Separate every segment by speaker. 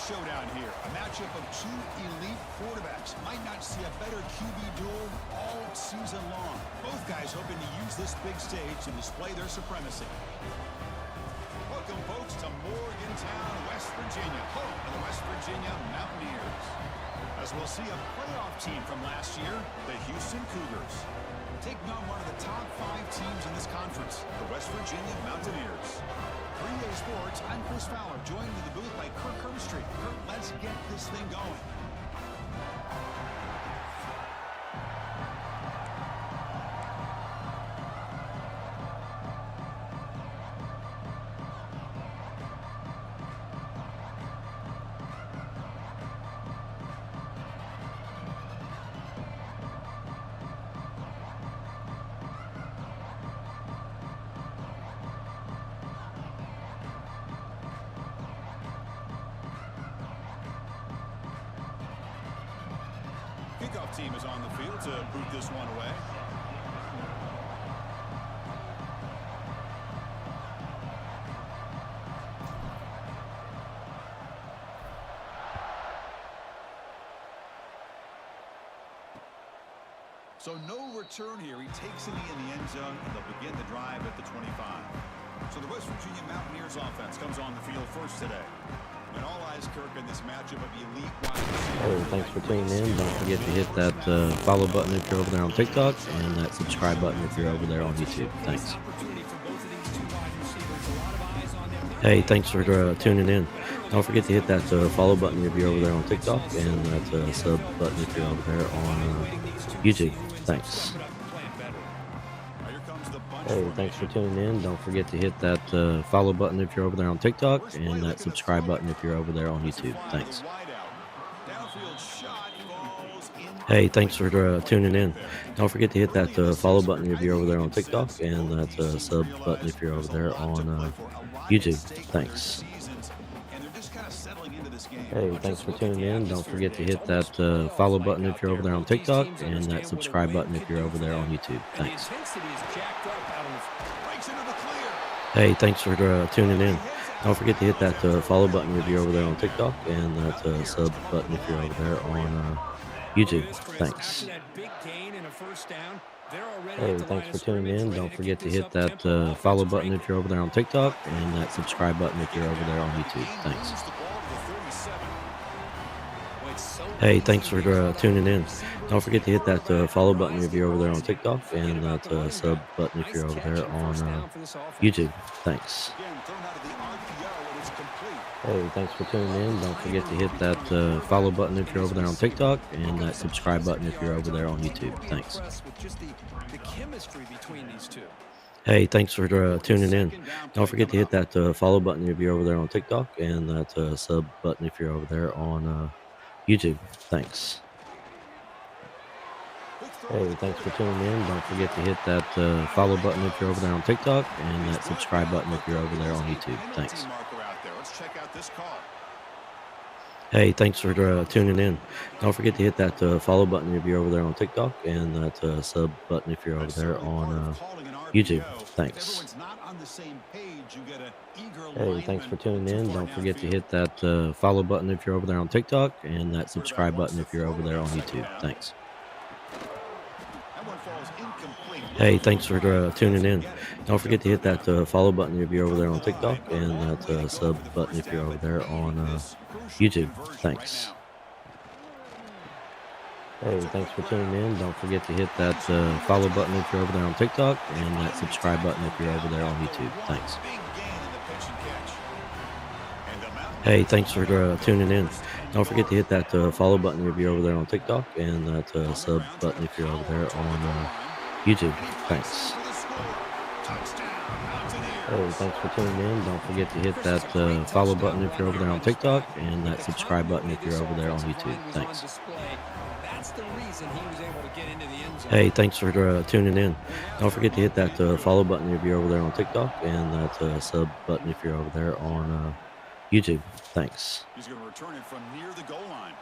Speaker 1: showdown here. A matchup of two elite quarterbacks. Might not see a better QB duel all season long. Both guys hoping to use this big stage to display their supremacy. Welcome, folks, to Morgantown, West Virginia, home of the West Virginia Mountaineers. As we'll see a playoff team from last year, the Houston Cougars, taking on one of the top 5 teams in this conference, the West Virginia Mountaineers. 3A Sports, I'm Chris Fowler, joined in the booth by Kirk Herbstreit. Kirk, let's get this thing going. Kickoff team is on the field to boot this one away. So no return here. He takes it in the end zone, and they'll begin the drive at the 25. So the West Virginia Mountaineers offense comes on the field first today. And all eyes, Kirk, in this matchup of elite wide receivers.
Speaker 2: Hey, thanks for tuning in. Don't forget to hit that follow button if you're over there on TikTok, and that subscribe button if you're over there on YouTube. Thanks. Hey, thanks for tuning in. Don't forget to hit that follow button if you're over there on TikTok, and that sub button if you're over there on YouTube. Thanks. Hey, thanks for tuning in. Don't forget to hit that follow button if you're over there on TikTok, and that subscribe button if you're over there on YouTube. Thanks. Hey, thanks for tuning in. Don't forget to hit that follow button if you're over there on TikTok, and that sub button if you're over there on YouTube. Thanks. Hey, thanks for tuning in. Don't forget to hit that follow button if you're over there on TikTok, and that subscribe button if you're over there on YouTube. Thanks. Hey, thanks for tuning in. Don't forget to hit that follow button if you're over there on TikTok, and that sub button if you're over there on YouTube. Thanks. Hey, thanks for tuning in. Don't forget to hit that follow button if you're over there on TikTok, and that subscribe button if you're over there on YouTube. Thanks. Hey, thanks for tuning in. Don't forget to hit that follow button if you're over there on TikTok, and that sub button if you're over there on YouTube. Thanks. Hey, thanks for tuning in. Don't forget to hit that follow button if you're over there on TikTok, and that subscribe button if you're over there on YouTube. Thanks. Hey, thanks for tuning in. Don't forget to hit that follow button if you're over there on TikTok, and that sub button if you're over there on YouTube. Thanks. Hey, thanks for tuning in. Don't forget to hit that follow button if you're over there on TikTok, and that subscribe button if you're over there on YouTube. Thanks. Hey, thanks for tuning in. Don't forget to hit that follow button if you're over there on TikTok, and that sub button if you're over there on YouTube. Thanks. Hey, thanks for tuning in. Don't forget to hit that follow button if you're over there on TikTok, and that subscribe button if you're over there on YouTube. Thanks. Hey, thanks for tuning in. Don't forget to hit that follow button if you're over there on TikTok, and that sub button if you're over there on YouTube. Thanks. Hey, thanks for tuning in. Don't forget to hit that follow button if you're over there on TikTok, and that subscribe button if you're over there on YouTube. Thanks. Hey, thanks for tuning in. Don't forget to hit that follow button if you're over there on TikTok, and that sub button if you're over there on YouTube. Thanks. Hey, thanks for tuning in. Don't forget to hit that follow button if you're over there on TikTok, and that subscribe button if you're over there on YouTube. Thanks. Hey, thanks for tuning in. Don't forget to hit that follow button if you're over there on TikTok, and that sub button if you're over there on YouTube. Thanks.
Speaker 1: He's going to return it from near the goal line.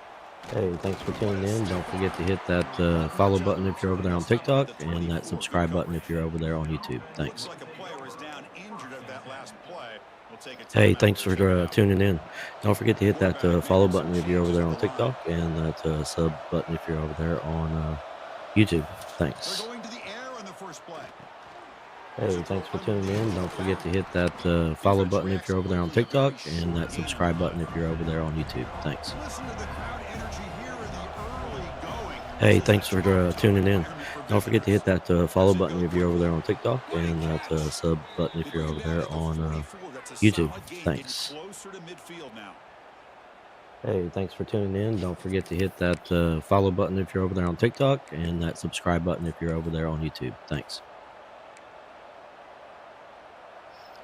Speaker 2: Hey, thanks for tuning in. Don't forget to hit that follow button if you're over there on TikTok, and that subscribe button if you're over there on YouTube. Thanks. Hey, thanks for tuning in. Don't forget to hit that follow button if you're over there on TikTok and that sub button if you're over there on YouTube.
Speaker 1: They're
Speaker 2: Thanks.
Speaker 1: going to the air on the first play. Here's a
Speaker 2: Hey,
Speaker 1: throw
Speaker 2: thanks for tuning
Speaker 1: underneath
Speaker 2: in.
Speaker 1: the
Speaker 2: Don't forget to
Speaker 1: upright.
Speaker 2: hit that follow
Speaker 1: Defense
Speaker 2: button if
Speaker 1: reacts
Speaker 2: you're over there on
Speaker 1: quickly, a very
Speaker 2: TikTok and
Speaker 1: short
Speaker 2: that
Speaker 1: gain
Speaker 2: subscribe
Speaker 1: on
Speaker 2: button
Speaker 1: that
Speaker 2: if you're
Speaker 1: one.
Speaker 2: over there on YouTube. Thanks.
Speaker 1: Listen to the crowd energy here in the early going. This
Speaker 2: Hey,
Speaker 1: is a
Speaker 2: thanks for
Speaker 1: tough
Speaker 2: tuning in.
Speaker 1: environment for
Speaker 2: Don't forget to hit
Speaker 1: visitors.
Speaker 2: that
Speaker 1: As
Speaker 2: follow
Speaker 1: they
Speaker 2: button
Speaker 1: go
Speaker 2: if you're over
Speaker 1: quick.
Speaker 2: there on TikTok
Speaker 1: Great
Speaker 2: and that
Speaker 1: catch.
Speaker 2: sub button
Speaker 1: They
Speaker 2: if you're
Speaker 1: bring him
Speaker 2: over
Speaker 1: down
Speaker 2: there
Speaker 1: at the
Speaker 2: on
Speaker 1: 44. That's a
Speaker 2: YouTube.
Speaker 1: solid gain, getting
Speaker 2: Thanks.
Speaker 1: closer to midfield now.
Speaker 2: Hey, thanks for tuning in. Don't forget to hit that follow button if you're over there on TikTok and that subscribe button if you're over there on YouTube. Thanks.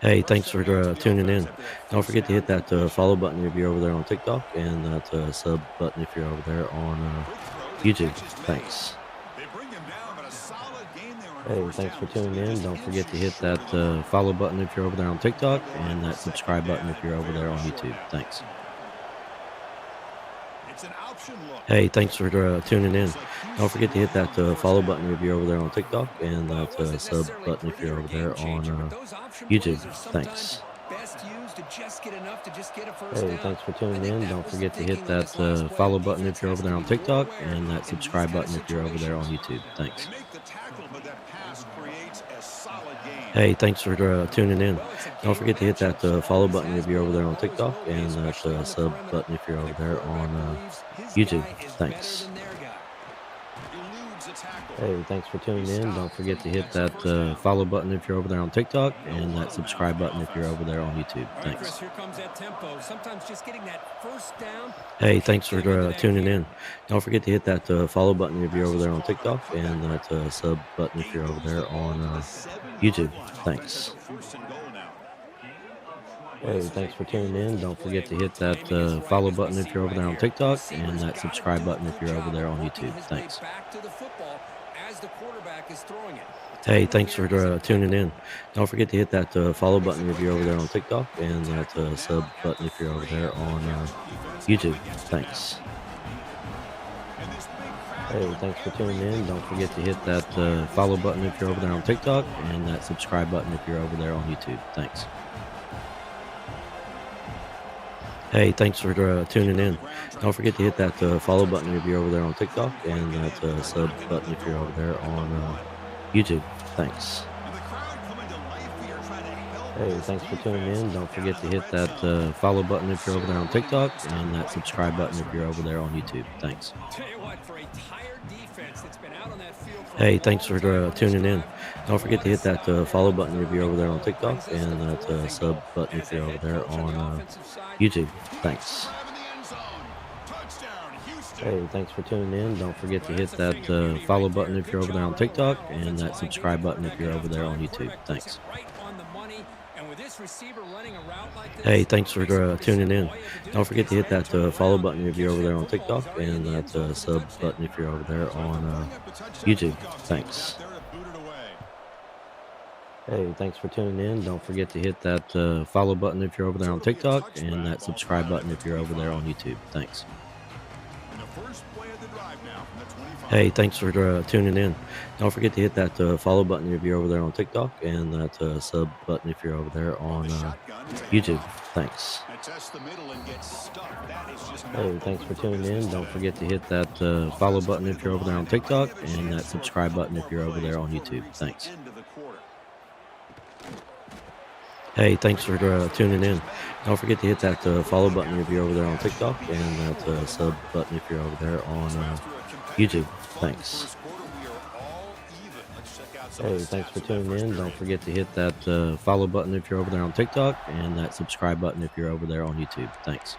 Speaker 2: Hey,
Speaker 1: First
Speaker 2: thanks
Speaker 1: set
Speaker 2: for
Speaker 1: of downs for the
Speaker 2: tuning
Speaker 1: offense
Speaker 2: in.
Speaker 1: after that
Speaker 2: Don't
Speaker 1: first
Speaker 2: forget to
Speaker 1: down
Speaker 2: hit that
Speaker 1: completion.
Speaker 2: follow button if you're over there on TikTok and that sub button if you're over there on
Speaker 1: Quick throw, the
Speaker 2: YouTube.
Speaker 1: catch is made.
Speaker 2: Thanks.
Speaker 1: They bring him down, but a solid gain there on
Speaker 2: Hey,
Speaker 1: first
Speaker 2: thanks
Speaker 1: down.
Speaker 2: for
Speaker 1: Looks like
Speaker 2: tuning
Speaker 1: they're
Speaker 2: in.
Speaker 1: just
Speaker 2: Don't forget to
Speaker 1: inches
Speaker 2: hit
Speaker 1: short
Speaker 2: that
Speaker 1: of the mark.
Speaker 2: follow button if you're over there on TikTok
Speaker 1: Move on
Speaker 2: and
Speaker 1: to
Speaker 2: that
Speaker 1: second
Speaker 2: subscribe button
Speaker 1: down
Speaker 2: if
Speaker 1: and
Speaker 2: you're over there
Speaker 1: very
Speaker 2: on
Speaker 1: short
Speaker 2: YouTube.
Speaker 1: now.
Speaker 2: Thanks.
Speaker 1: It's an option look.
Speaker 2: Hey, thanks for tuning in.
Speaker 1: Looks like
Speaker 2: Don't
Speaker 1: Houston
Speaker 2: forget to
Speaker 1: will
Speaker 2: hit
Speaker 1: have
Speaker 2: that
Speaker 1: the first
Speaker 2: follow
Speaker 1: down
Speaker 2: button
Speaker 1: here.
Speaker 2: if you're over there on TikTok and
Speaker 3: Well, it
Speaker 2: that
Speaker 3: wasn't
Speaker 2: sub
Speaker 3: necessarily
Speaker 2: button if
Speaker 3: pretty
Speaker 2: you're
Speaker 3: or a
Speaker 2: over
Speaker 3: game
Speaker 2: there
Speaker 3: changer, but
Speaker 2: on
Speaker 3: those option
Speaker 2: YouTube.
Speaker 3: plays are sometimes
Speaker 2: Thanks.
Speaker 3: best used to just get enough to just get a first
Speaker 2: Hey,
Speaker 3: down.
Speaker 2: thanks for
Speaker 3: I
Speaker 2: tuning
Speaker 3: think
Speaker 2: in.
Speaker 3: that
Speaker 2: Don't
Speaker 3: was the
Speaker 2: forget to hit
Speaker 3: thinking on this
Speaker 2: that
Speaker 3: last play.
Speaker 2: follow button
Speaker 3: Defense
Speaker 2: if you're
Speaker 3: has
Speaker 2: over
Speaker 3: to
Speaker 2: there
Speaker 3: be
Speaker 2: on
Speaker 3: more
Speaker 2: TikTok
Speaker 3: aware
Speaker 2: and that
Speaker 3: in these
Speaker 2: subscribe
Speaker 3: kind of
Speaker 2: button if you're over there on
Speaker 3: situations.
Speaker 2: YouTube.
Speaker 1: They
Speaker 2: Thanks.
Speaker 1: make the tackle, but that pass creates a solid gain.
Speaker 2: Hey, thanks for tuning in.
Speaker 3: Well, it's a
Speaker 2: Don't
Speaker 3: game of
Speaker 2: forget to hit that
Speaker 3: matchups.
Speaker 2: follow
Speaker 3: Always
Speaker 2: button
Speaker 3: has
Speaker 2: if you're over
Speaker 3: been
Speaker 2: there
Speaker 3: and
Speaker 2: on
Speaker 3: always
Speaker 2: TikTok
Speaker 3: will be,
Speaker 2: and that
Speaker 3: especially on the
Speaker 2: sub
Speaker 3: perimeter.
Speaker 2: button if you're
Speaker 3: And
Speaker 2: over
Speaker 3: the
Speaker 2: there
Speaker 3: quarterback
Speaker 2: on
Speaker 3: believes his
Speaker 2: YouTube.
Speaker 3: guy is better
Speaker 2: Thanks.
Speaker 3: than their guy.
Speaker 1: Eludes a tackle.
Speaker 2: Hey, thanks for
Speaker 1: He's
Speaker 2: tuning in. Don't
Speaker 1: stopped, so
Speaker 2: forget
Speaker 1: he
Speaker 2: to hit
Speaker 1: gets a
Speaker 2: that
Speaker 1: first down.
Speaker 2: follow button if you're over there on TikTok
Speaker 1: No
Speaker 2: and that
Speaker 1: huddle now for
Speaker 2: subscribe
Speaker 1: the
Speaker 2: button if you're
Speaker 1: offense.
Speaker 2: over there on YouTube.
Speaker 3: All right, Chris,
Speaker 2: Thanks.
Speaker 3: here comes that tempo. Sometimes just getting that first down will
Speaker 2: Hey,
Speaker 3: kick
Speaker 2: thanks for
Speaker 3: them into that
Speaker 2: tuning
Speaker 3: gear.
Speaker 2: in. Don't forget to hit that follow button if you're
Speaker 1: Pass
Speaker 2: over
Speaker 1: is
Speaker 2: there on
Speaker 1: caught on a
Speaker 2: TikTok
Speaker 1: comeback
Speaker 2: and that
Speaker 1: route.
Speaker 2: sub button if
Speaker 1: They
Speaker 2: you're over
Speaker 1: lose the
Speaker 2: there
Speaker 1: ball
Speaker 2: on
Speaker 1: to the 7-yard
Speaker 2: YouTube.
Speaker 1: line. Offense has a
Speaker 2: Thanks.
Speaker 1: first and goal now.
Speaker 3: Well,
Speaker 2: Hey,
Speaker 3: this is a
Speaker 2: thanks for tuning in.
Speaker 3: beautiful
Speaker 2: Don't forget
Speaker 3: play
Speaker 2: to
Speaker 3: where the
Speaker 2: hit that
Speaker 3: timing is right
Speaker 2: follow
Speaker 3: as we
Speaker 2: button if
Speaker 3: see
Speaker 2: you're over
Speaker 3: right
Speaker 2: there on
Speaker 3: here. The
Speaker 2: TikTok and
Speaker 3: receiver's
Speaker 2: that
Speaker 3: got to
Speaker 2: subscribe
Speaker 3: do a
Speaker 2: button if
Speaker 3: good
Speaker 2: you're over
Speaker 3: job
Speaker 2: there
Speaker 3: of
Speaker 2: on
Speaker 3: working
Speaker 2: YouTube.
Speaker 3: his way
Speaker 2: Thanks.
Speaker 3: back to the football as the quarterback is throwing it. The
Speaker 2: Hey,
Speaker 3: timing
Speaker 2: thanks for
Speaker 3: here is
Speaker 2: tuning
Speaker 3: impeccable.
Speaker 2: in. Don't forget to hit that follow
Speaker 3: Makes a
Speaker 2: button if
Speaker 3: quick
Speaker 2: you're over there on
Speaker 3: catch.
Speaker 2: TikTok and that
Speaker 1: Tackled
Speaker 2: sub
Speaker 1: down at
Speaker 2: button
Speaker 1: the
Speaker 2: if you're over
Speaker 1: 3
Speaker 2: there
Speaker 1: after the
Speaker 2: on
Speaker 1: catch. Defense up
Speaker 2: YouTube.
Speaker 1: against him now.
Speaker 2: Thanks.
Speaker 1: And this big crowd
Speaker 2: Hey,
Speaker 1: doing
Speaker 2: thanks for tuning in.
Speaker 1: everything
Speaker 2: Don't forget to
Speaker 1: possible
Speaker 2: hit
Speaker 1: to
Speaker 2: that
Speaker 1: inspire this
Speaker 2: follow button if
Speaker 1: defense
Speaker 2: you're over
Speaker 1: down
Speaker 2: there on
Speaker 1: here in
Speaker 2: TikTok
Speaker 1: Lambeau.
Speaker 2: and that subscribe button if you're over there on YouTube. Thanks. Hey, thanks for tuning
Speaker 1: Keeper on
Speaker 2: in.
Speaker 1: the ground trying
Speaker 2: Don't
Speaker 1: to
Speaker 2: forget to hit
Speaker 1: power
Speaker 2: that
Speaker 1: ahead for a
Speaker 2: follow button if
Speaker 1: touchdown.
Speaker 2: you're over there on TikTok
Speaker 1: Couldn't quite
Speaker 2: and
Speaker 1: get
Speaker 2: that
Speaker 1: in, but they're
Speaker 2: sub
Speaker 1: knocking on
Speaker 2: button
Speaker 1: the
Speaker 2: if you're
Speaker 1: door
Speaker 2: over there
Speaker 1: at the
Speaker 2: on
Speaker 1: 1.
Speaker 2: YouTube. Thanks.
Speaker 1: And the crowd coming to life here trying to help
Speaker 2: Hey,
Speaker 1: this
Speaker 2: thanks for tuning
Speaker 1: defense
Speaker 2: in. Don't
Speaker 1: down
Speaker 2: forget
Speaker 1: in
Speaker 2: to
Speaker 1: the
Speaker 2: hit
Speaker 1: red
Speaker 2: that
Speaker 1: zone.
Speaker 2: follow button if you're over there
Speaker 1: Sarah
Speaker 2: on
Speaker 1: running
Speaker 2: TikTok
Speaker 1: nonstop
Speaker 2: and that
Speaker 1: right from the
Speaker 2: subscribe
Speaker 1: line of
Speaker 2: button if you're over
Speaker 1: scrimmage.
Speaker 2: there on YouTube. Thanks.
Speaker 3: Tell you what, for a tired defense that's been out on that field for a
Speaker 2: Hey, thanks
Speaker 3: long
Speaker 2: for
Speaker 3: time on this
Speaker 2: tuning in.
Speaker 3: drive,
Speaker 2: Don't forget
Speaker 3: what
Speaker 2: to
Speaker 3: a
Speaker 2: hit that
Speaker 3: stop.
Speaker 2: follow
Speaker 3: On
Speaker 2: button if
Speaker 3: third
Speaker 2: you're over
Speaker 3: and
Speaker 2: there on
Speaker 3: goal, it
Speaker 2: TikTok
Speaker 3: brings us to
Speaker 2: and that
Speaker 3: fourth and
Speaker 2: sub
Speaker 3: goal.
Speaker 2: button
Speaker 3: As
Speaker 2: if
Speaker 3: a
Speaker 2: you're over
Speaker 3: head
Speaker 2: there
Speaker 3: coach on
Speaker 2: on
Speaker 3: the offensive side,
Speaker 2: YouTube.
Speaker 1: He makes the
Speaker 2: Thanks.
Speaker 1: grab in the end zone. Touchdown, Houston.
Speaker 2: Hey, thanks for tuning in. Don't forget
Speaker 3: well,
Speaker 2: to
Speaker 3: that's
Speaker 2: hit
Speaker 3: a
Speaker 2: that
Speaker 3: thing of beauty
Speaker 2: follow
Speaker 3: right
Speaker 2: button
Speaker 3: there.
Speaker 2: if
Speaker 3: Good
Speaker 2: you're over there
Speaker 3: job
Speaker 2: on
Speaker 3: all
Speaker 2: TikTok
Speaker 3: around.
Speaker 2: and
Speaker 3: Offensive
Speaker 2: that
Speaker 3: line gave the
Speaker 2: subscribe button if
Speaker 3: quarterback
Speaker 2: you're over
Speaker 3: enough
Speaker 2: there on
Speaker 3: time.
Speaker 2: YouTube.
Speaker 3: Quarterback puts it
Speaker 2: Thanks.
Speaker 3: right on the money. And with this receiver running a route like
Speaker 2: Hey,
Speaker 3: this,
Speaker 2: thanks for
Speaker 3: makes it pretty
Speaker 2: tuning
Speaker 3: simple.
Speaker 2: in.
Speaker 3: All you have to do
Speaker 2: Don't
Speaker 3: is get
Speaker 2: forget to
Speaker 3: his
Speaker 2: hit
Speaker 3: head
Speaker 2: that
Speaker 3: turned
Speaker 2: follow
Speaker 3: around,
Speaker 2: button if you're
Speaker 3: catch
Speaker 2: over there
Speaker 3: that
Speaker 2: on
Speaker 3: football.
Speaker 2: TikTok
Speaker 3: He's already in
Speaker 2: and
Speaker 3: the end
Speaker 2: that
Speaker 3: zone for the
Speaker 2: sub
Speaker 3: touchdown.
Speaker 2: button if you're over there
Speaker 1: So after
Speaker 2: on
Speaker 1: putting up a touchdown, the
Speaker 2: YouTube.
Speaker 1: kickoff team is out
Speaker 2: Thanks.
Speaker 1: there to boot it away.
Speaker 2: Hey, thanks for tuning in. Don't forget to hit that follow button if you're over there
Speaker 1: So
Speaker 2: on
Speaker 1: it'll be a
Speaker 2: TikTok and
Speaker 1: touchback,
Speaker 2: that
Speaker 1: ball
Speaker 2: subscribe
Speaker 1: spotted at
Speaker 2: button
Speaker 1: the
Speaker 2: if you're over there
Speaker 1: 25.
Speaker 2: on YouTube. Thanks.
Speaker 1: And the first play of the drive now from the 25.
Speaker 2: Hey, thanks for tuning in. Don't forget to hit that follow button if you're over there on TikTok and that sub button if you're over there
Speaker 1: From the
Speaker 2: on
Speaker 1: shotgun, it's a
Speaker 2: YouTube.
Speaker 1: handoff.
Speaker 2: Thanks.
Speaker 1: And tests the middle and gets stuck. That is just not
Speaker 2: Hey, thanks
Speaker 1: open
Speaker 2: for
Speaker 1: for
Speaker 2: tuning
Speaker 1: business
Speaker 2: in. Don't
Speaker 1: today.
Speaker 2: forget to hit that follow
Speaker 1: Offense
Speaker 2: button
Speaker 1: coming to
Speaker 2: if
Speaker 1: the
Speaker 2: you're over there
Speaker 1: line.
Speaker 2: on
Speaker 1: They might
Speaker 2: TikTok
Speaker 1: have a
Speaker 2: and
Speaker 1: chance
Speaker 2: that
Speaker 1: for a
Speaker 2: subscribe
Speaker 1: couple
Speaker 2: button if
Speaker 1: more
Speaker 2: you're over
Speaker 1: plays
Speaker 2: there on
Speaker 1: before we
Speaker 2: YouTube.
Speaker 1: reach the
Speaker 2: Thanks.
Speaker 1: end of the quarter.
Speaker 2: Hey, thanks for tuning
Speaker 1: Catch is
Speaker 2: in.
Speaker 1: made.
Speaker 2: Don't forget to hit that
Speaker 1: Tackled
Speaker 2: follow
Speaker 1: quickly
Speaker 2: button if
Speaker 1: after
Speaker 2: you're
Speaker 1: the
Speaker 2: over there on
Speaker 1: catch.
Speaker 2: TikTok and that
Speaker 1: QB
Speaker 2: sub
Speaker 1: forward.
Speaker 2: button if you're over there on
Speaker 1: So after a competitive,
Speaker 2: YouTube.
Speaker 1: fun
Speaker 2: Thanks.
Speaker 1: first quarter, we are all even. Let's check out some of the
Speaker 2: Hey, thanks
Speaker 1: stats
Speaker 2: for
Speaker 1: from that
Speaker 2: tuning
Speaker 1: first
Speaker 2: in. Don't
Speaker 1: period.
Speaker 2: forget to hit that follow button if you're over there on TikTok and that subscribe button if you're over there on YouTube. Thanks.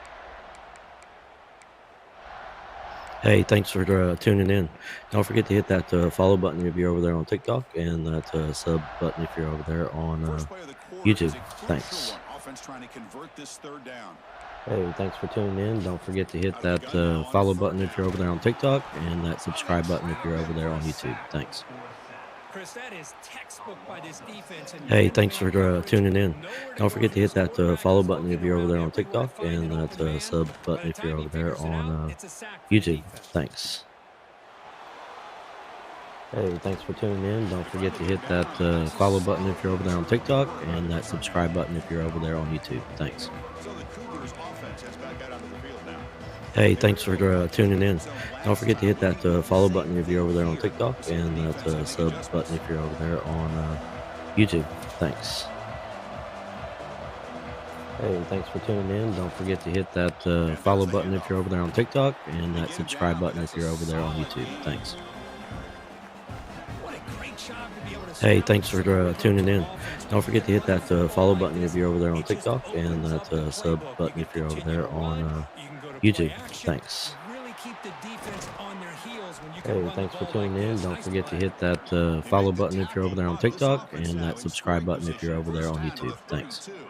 Speaker 2: Hey, thanks for tuning in. Don't forget to hit that follow button if you're over there on TikTok and that sub button if you're over there on
Speaker 1: First play of the quarter is
Speaker 2: YouTube.
Speaker 1: a crucial
Speaker 2: Thanks.
Speaker 1: one. Offense trying to convert this third down.
Speaker 2: Hey, thanks for tuning in. Don't forget to hit
Speaker 1: Out of the
Speaker 2: that
Speaker 1: gun now on
Speaker 2: follow
Speaker 1: third
Speaker 2: button if you're
Speaker 1: down.
Speaker 2: over there on TikTok and that
Speaker 1: Oh, they
Speaker 2: subscribe button if
Speaker 1: trap
Speaker 2: you're
Speaker 1: him
Speaker 2: over
Speaker 1: in
Speaker 2: there
Speaker 1: for
Speaker 2: on
Speaker 1: a
Speaker 2: YouTube.
Speaker 1: sack.
Speaker 2: Thanks.
Speaker 3: Chris, that is textbook by this defense. And
Speaker 2: Hey, thanks for
Speaker 3: man-to-man coverage,
Speaker 2: tuning in.
Speaker 3: nowhere to
Speaker 2: Don't
Speaker 3: go
Speaker 2: forget
Speaker 3: for
Speaker 2: to hit
Speaker 3: this
Speaker 2: that
Speaker 3: quarterback.
Speaker 2: follow
Speaker 3: He's
Speaker 2: button if
Speaker 3: looking
Speaker 2: you're over there
Speaker 3: around
Speaker 2: on
Speaker 3: everywhere to
Speaker 2: TikTok
Speaker 3: find
Speaker 2: and
Speaker 3: an
Speaker 2: that
Speaker 3: open man.
Speaker 2: sub
Speaker 3: By
Speaker 2: button
Speaker 3: the
Speaker 2: if you're
Speaker 3: time he
Speaker 2: over there
Speaker 3: figures it out,
Speaker 2: on
Speaker 3: it's a sack for the
Speaker 2: YouTube.
Speaker 3: defense.
Speaker 2: Thanks. Hey, thanks for tuning in. Don't forget to hit that follow button if you're over there on TikTok and that subscribe button if you're over there on YouTube. Thanks.
Speaker 1: So the Cougars offense heads back out onto the field now.
Speaker 2: Hey, thanks for tuning in. Don't forget to hit that follow button if you're over there on TikTok and that sub button if you're over there on YouTube. Thanks. Hey, thanks for tuning in. Don't forget to hit that follow button if you're over there on TikTok and that subscribe button if you're over there on YouTube. Thanks.
Speaker 3: What a great job to be able to
Speaker 2: Hey,
Speaker 3: stop
Speaker 2: thanks for
Speaker 3: the
Speaker 2: tuning in. Don't forget to hit that follow button if you're over there on
Speaker 3: It just
Speaker 2: TikTok and
Speaker 3: opens
Speaker 2: that
Speaker 3: up the
Speaker 2: sub
Speaker 3: playbook.
Speaker 2: button
Speaker 3: You
Speaker 2: if
Speaker 3: can
Speaker 2: you're over
Speaker 3: continue
Speaker 2: there
Speaker 3: to
Speaker 2: on
Speaker 3: run, you can go to play
Speaker 2: YouTube.
Speaker 3: action,
Speaker 2: Thanks.
Speaker 3: and really keep the defense on their heels when you can
Speaker 2: Hey,
Speaker 3: run the
Speaker 2: thanks for
Speaker 3: ball like
Speaker 2: tuning in.
Speaker 3: this.
Speaker 2: Don't
Speaker 3: Nice
Speaker 2: forget to
Speaker 3: play.
Speaker 2: hit that
Speaker 1: They
Speaker 2: follow
Speaker 1: make the
Speaker 2: button if you're over
Speaker 1: tackle,
Speaker 2: there on
Speaker 1: model this
Speaker 2: TikTok
Speaker 1: offense
Speaker 2: and
Speaker 1: now
Speaker 2: that
Speaker 1: in
Speaker 2: subscribe
Speaker 1: scoring
Speaker 2: button if you're
Speaker 1: position.
Speaker 2: over there
Speaker 1: First
Speaker 2: on
Speaker 1: down to
Speaker 2: YouTube.
Speaker 1: the
Speaker 2: Thanks.
Speaker 1: 32.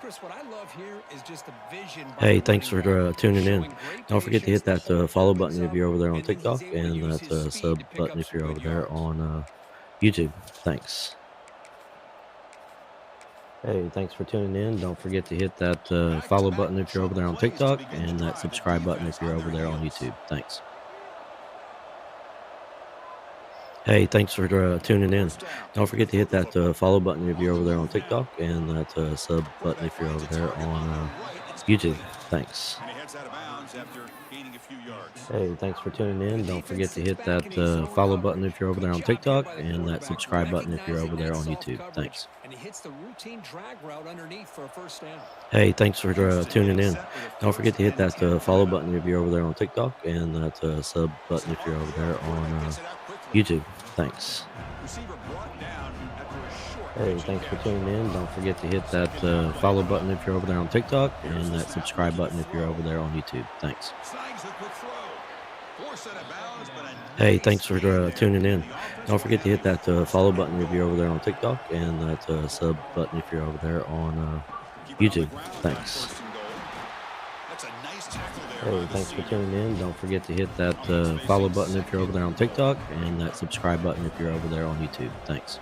Speaker 3: Chris, what I love here is just the vision by
Speaker 2: Hey,
Speaker 3: the
Speaker 2: thanks
Speaker 3: running
Speaker 2: for
Speaker 3: back.
Speaker 2: tuning in.
Speaker 3: Showing great
Speaker 2: Don't forget to hit
Speaker 3: patience, the
Speaker 2: that
Speaker 3: hole
Speaker 2: follow
Speaker 3: opens
Speaker 2: button if
Speaker 3: up,
Speaker 2: you're over there on
Speaker 3: and then he's
Speaker 2: TikTok
Speaker 3: able to
Speaker 2: and
Speaker 3: use
Speaker 2: that
Speaker 3: his speed
Speaker 2: sub
Speaker 3: to pick
Speaker 2: button
Speaker 3: up
Speaker 2: if
Speaker 3: some
Speaker 2: you're
Speaker 3: good
Speaker 2: over there
Speaker 3: yards.
Speaker 2: on YouTube. Thanks. Hey, thanks for tuning in. Don't forget to hit that follow
Speaker 1: Back-to-back
Speaker 2: button if you're over
Speaker 1: trouble
Speaker 2: there on
Speaker 1: plays to
Speaker 2: TikTok
Speaker 1: begin the
Speaker 2: and that
Speaker 1: drive. The
Speaker 2: subscribe button if
Speaker 1: defense
Speaker 2: you're
Speaker 1: on
Speaker 2: over
Speaker 1: their
Speaker 2: there on
Speaker 1: heels.
Speaker 2: YouTube. Thanks. Hey, thanks for tuning in.
Speaker 1: First down.
Speaker 2: Don't forget to hit
Speaker 1: Throw the
Speaker 2: that
Speaker 1: football.
Speaker 2: follow button if
Speaker 1: On
Speaker 2: you're
Speaker 1: the
Speaker 2: over there on
Speaker 1: move now.
Speaker 2: TikTok and that sub button
Speaker 1: Quarterback
Speaker 2: if you're
Speaker 1: finds
Speaker 2: over
Speaker 1: a
Speaker 2: there
Speaker 1: target on
Speaker 2: on
Speaker 1: the right. It's
Speaker 2: YouTube.
Speaker 1: complete.
Speaker 2: Thanks.
Speaker 1: And he heads out of bounds after gaining a few yards.
Speaker 2: Hey, thanks for tuning
Speaker 3: The
Speaker 2: in. Don't
Speaker 3: defense
Speaker 2: forget to
Speaker 3: sits
Speaker 2: hit
Speaker 3: back
Speaker 2: that
Speaker 3: in a zone
Speaker 2: follow button
Speaker 3: coverage.
Speaker 2: if you're over there
Speaker 3: Good
Speaker 2: on
Speaker 3: job here
Speaker 2: TikTok
Speaker 3: by the
Speaker 2: and that
Speaker 3: quarterback,
Speaker 2: subscribe button if you're over
Speaker 3: recognizing
Speaker 2: there
Speaker 3: that
Speaker 2: on
Speaker 3: soft
Speaker 2: YouTube.
Speaker 3: coverage,
Speaker 2: Thanks.
Speaker 3: and he hits the routine drag route underneath for a first down.
Speaker 2: Hey, thanks for
Speaker 1: Houston
Speaker 2: tuning
Speaker 1: getting
Speaker 2: in.
Speaker 1: set with a
Speaker 2: Don't forget
Speaker 1: first
Speaker 2: to hit
Speaker 1: and
Speaker 2: that
Speaker 1: 10 from the
Speaker 2: follow
Speaker 1: gun.
Speaker 2: button if you're over there on TikTok and that sub button if you're over
Speaker 1: RPO.
Speaker 2: there
Speaker 1: The quarterback
Speaker 2: on
Speaker 1: gets it out quickly.
Speaker 2: YouTube. Thanks.
Speaker 1: Receiver brought down after a short
Speaker 2: Hey,
Speaker 1: pitch and
Speaker 2: thanks for
Speaker 1: catch.
Speaker 2: tuning in. Don't forget to hit that
Speaker 1: Second down play
Speaker 2: follow
Speaker 1: coming up.
Speaker 2: button if you're over there on TikTok
Speaker 1: Here's
Speaker 2: and
Speaker 1: the
Speaker 2: that
Speaker 1: snap,
Speaker 2: subscribe
Speaker 1: looking to
Speaker 2: button if you're
Speaker 1: throw.
Speaker 2: over there on YouTube. Thanks.
Speaker 1: Snags the quick throw. Force out of bounds, but a
Speaker 2: Hey,
Speaker 1: nice
Speaker 2: thanks for
Speaker 1: gain there.
Speaker 2: tuning in.
Speaker 1: And the offense
Speaker 2: Don't
Speaker 1: will
Speaker 2: forget to
Speaker 1: have
Speaker 2: hit
Speaker 1: a
Speaker 2: that
Speaker 1: first
Speaker 2: follow
Speaker 1: and
Speaker 2: button if you're over
Speaker 1: goal.
Speaker 2: there on TikTok and that sub button if you're over there on
Speaker 1: Keep it on the
Speaker 2: YouTube.
Speaker 1: ground on
Speaker 2: Thanks.
Speaker 1: first and goal. That's a nice tackle there
Speaker 2: Hey,
Speaker 1: by the
Speaker 2: thanks for
Speaker 1: senior.
Speaker 2: tuning in. Don't forget to hit that
Speaker 1: Offense
Speaker 2: follow
Speaker 1: facing
Speaker 2: button if you're over
Speaker 1: second
Speaker 2: there on
Speaker 1: and goal.
Speaker 2: TikTok and that subscribe button if you're over there on YouTube. Thanks.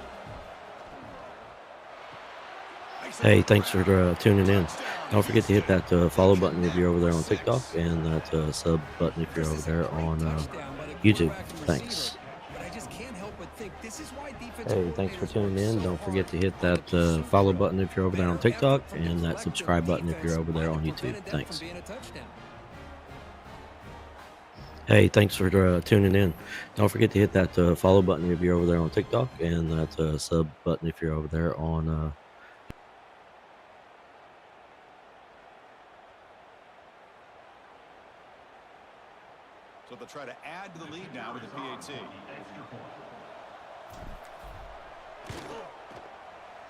Speaker 1: Makes it
Speaker 2: Hey,
Speaker 1: on the
Speaker 2: thanks for
Speaker 1: ground.
Speaker 2: tuning in.
Speaker 1: Touchdown,
Speaker 2: Don't forget to hit
Speaker 1: Houston.
Speaker 2: that
Speaker 1: They
Speaker 2: follow button if you're
Speaker 1: connect
Speaker 2: over
Speaker 1: for
Speaker 2: there on
Speaker 1: 6.
Speaker 2: TikTok and that sub button if you're
Speaker 3: Chris,
Speaker 2: over
Speaker 3: this is a
Speaker 2: there
Speaker 3: great
Speaker 2: on
Speaker 3: touchdown by the
Speaker 2: YouTube.
Speaker 3: quarterback and receiver,
Speaker 2: Thanks.
Speaker 3: but I just can't help but think this is why defensive
Speaker 2: Hey, thanks for
Speaker 3: coordinators work
Speaker 2: tuning in.
Speaker 3: so
Speaker 2: Don't forget
Speaker 3: hard
Speaker 2: to hit
Speaker 3: on the
Speaker 2: that
Speaker 3: pursuit
Speaker 2: follow
Speaker 3: drill.
Speaker 2: button if you're over there on
Speaker 3: Better
Speaker 2: TikTok
Speaker 3: effort from the
Speaker 2: and that
Speaker 3: collective
Speaker 2: subscribe button if you're
Speaker 3: defense
Speaker 2: over there
Speaker 3: might
Speaker 2: on
Speaker 3: have
Speaker 2: YouTube.
Speaker 3: prevented that from
Speaker 2: Thanks.
Speaker 3: being a touchdown.
Speaker 2: Hey, thanks for tuning in. Don't forget to hit that follow button if you're over there on TikTok and that sub button if you're over there on
Speaker 1: So they'll try to add to the lead now with the PAT.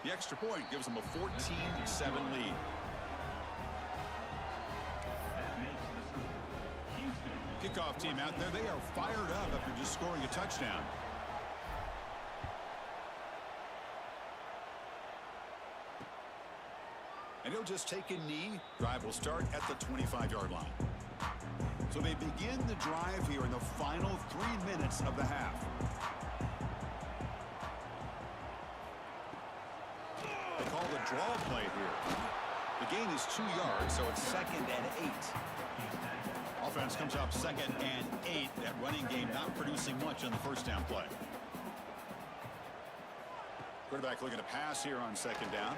Speaker 1: The extra point gives them a 14-7 lead. Kickoff team out there, they are fired up after just scoring a touchdown. And he'll just take a knee. Drive will start at the 25-yard line. So they begin the drive here in the final 3 minutes of the half. They call the draw play here. The gain is 2 yards, so it's 2nd and 8. Offense comes up 2nd and 8. That running game not producing much on the first down play. Quarterback looking to pass here on 2nd down.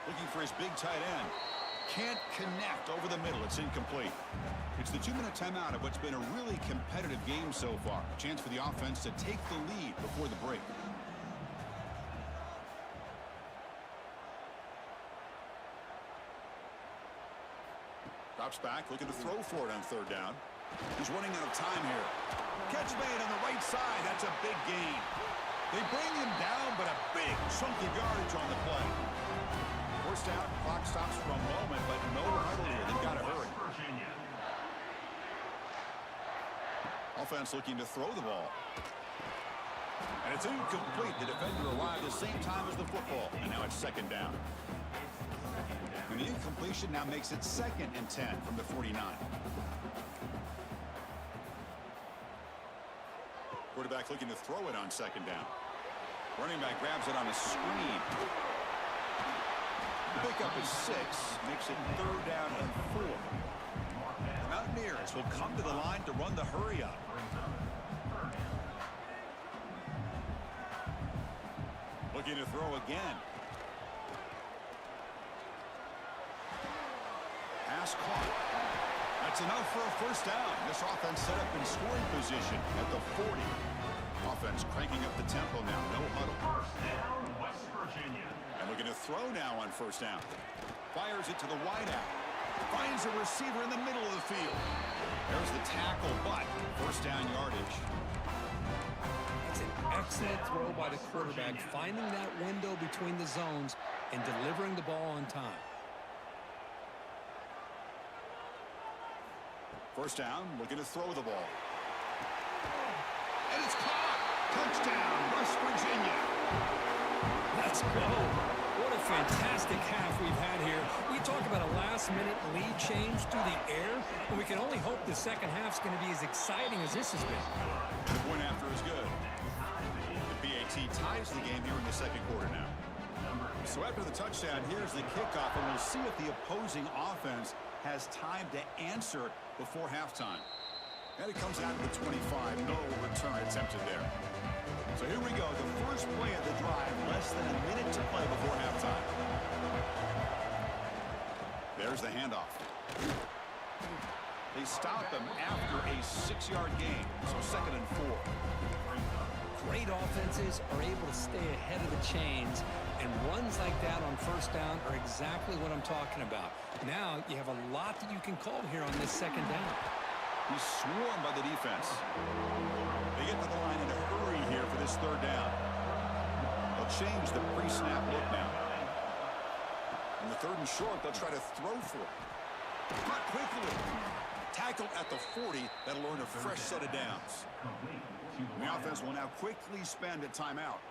Speaker 1: Looking for his big tight end. Can't connect over the middle. It's incomplete. It's the 2-minute timeout of what's been a really competitive game so far. A chance for the offense to take the lead before the break. Drops back, looking to throw for it on 3rd down. He's running out of time here. Catch made on the right side. That's a big gain. They bring him down, but a big chunk of yardage on the play. First down, clock stops for a moment, but no huddle here. They've got to hurry. Offense looking to throw the ball. And it's incomplete. The defender arrived the same time as the football. And now it's 2nd down. And the incompletion now makes it 2nd and 10 from the 49. Quarterback looking to throw it on 2nd down. Running back grabs it on a screen. The pickup is 6, makes it 3rd down and 4. The Mountaineers will come to the line to run the hurry up. Looking to throw again. Pass caught. That's enough for a first down. This offense set up in scoring position at the 40. Offense cranking up the tempo now. No huddle.
Speaker 4: First down, West Virginia.
Speaker 1: And looking to throw now on first down. Fires it to the wideout. Finds a receiver in the middle of the field. There's the tackle, but first down yardage.
Speaker 3: That's an excellent throw by the quarterback, finding that window between the zones and delivering the ball on time.
Speaker 1: First down, looking to throw the ball. And it's caught. Touchdown, West Virginia.
Speaker 3: Let's go. What a fantastic half we've had here. We talk about a last-minute lead change through the air, and we can only hope the second half's going to be as exciting as this has been.
Speaker 1: The point after is good. The BAT ties the game here in the second quarter now. So after the touchdown, here's the kickoff, and we'll see if the opposing offense has time to answer before halftime. And it comes out of the 25. No return attempted there. So here we go. The first play of the drive. Less than a minute to play before halftime. There's the handoff. They stop him after a 6-yard gain. So 2nd and 4.
Speaker 3: Great offenses are able to stay ahead of the chains, and runs like that on first down are exactly what I'm talking about. Now you have a lot that you can call here on this second down.
Speaker 1: He's swarmed by the defense. They get to the line in a hurry here for this third down. They'll change the pre-snap look now. In the 3rd and short, they'll try to throw for it. Caught quickly. Tackled at the 40. That'll earn a fresh set of downs. And the offense will now quickly spend a timeout.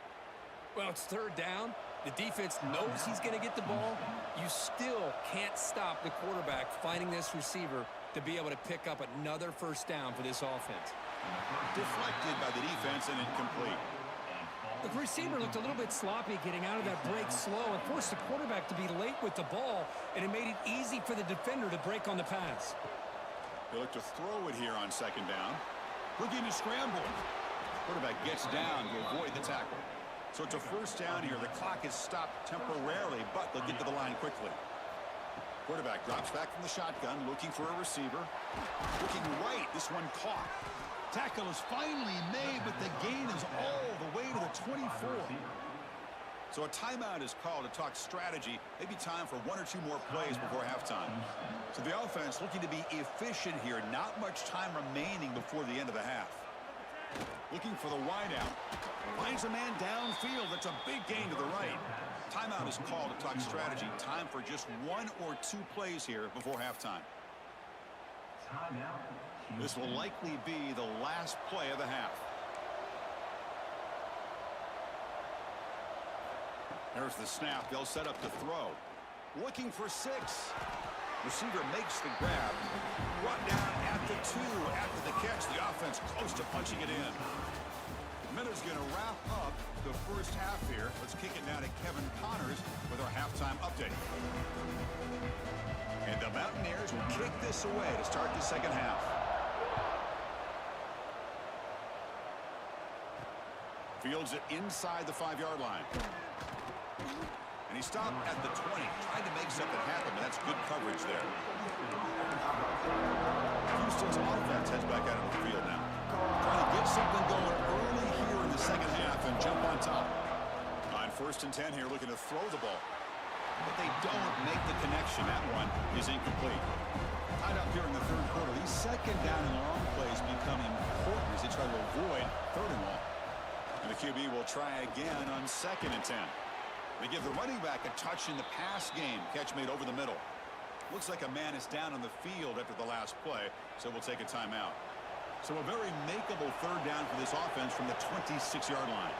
Speaker 3: Well, it's third down. The defense knows he's going to get the ball. You still can't stop the quarterback finding this receiver to be able to pick up another first down for this offense.
Speaker 1: Deflected by the defense and incomplete.
Speaker 3: The receiver looked a little bit sloppy getting out of that break slow and forced the quarterback to be late with the ball, and it made it easy for the defender to break on the pass.
Speaker 1: They look to throw it here on second down. Looking to scramble. Quarterback gets down to avoid the tackle. So it's a first down here. The clock is stopped temporarily, but they'll get to the line quickly. Quarterback drops back from the shotgun, looking for a receiver. Looking right. This one caught. Tackle is finally made, but the gain is all the way to the 24. So a timeout is called to talk strategy. Maybe time for 1 or 2 more plays before halftime. So the offense looking to be efficient here. Not much time remaining before the end of the half. Looking for the wideout. Finds a man downfield. That's a big gain to the right. Timeout is called to talk strategy. Time for just 1 or 2 plays here before halftime. This will likely be the last play of the half. There's the snap. They'll set up the throw. Looking for 6. Receiver makes the grab. Brought down at the 2 after the catch. The offense close to punching it in. Miller's going to wrap up the first half here. Let's kick it now to Kevin Connors with our halftime update. And the Mountaineers will kick this away to start the second half. Fields it inside the 5-yard line. And he stopped at the 20, trying to make something happen, but that's good coverage there. Houston's offense heads back out of the field now. Trying to get something going early here in the second half and jump on top. On 1st and 10 here, looking to throw the ball. But they don't make the connection. That one is incomplete. Tied up here in the 3rd quarter. These second down and long plays become important as they try to avoid 3rd and long. And the QB will try again on 2nd and 10. They give the running back a touch in the pass game. Catch made over the middle. Looks like a man is down on the field after the last play, so we'll take a timeout. So a very makeable 3rd down for this offense from the 26-yard line.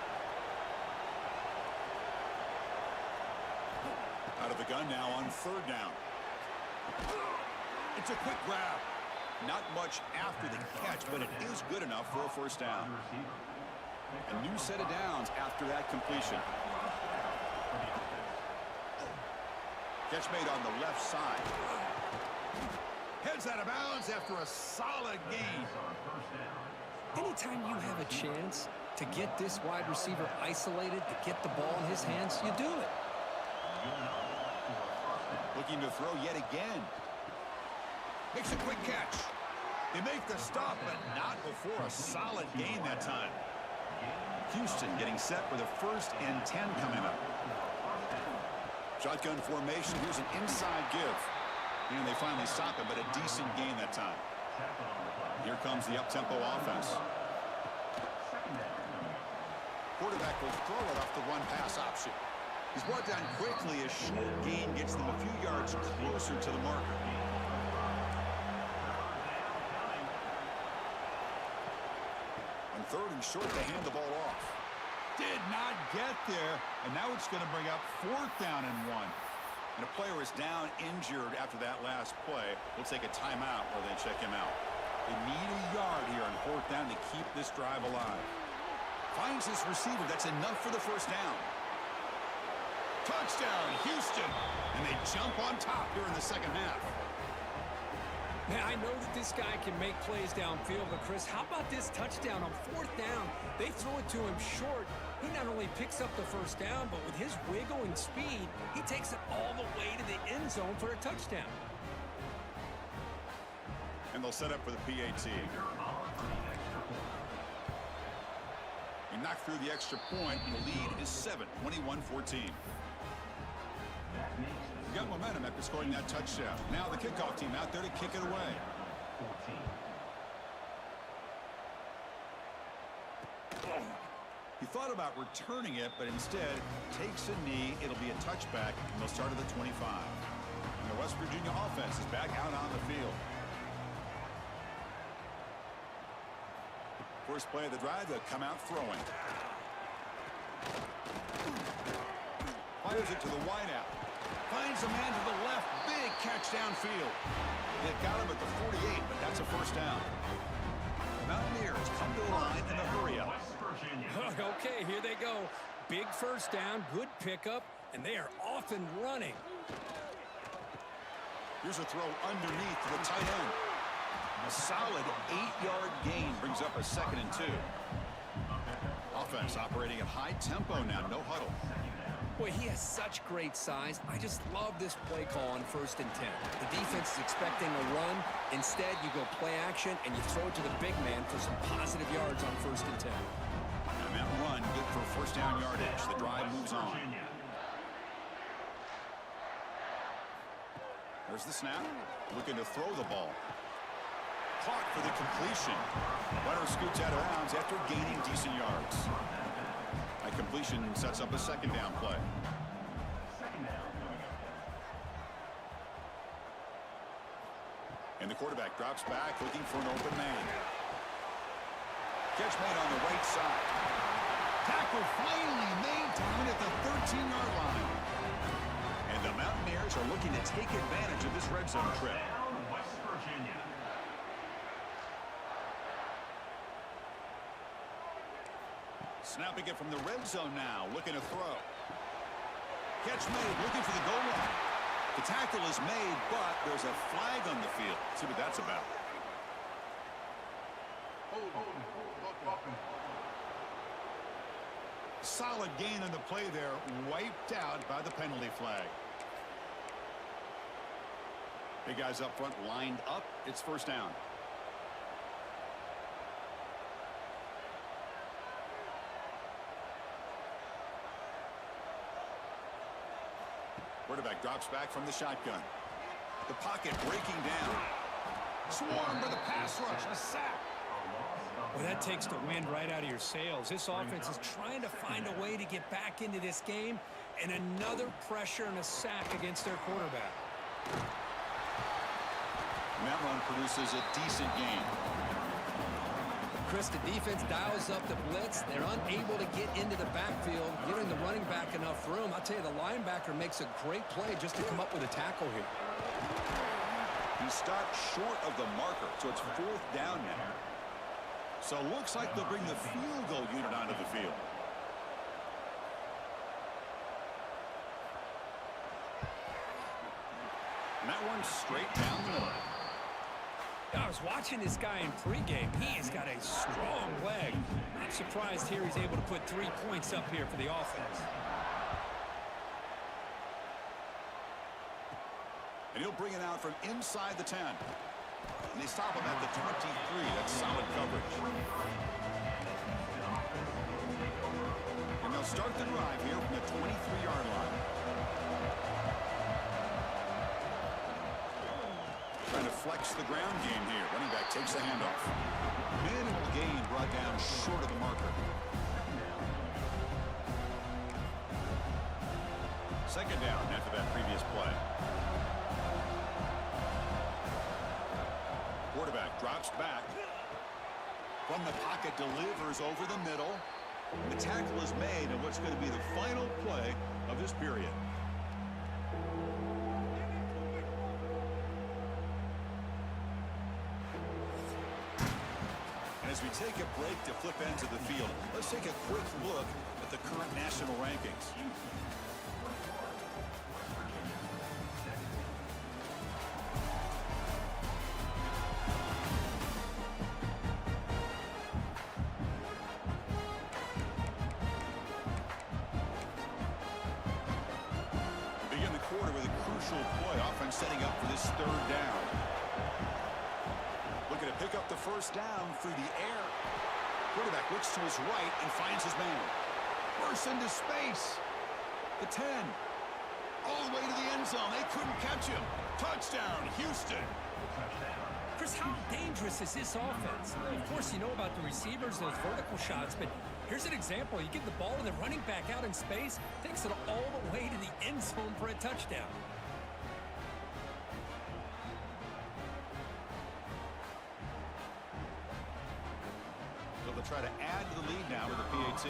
Speaker 1: Out of the gun now on 3rd down. It's a quick grab. Not much after the catch, but it is good enough for a first down. A new set of downs after that completion. Catch made on the left side. Heads out of bounds after a solid gain.
Speaker 3: Anytime you have a chance To get this wide receiver isolated, to get the ball in his hands, you do it.
Speaker 1: Looking to throw yet again. Makes a quick catch. They make the stop, but not before a solid gain that time. Houston getting set for the 1st and 10 coming up. Shotgun formation. Here's an inside give. And they finally stop it, but a decent gain that time. Here comes the up-tempo offense. Quarterback will throw it off the run-pass option. He's brought down quickly. A short gain gets them a few yards closer to the marker. On 3rd and short, they hand the ball off. Did not get there, and now it's going to bring up 4th down and 1. And a player is down injured after that last play. We'll take a timeout where they check him out. They need a yard here on 4th down to keep this drive alive. Finds his receiver. That's enough for the 1st down. Touchdown, Houston. And they jump on top here in the 2nd half.
Speaker 3: Now, I know that this guy can make plays downfield, but Chris, how about this touchdown on 4th down? They throw it to him short. He not only picks up the 1st down, but with his wiggle and speed, he takes it all the way to the end zone for a touchdown.
Speaker 1: And they'll set up for the PAT. He knocked through the extra point, and the lead is 7, 21-14. Got momentum after scoring that touchdown. Now the kickoff team out there to kick it away. He thought about returning it, but instead takes a knee. It'll be a touchback, and they'll start at the 25. And the West Virginia offense is back out on the field. First play of the drive, they'll come out throwing. Fires it to the wideout. Finds a man to the left. Big catch downfield. They've got him at the 48, but that's a 1st down. The Mountaineers come to the line in a hurry up.
Speaker 3: Okay, here they go. Big 1st down, good pickup, and they are off and running.
Speaker 1: Here's a throw underneath to the tight end. A solid 8-yard gain brings up a 2nd and 2. Offense operating at high tempo now, no huddle.
Speaker 3: Boy, he has such great size. I just love this play call on 1st and 10. The defense is expecting a run. Instead, you go play action, and you throw it to the big man for some positive yards on 1st and 10.
Speaker 1: And that run, good for 1st down yardage. The drive moves on. There's the snap. Looking to throw the ball. Caught for the completion. Runner scoots out of bounds after gaining decent yards. A completion sets up a 2nd down play. And the quarterback drops back looking for an open man. Catch made on the right side. Tackle finally made down at the 13-yard line. And the Mountaineers are looking to take advantage of this red zone trip.
Speaker 4: West Virginia.
Speaker 1: Snapping it from the red zone now, looking to throw. Catch made, looking for the goal line. The tackle is made, but there's a flag on the field. See what that's about. Solid gain on the play there, wiped out by the penalty flag. Big guys up front lined up. It's 1st down. Quarterback drops back from the shotgun. The pocket breaking down. Swarmed by the pass rush. A sack.
Speaker 3: Well, that takes the wind right out of your sails. This offense is trying to find a way to get back into this game, and another pressure and a sack against their quarterback.
Speaker 1: And that run produces a decent gain.
Speaker 3: Chris, the defense dials up the blitz. They're unable to get into the backfield, giving the running back enough room. I'll tell you, the linebacker makes a great play just to come up with a tackle here.
Speaker 1: He stopped short of the marker, so it's 4th down now. So it looks like they'll bring the field goal unit onto the field. And that one's straight down the middle.
Speaker 3: I was watching this guy in pregame. He has got a strong leg. Not surprised here he's able to put 3 points up here for the offense.
Speaker 1: And he'll bring it out from inside the 10. And they stop him at the 23. That's solid coverage. And they'll start the drive here from the 23-yard line. Trying to flex the ground game here. Running back takes the handoff. Minimal gain brought down short of the marker. Second down after that previous play. Quarterback drops back. From the pocket, delivers over the middle. The tackle is made on what's going to be the final play of this period. And as we take a break to flip ends of the field, let's take a quick look at the current national rankings. Setting up for this third down. Looking to pick up the first down through the air. Quarterback looks to his right and finds his man. Bursts into space. The 10. All the way to the end zone. They couldn't catch him. Touchdown, Houston.
Speaker 3: Chris, how dangerous is this offense? Of course, you know about the receivers, those vertical shots, but here's an example. You get the ball to the running back out in space, takes it all the way to the end zone for a touchdown.
Speaker 1: They'll try to add to the lead now with the PAT.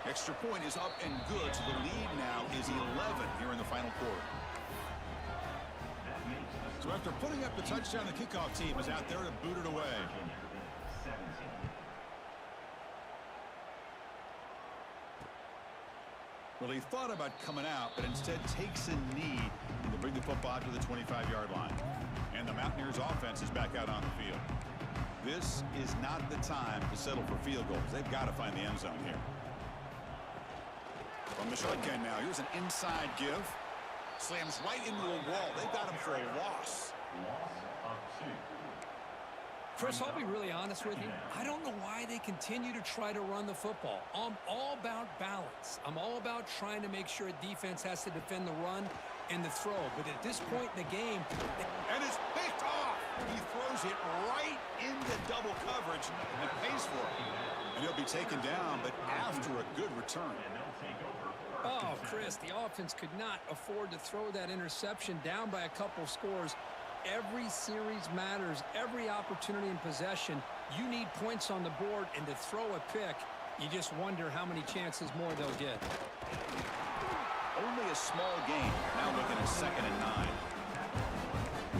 Speaker 1: Extra point is up and good, so the lead now is 11 here in the final quarter. So after putting up the touchdown, the kickoff team is out there to boot it away. Well, he thought about coming out, but instead takes a knee to bring the football to the 25-yard line. And the Mountaineers offense is back out on the field. This is not the time to settle for field goals. They've got to find the end zone here. From the shotgun now, here's an inside give. Slams right into a wall. They've got him for a loss.
Speaker 3: Chris, I'll be really honest with you. I don't know why they continue to try to run the football. I'm all about balance. I'm all about trying to make sure a defense has to defend the run and the throw. But at this point in the game...
Speaker 1: And it's picked off. He throws it right into double coverage and pays for it. And he'll be taken down, but after a good return.
Speaker 3: Oh, Chris, the offense could not afford to throw that interception down by a couple scores. Every series matters. Every opportunity in possession. You need points on the board, and to throw a pick, you just wonder how many chances more they'll get.
Speaker 1: Only a small gain. Now looking at 2nd and 9.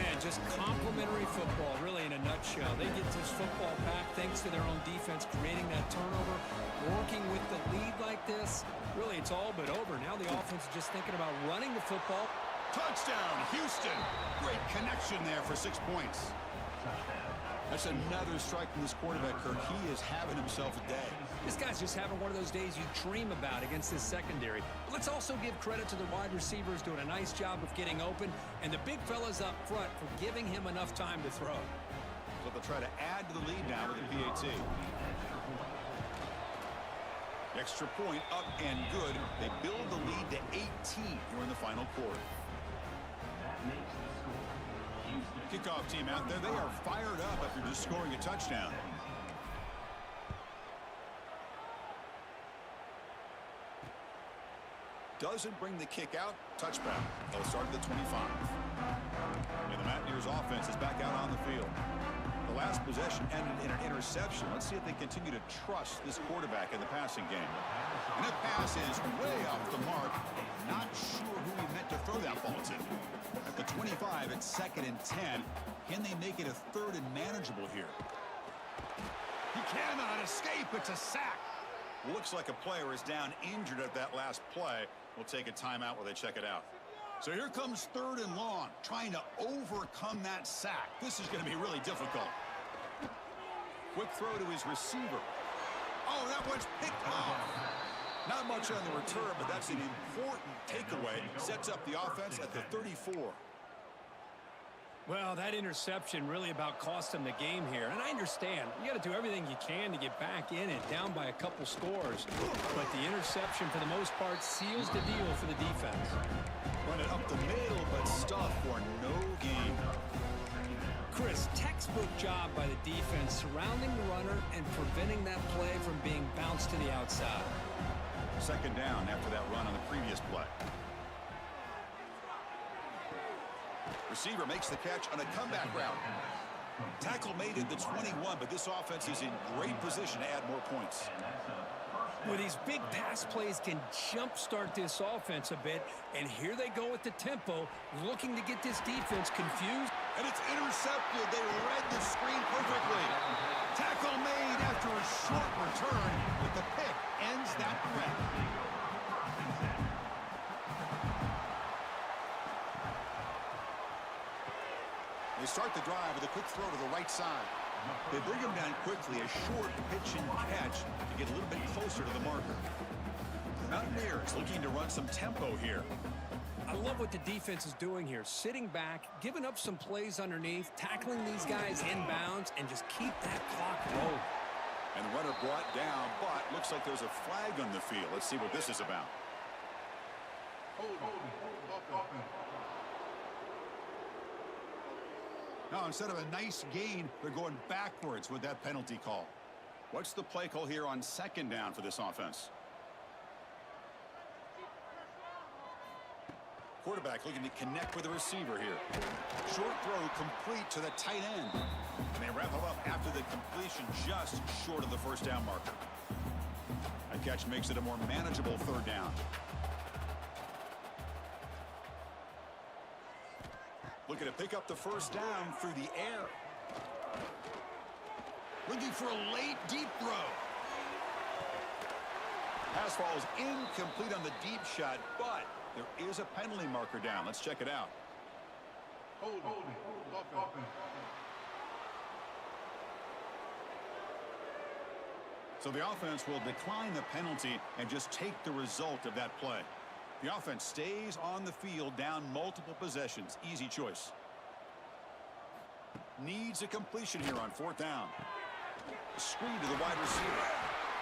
Speaker 3: Man, just complimentary football, really, in a nutshell. They get this football back thanks to their own defense, creating that turnover, working with the lead like this. Really, it's all but over. Now the offense is just thinking about running the football.
Speaker 1: Touchdown, Houston. Great connection there for 6 points. That's another strike from this quarterback, Kirk. He is having himself a day.
Speaker 3: This guy's just having one of those days you dream about against this secondary. But let's also give credit to the wide receivers doing a nice job of getting open, and the big fellas up front for giving him enough time to throw.
Speaker 1: So they'll try to add to the lead now with the PAT. Extra point up and good. They build the lead to 18 here in the final quarter. Kickoff team out there. They are fired up after just scoring a touchdown. Doesn't bring the kick out. Touchback. They'll start at the 25. And the Mountaineers offense is back out on the field. The last possession ended in an interception. Let's see if they continue to trust this quarterback in the passing game. And that pass is way off the mark. Not sure who he meant to throw that ball to. At the 25, it's 2nd and 10. Can they make it a 3rd and manageable here? He cannot escape. It's a sack. Looks like a player is down injured at that last play. We'll take a timeout while they check it out. So here comes 3rd and long, trying to overcome that sack. This is going to be really difficult. Quick throw to his receiver. Oh, that one's picked off. Not much on the return, but that's an important takeaway. Sets up the offense at the 34.
Speaker 3: Well, that interception really about cost them the game here. And I understand. You got to do everything you can to get back in it, down by a couple scores. But the interception, for the most part, seals the deal for the defense.
Speaker 1: Run it up the middle, but stuff for no gain.
Speaker 3: Chris, textbook job by the defense surrounding the runner and preventing that play from being bounced to the outside.
Speaker 1: 2nd down after that run on the previous play. Receiver makes the catch on a comeback route. Tackle made at the 21, but this offense is in great position to add more points.
Speaker 3: Well, these big pass plays can jumpstart this offense a bit, and here they go with the tempo, looking to get this defense confused.
Speaker 1: And it's intercepted. They read the screen perfectly. Tackle made after a short return, but the pick ends that threat. They start the drive with a quick throw to the right side. They bring him down quickly, a short pitch and catch to get a little bit closer to the marker. Mountaineers looking to run some tempo here.
Speaker 3: I love what the defense is doing here, sitting back, giving up some plays underneath, tackling these guys inbounds, and just keep that clock rolling.
Speaker 1: And the runner brought down, but looks like there's a flag on the field. Let's see what this is about. Now, instead of a nice gain, they're going backwards with that penalty call. What's the play call here on 2nd down for this offense? Quarterback looking to connect with the receiver here. Short throw complete to the tight end. And they wrap him up after the completion just short of the 1st down marker. That catch makes it a more manageable 3rd down. Looking to pick up the 1st down through the air. Looking for a late deep throw. Pass falls incomplete on the deep shot, but there is a penalty marker down. Let's check it out. So the offense will decline the penalty and just take the result of that play. The offense stays on the field down multiple possessions. Easy choice. Needs a completion here on 4th down. A screen to the wide receiver.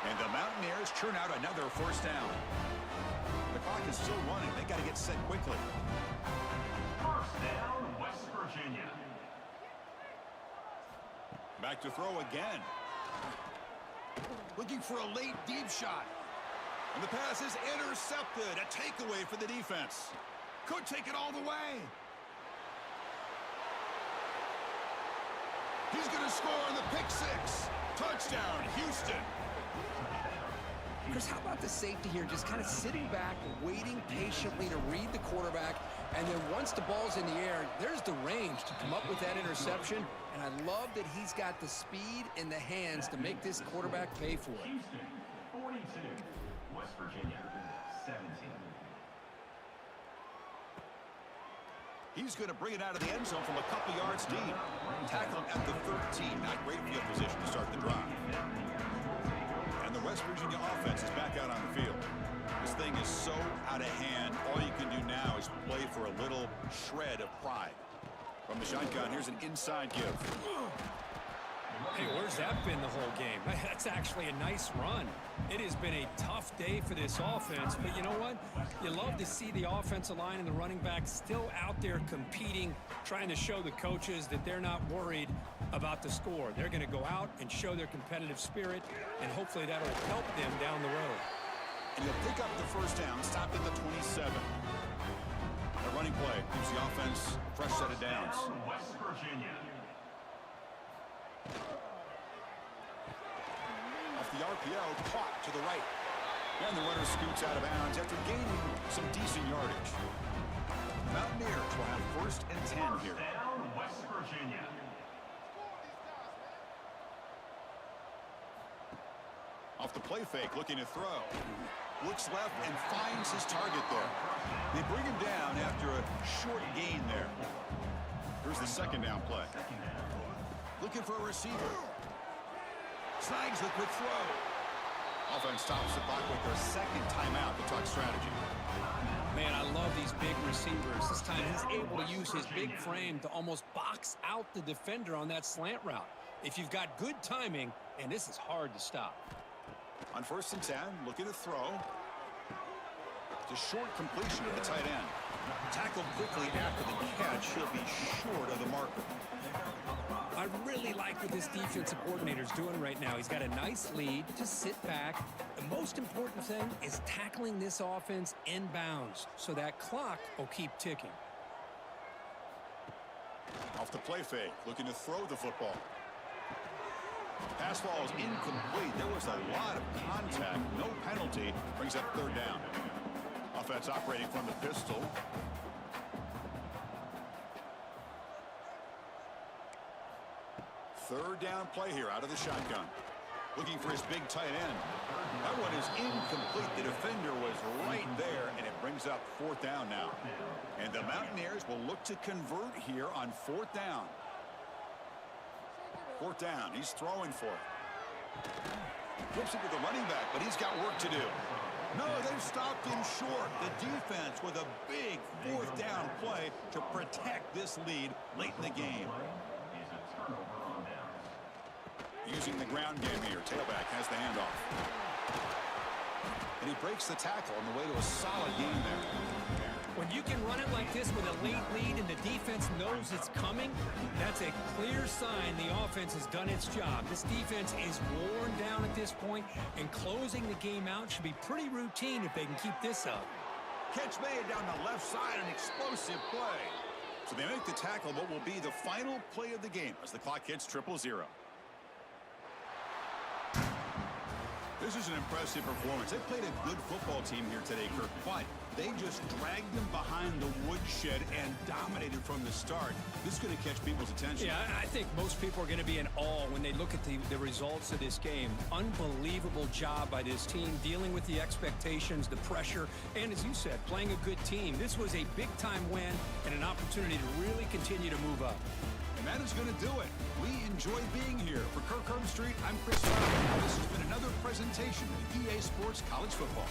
Speaker 1: And the Mountaineers churn out another 1st down. The clock is still running. They got to get set quickly.
Speaker 4: 1st down, West Virginia.
Speaker 1: Back to throw again. Looking for a late deep shot. And the pass is intercepted. A takeaway for the defense. Could take it all the way. He's going to score on the pick 6. Touchdown, Houston.
Speaker 3: Chris, how about the safety here? Just kind of sitting back, waiting patiently to read the quarterback. And then once the ball's in the air, there's the range to come up with that interception. And I love that he's got the speed in the hands to make this quarterback pay for it.
Speaker 4: Houston, 42. West Virginia, 17.
Speaker 1: He's going to bring it out of the end zone from a couple yards deep. Tackle at the 13. Not great field position to start the drive. And the West Virginia offense is back out on the field. This thing is so out of hand. All you can do now is play for a little shred of pride. From the shotgun, here's an inside give.
Speaker 3: Hey, where's that been the whole game? That's actually a nice run. It has been a tough day for this offense, but you know what? You love to see the offensive line and the running back still out there competing, trying to show the coaches that they're not worried about the score. They're going to go out and show their competitive spirit, and hopefully that'll help them down the road.
Speaker 1: And he'll pick up the 1st down, stopped at the 27. The running play gives the offense a fresh set of downs.
Speaker 4: West Virginia.
Speaker 1: Off the RPO, caught to the right. And the runner scoots out of bounds after gaining some decent yardage. Mountaineers will have 1st and 10 here.
Speaker 4: Down, West Virginia.
Speaker 1: Off the play fake, looking to throw. Looks left and finds his target there. They bring him down after a short gain there. Here's the second down play. Looking for a receiver. Snags the quick throw. Offense stops the clock with their second timeout to talk strategy.
Speaker 3: Man, I love these big receivers. This time he's able to use his big frame to almost box out the defender on that slant route. If you've got good timing, and this is hard to stop.
Speaker 1: On 1st and 10, looking to throw. It's a short completion to the tight end. Tackled quickly after the catch. He'll be short of the marker.
Speaker 3: I really like what this defensive coordinator's doing right now. He's got a nice lead. Just sit back. The most important thing is tackling this offense inbounds so that clock will keep ticking.
Speaker 1: Off the play fake, looking to throw the football. Pass ball is incomplete. There was a lot of contact. No penalty. Brings up 3rd down. Offense operating from the pistol. Third down play here out of the shotgun. Looking for his big tight end. That one is incomplete. The defender was right there, and it brings up 4th down now. And the Mountaineers will look to convert here on 4th down. 4th down. He's throwing for it. Flips it to the running back, but he's got work to do. No, they've stopped him short. The defense with a big 4th down play to protect this lead late in the game. Using the ground game here. Tailback has the handoff. And he breaks the tackle on the way to a solid game there.
Speaker 3: When you can run it like this with a late lead and the defense knows it's coming, that's a clear sign the offense has done its job. This defense is worn down at this point, and closing the game out should be pretty routine if they can keep this up.
Speaker 1: Catch made down the left side, an explosive play. So they make the tackle, what will be the final play of the game as the clock hits 0-0. This is an impressive performance. They played a good football team here today, Kirk, but they just dragged them behind the woodshed and dominated from the start. This is going to catch people's attention.
Speaker 3: Yeah, I think most people are going to be in awe when they look at the results of this game. Unbelievable job by this team, dealing with the expectations, the pressure, and as you said, playing a good team. This was a big-time win and an opportunity to really continue to move up.
Speaker 1: And that is going to do it. We enjoy being here. For Kirk Herbstreit, I'm Chris Farley. This has been another presentation of EA Sports College Football.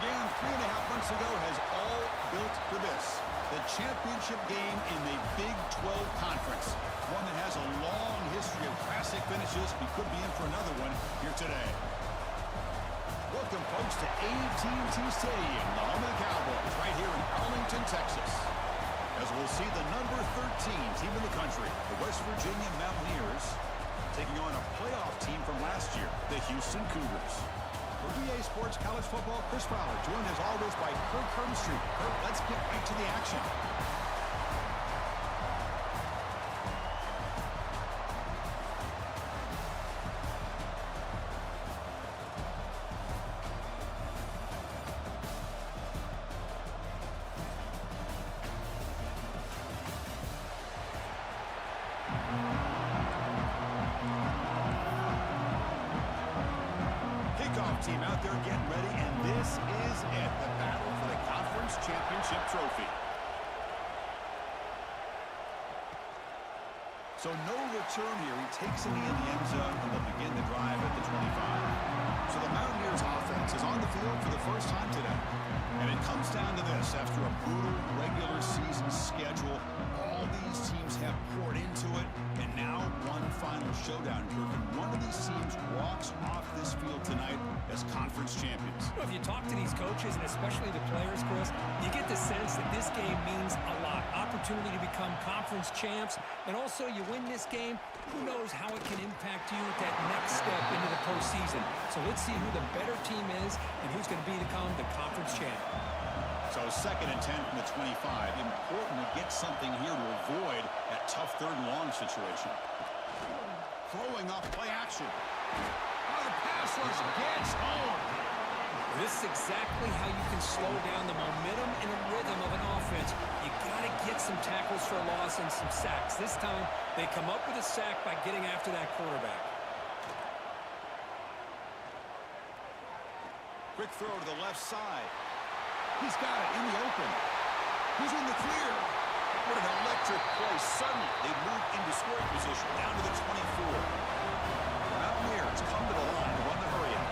Speaker 1: began 3.5 months ago has all built for this. The championship game in the Big 12 Conference. One that has a long history of classic finishes. We could be in for another one here today. Welcome, folks, to AT&T Stadium, the home of the Cowboys, right here in Arlington, Texas. As we'll see the number 13 team in the country, the West Virginia Mountaineers, taking on a playoff team from last year, the Houston Cougars. For BA Sports College Football, Chris Fowler, joined as always by Kirk Herbstreit. Kirk, let's get right to the action. Team out there getting ready, and this is it, the battle for the conference championship trophy. So no return here. He takes it in the end zone, and they'll begin the drive at the 25. So the Mountaineers offense is on the field for the first time today. And it comes down to this. After a brutal regular season schedule, all these teams have poured into it, and now one final showdown. And one of these teams walks off this field tonight as conference champions.
Speaker 3: Well, if you talk to these coaches, and especially the players, Chris, you get the sense that this game means a lot. Opportunity to become conference champs, and also you win this game, who knows how it can impact you at that next step into the postseason. So let's see who the better team is and who's going to become the conference champ.
Speaker 1: So 2nd and 10 from the 25. Important to get something here to avoid that tough 3rd and long situation. Throwing off play action. Oh, the pass rush gets home.
Speaker 3: This is exactly how you can slow down the momentum and the rhythm of an offense. You got to get some tackles for a loss and some sacks. This time, they come up with a sack by getting after that quarterback.
Speaker 1: Quick throw to the left side. He's got it in the open. He's in the clear. What an electric play. Suddenly, they move into scoring position down to the 24. The Mountaineers come to the line to run the hurry-up.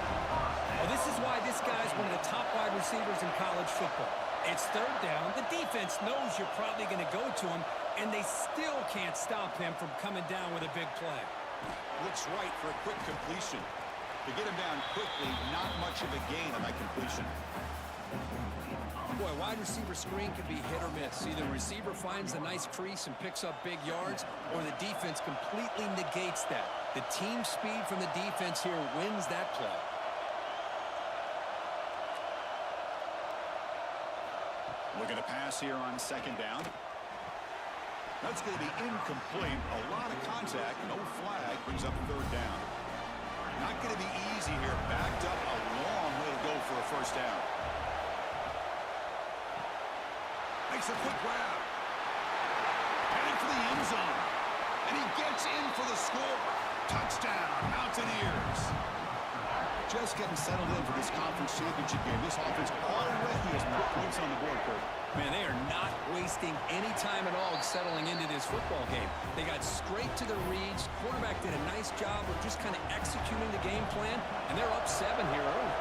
Speaker 3: Well, this is why this guy's one of the top wide receivers in college football. It's 3rd down. The defense knows you're probably going to go to him, and they still can't stop him from coming down with a big play.
Speaker 1: Looks right for a quick completion. To get him down quickly, not much of a gain on that completion.
Speaker 3: Boy, wide receiver screen can be hit or miss. Either the receiver finds a nice crease and picks up big yards, or the defense completely negates that. The team speed from the defense here wins that play.
Speaker 1: Look at a pass here on 2nd down. That's going to be incomplete. A lot of contact, no flag, brings up 3rd down. Not going to be easy here. Backed up a long way to go for a 1st down. Makes a quick grab. Heading for the end zone. And he gets in for the score. Touchdown, Mountaineers. Just getting settled in for this conference championship game. This offense already has put points on the board, Kurt.
Speaker 3: Man, they are not wasting any time at all settling into this football game. They got straight to the reads. Quarterback did a nice job of just kind of executing the game plan, and they're up 7 here early.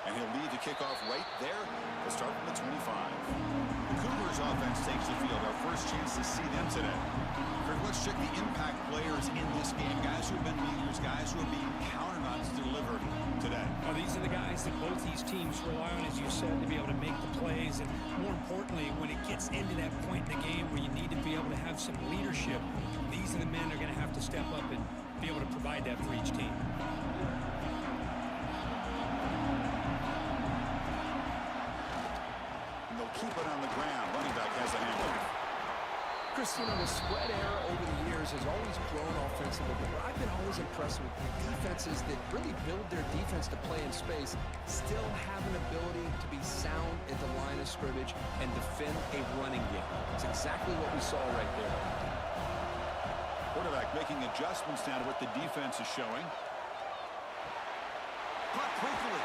Speaker 1: And he'll lead the kickoff right there to start from the 25. The Cougars offense takes the field. Our first chance to see them today. Kirk, let's check the impact players in this game. Guys who have been leaders, guys who are being counted on to deliver today.
Speaker 3: Well, these are the guys that both these teams rely on, as you said, to be able to make the plays. And more importantly, when it gets into that point in the game where you need to be able to have some leadership, these are the men that are going to have to step up and be able to provide that for each team.
Speaker 1: Keep it on the ground. Running back has a handoff.
Speaker 3: Christina, the spread era over the years has always grown offensively, but I've been always impressed with defenses that really build their defense to play in space, still have an ability to be sound at the line of scrimmage and defend a running game. It's exactly what we saw right there.
Speaker 1: Quarterback making adjustments now to what the defense is showing. Caught quickly.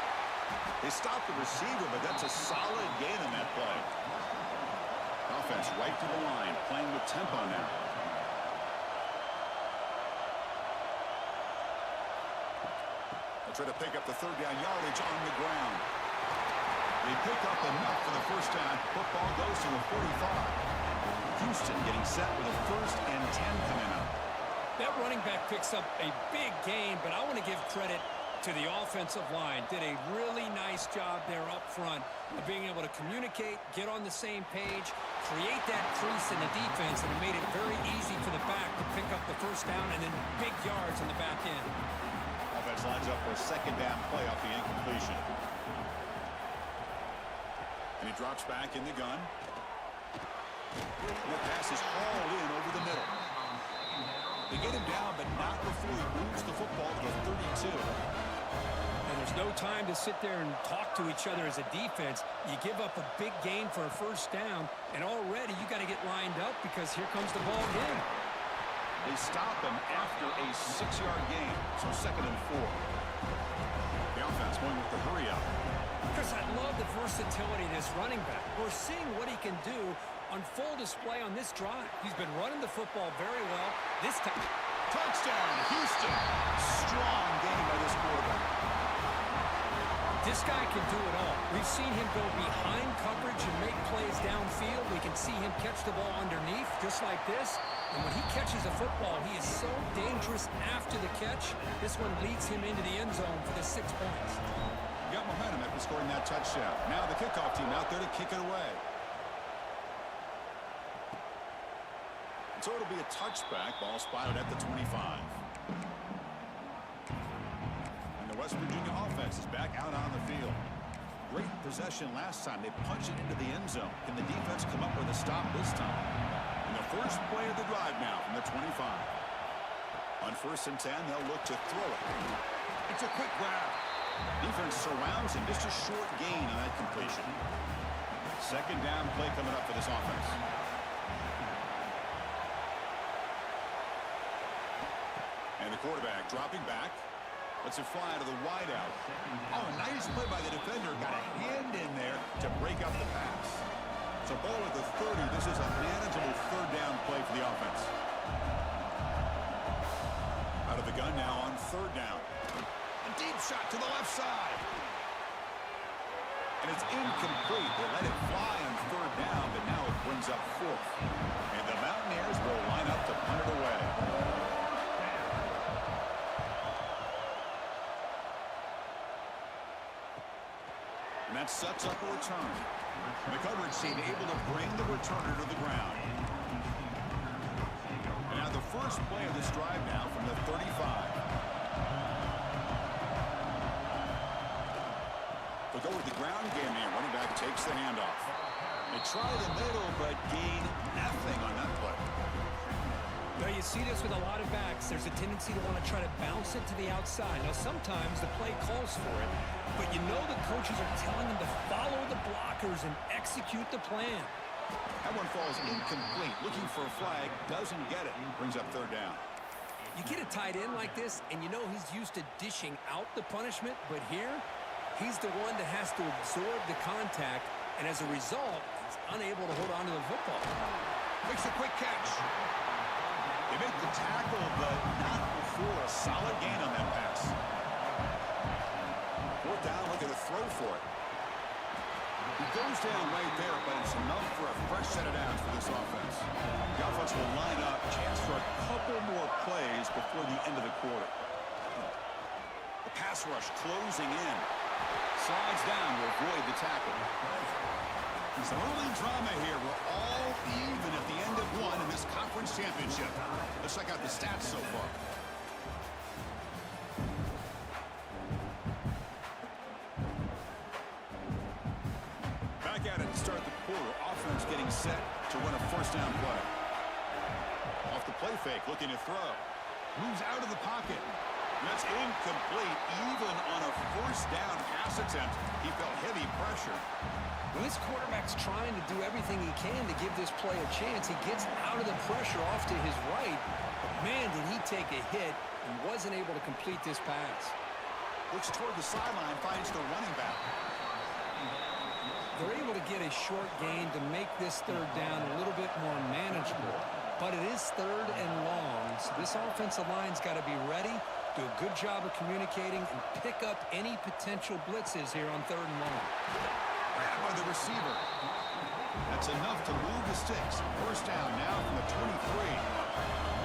Speaker 1: They stopped the receiver, but that's a solid gain on that play. Offense right to the line, playing with tempo now. A try to pick up the third down yardage on the ground. They pick up enough for the first down. Football goes to the 45. Houston getting set with a 1st and 10 coming up.
Speaker 3: That running back picks up a big gain, but I want to give credit to the offensive line. Did a really nice job there up front of being able to communicate, get on the same page, create that crease in the defense, and it made it very easy for the back to pick up the first down and then big yards on the back end.
Speaker 1: Offense lines up for a 2nd down play off the incompletion. And he drops back in the gun. And the pass is hauled in over the middle. They get him down, but not before he moves the football to the 32.
Speaker 3: And there's no time to sit there and talk to each other as a defense. You give up a big gain for a first down, and already you got to get lined up because here comes the ball again.
Speaker 1: They stop him after a 6-yard gain, so 2nd and 4. The offense going with the hurry up.
Speaker 3: Chris, I love the versatility of this running back. We're seeing what he can do on full display on this drive. He's been running the football very well. This time,
Speaker 1: Touchdown, Houston. Strong game by this quarterback.
Speaker 3: this guy can do it all. We've seen him go behind coverage and make plays downfield. We can see him catch the ball underneath, just like this. And when he catches a football, he is so dangerous after the catch. This one leads him into the end zone for the 6 points.
Speaker 1: Got momentum after scoring that touchdown. Now the kickoff team out there to kick it away. So it'll be a touchback. Ball spotted at the 25. And the West Virginia offense is back out on the field. Great possession last time. They punch it into the end zone. Can the defense come up with a stop this time? And the first play of the drive now from the 25. On 1st and 10, they'll look to throw it. It's a quick grab. Defense surrounds him. Just a short gain on that completion. 2nd down play coming up for this offense. And the quarterback dropping back. Lets it fly to the wideout. Oh, nice play by the defender. Got a hand in there to break up the pass. So ball at the 30. This is a manageable 3rd down play for the offense. Out of the gun now on 3rd down. A deep shot to the left side. And it's incomplete. They let it fly on 3rd down, but now it brings up 4th. And the Mountaineers will line up to punt it away. And that sets up a return. And the coverage team able to bring the returner to the ground. And now the first play of this drive now from the 35. They'll go with the ground game here. Running back takes the handoff. They try the middle, but gain nothing on that play.
Speaker 3: Now you see this with a lot of backs. There's a tendency to want to try to bounce it to the outside. Now sometimes the play calls for it, but you know the coaches are telling them to follow the blockers and execute the plan.
Speaker 1: That one falls incomplete. Looking for a flag, doesn't get it. Brings up 3rd down.
Speaker 3: You get a tight end like this, and you know he's used to dishing out the punishment, but here, he's the one that has to absorb the contact, and as a result, he's unable to hold on to the football.
Speaker 1: Makes a quick catch. They make the tackle, but not before a solid gain on that pass. 4th down, look at a throw for it. He goes down right there, but it's enough for a fresh set of downs for this offense. The offense will line up, chance for a couple more plays before the end of the quarter. The pass rush closing in. Slides down to avoid the tackle. Some early drama here. We're all even at the end of one in this conference championship. Let's check out the stats so far. Back at it to start the quarter. Offense getting set to run a 1st down play. Off the play fake, looking to throw. Moves out of the pocket. That's incomplete. Even on a 1st down pass attempt, he felt heavy pressure.
Speaker 3: When this quarterback's trying to do everything he can to give this play a chance, he gets out of the pressure off to his right. But man, did he take a hit and wasn't able to complete this pass.
Speaker 1: Looks toward the sideline, finds the running back.
Speaker 3: They're able to get a short gain to make this 3rd down a little bit more manageable. But it is 3rd and long, so this offensive line's got to be ready to Do a good job of communicating and pick up any potential blitzes here on 3rd and long.
Speaker 1: Grabbed by the receiver. That's enough to move the sticks. First down now from the 23.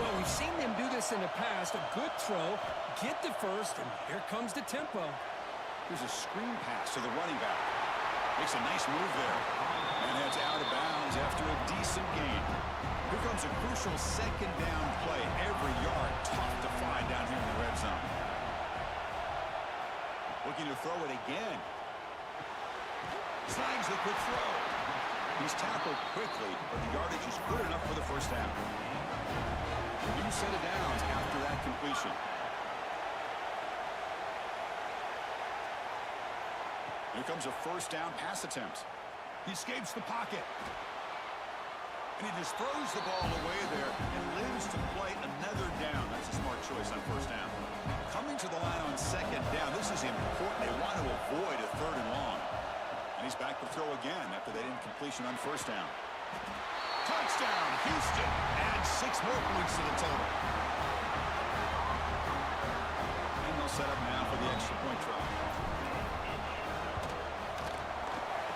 Speaker 3: Well, we've seen them do this in the past. A good throw, get the first, and here comes the tempo.
Speaker 1: Here's a screen pass to the running back. Makes a nice move there. And heads out of bounds after a decent gain. Here comes a crucial 2nd down play. Every yard tough to find down here in the red zone. Looking to throw it again. Snags the quick throw. He's tackled quickly, but the yardage is good enough for the first down. New set of downs after that completion. Here comes a first down pass attempt. He escapes the pocket. And he just throws the ball away there and lives to play another down. That's a smart choice on first down. Coming to the line on 2nd down. This is important. They want to avoid a 3rd and long. And he's back to throw again after that incompletion on first down. Touchdown, Houston. Adds 6 more points to the total. And they'll set up now for the extra point try.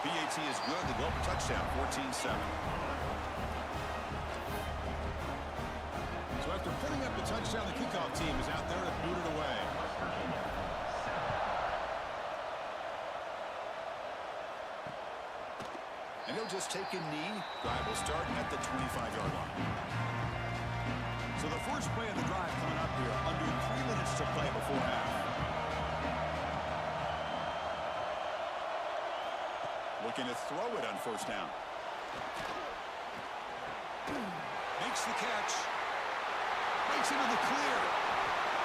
Speaker 1: PAT is good. They go for touchdown, 14-7. So after putting up the touchdown, the kickoff team is out there to boot it away. And he'll just take a knee. Drive will start at the 25-yard line. So the first play of the drive coming up here. Under 3 minutes to play before half. Looking to throw it on first down. Makes the catch. Breaks into the clear.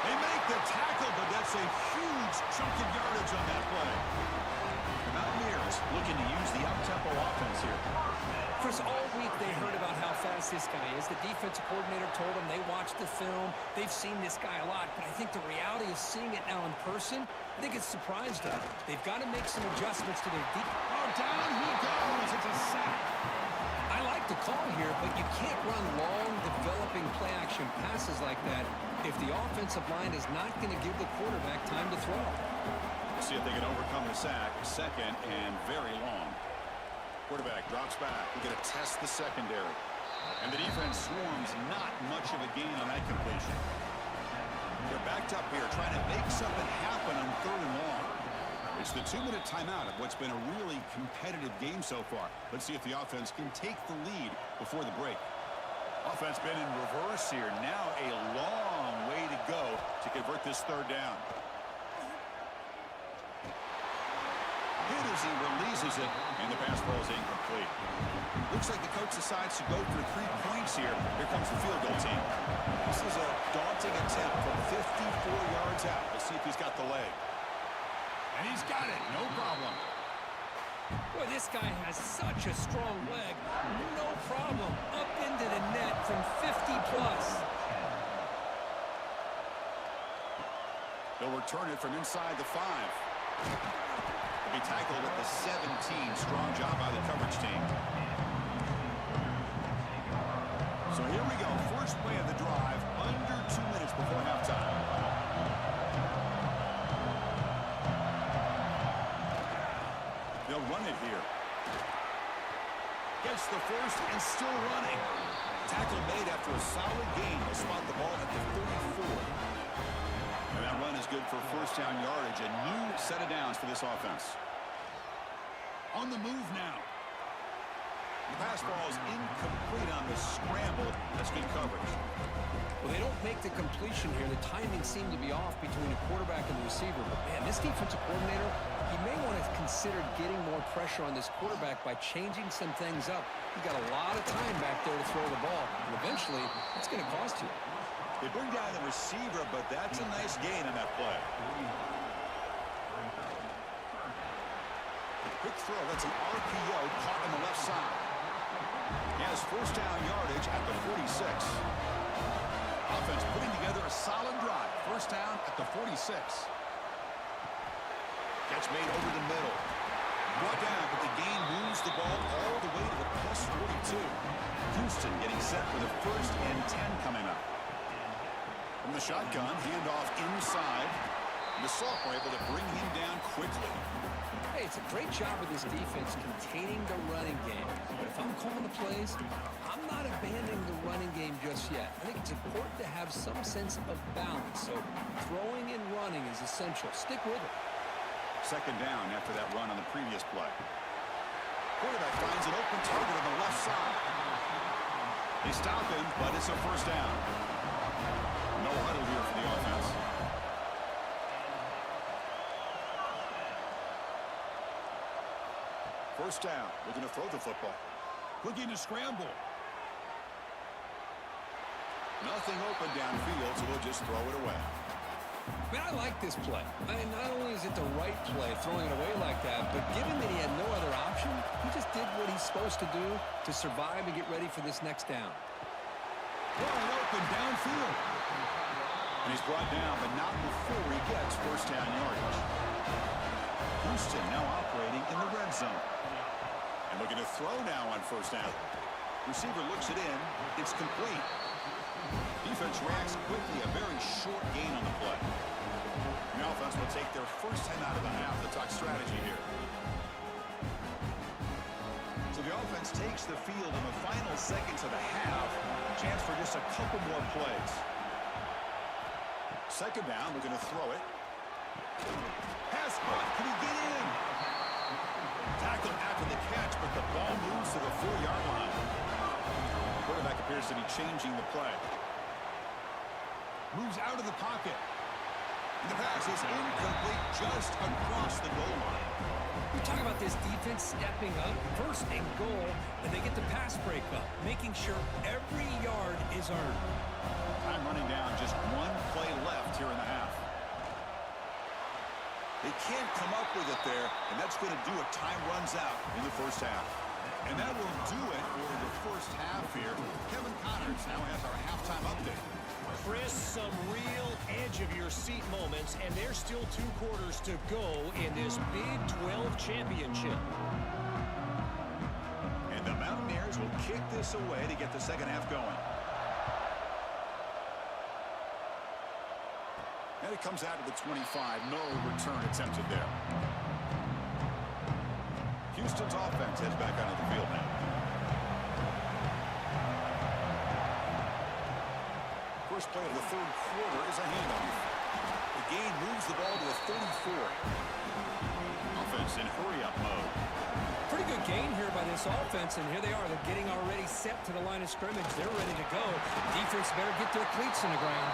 Speaker 1: They make the tackle, but that's a huge chunk of yardage on that play. The Mountaineers looking to use the up-tempo offense here.
Speaker 3: Chris, all week they heard about how fast this guy is. The defensive coordinator told them they watched the film. They've seen this guy a lot, but I think the reality of seeing it now in person, I think it's surprised them. They've got to make some adjustments to their defense.
Speaker 1: Oh, down he goes. It's a sack.
Speaker 3: I like the call here, but you can't run long, developing play-action passes like that if the offensive line is not going to give the quarterback time to throw.
Speaker 1: We'll see if they can overcome the sack. 2nd and very long. Quarterback drops back. We're going to test the secondary. And the defense swarms not much of a gain on that completion. They're backed up here trying to make something happen on 3rd and long. It's the 2-minute timeout of what's been a really competitive game so far. Let's see if the offense can take the lead before the break. Offense been in reverse here. Now a long way to go to convert this 3rd down. Hit as he releases it, and the pass ball is incomplete. Looks like the coach decides to go for 3 points here. Here comes the field goal team. This is a daunting attempt from 54 yards out. Let's see if he's got the leg. And he's got it, no problem.
Speaker 3: Boy, this guy has such a strong leg. No problem. Up into the net from 50-plus.
Speaker 1: They'll return it from inside the 5. Be tackled at the 17. Strong job by the coverage team. So here we go. First play of the drive. Under 2 minutes before halftime. They'll run it here. Gets the first and still running. Tackle made after a solid gain. They'll spot the ball at the 34. And that run is good for first down yardage. A new set of downs for this offense. On the move now. The pass ball is incomplete on the scramble. That's good coverage.
Speaker 3: Well, they don't make the completion here. The timing seemed to be off between the quarterback and the receiver. But, man, this defensive coordinator, he may want to consider getting more pressure on this quarterback by changing some things up. He got a lot of time back there to throw the ball. And eventually, it's going to cost you.
Speaker 1: They bring down the receiver, but that's a nice gain on that play. Quick throw. That's an RPO caught on the left side. He has first down yardage at the 46. Offense putting together a solid drive. First down at the 46. Catch made over the middle. Brought down, but the gain moves the ball all the way to the plus 42. Houston getting set for the 1st and 10 coming up. From From the shotgun, handoff inside. The Sophomore able to bring him down quickly.
Speaker 3: Hey, it's a great job of this defense containing the running game. But if I'm calling the plays, I'm not abandoning the running game just yet. I think it's important to have some sense of balance. So throwing and running is essential. Stick with it.
Speaker 1: Second down after that run on the previous play. Quarterback finds an open target on the left side. They stop him, but it's a first down. No huddle here for the offense. First down. Looking to throw the football. Looking to scramble. Nothing open downfield, so we'll just throw it away.
Speaker 3: Man, I like this play. I mean, not only is it the right play, throwing it away like that, but given that he had no other option, he just did what he's supposed to do to survive and get ready for this next down.
Speaker 1: Wide open downfield. And he's brought down, but not before he gets first down yardage. Houston now operating in the red zone. And looking to throw now on first down. Receiver looks it in. It's complete. Defense reacts quickly. A very short gain on the play. The offense will take their first time out of the half to talk strategy here. So the offense takes the field in the final seconds of the half. Chance for just a couple more plays. Second down, looking to throw it. Pass caught. Can he get in? Tackled after the catch, but the ball moves to the 4-yard line. Quarterback appears to be changing the play. Moves out of the pocket. And the pass is incomplete just across the goal line.
Speaker 3: We talk about this defense stepping up, first and goal, and they get the pass break up, making sure every yard is earned.
Speaker 1: Time running down, just one play left here in the half. They can't come up with it there, and that's going to do it. Time runs out in the first half. And that will do it for the first half here. Kevin Connors now has our halftime update.
Speaker 5: Chris, some real edge-of-your-seat moments, and there's still 2 quarters to go in this Big 12 championship.
Speaker 1: And the Mountaineers will kick this away to get the second half going. And it comes out to the 25. No return attempted there. Houston's offense heads back onto the field now. First play of the third quarter is a handoff. The gain moves the ball to the 34. Offense in hurry-up mode.
Speaker 3: Pretty good gain here by this offense, and here they are. They're getting already set to the line of scrimmage. They're ready to go. Defense better get their cleats in the ground.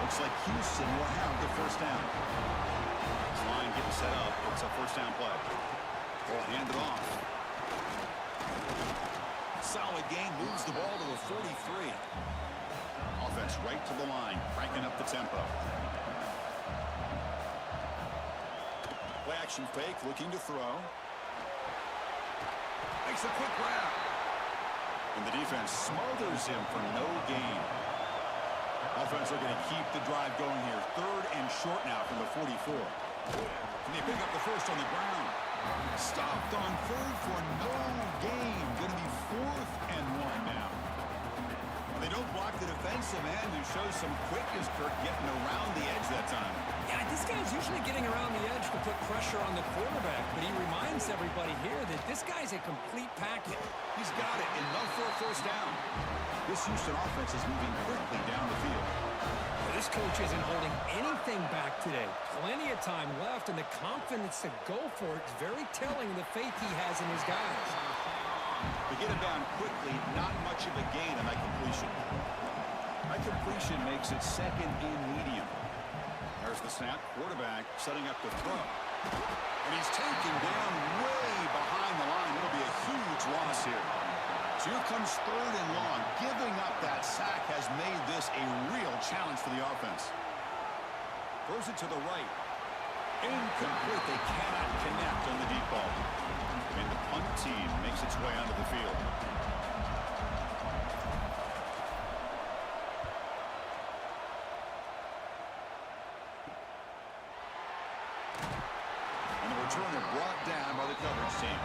Speaker 1: Looks like Houston will have the first down. This line getting set up. It's a first down play. Ball handed off. Solid gain, moves the ball to the 43. Offense right to the line, cranking up the tempo. Play action fake, looking to throw. Makes a quick grab. And the defense smothers him for no gain. Offense looking to keep the drive going here. Third and short now from the 44. Can they pick up the first on the ground? Stopped on third for no gain. Going to be 4th and 1 now. They don't block the defensive end, who shows some quickness, Kirk, getting around the edge that time.
Speaker 3: Yeah, this guy's usually getting around the edge to put pressure on the quarterback, but he reminds everybody here that this guy's a complete package.
Speaker 1: He's got it, enough for a first down. This Houston offense is moving quickly down the field.
Speaker 3: This coach isn't holding anything back today. Plenty of time left, and the confidence to go for it is very telling of the faith he has in his guys.
Speaker 1: To get it down quickly, not much of a gain on that completion. That completion makes it second and medium. There's the snap. Quarterback setting up the throw. And he's taken down way behind the line. It'll be a huge loss here. So here comes third and long. Giving up that sack has made this a real challenge for the offense. Throws it to the right. Incomplete. They cannot connect on the deep ball. And the punt team makes its way onto the field. And the returner brought down by the coverage team.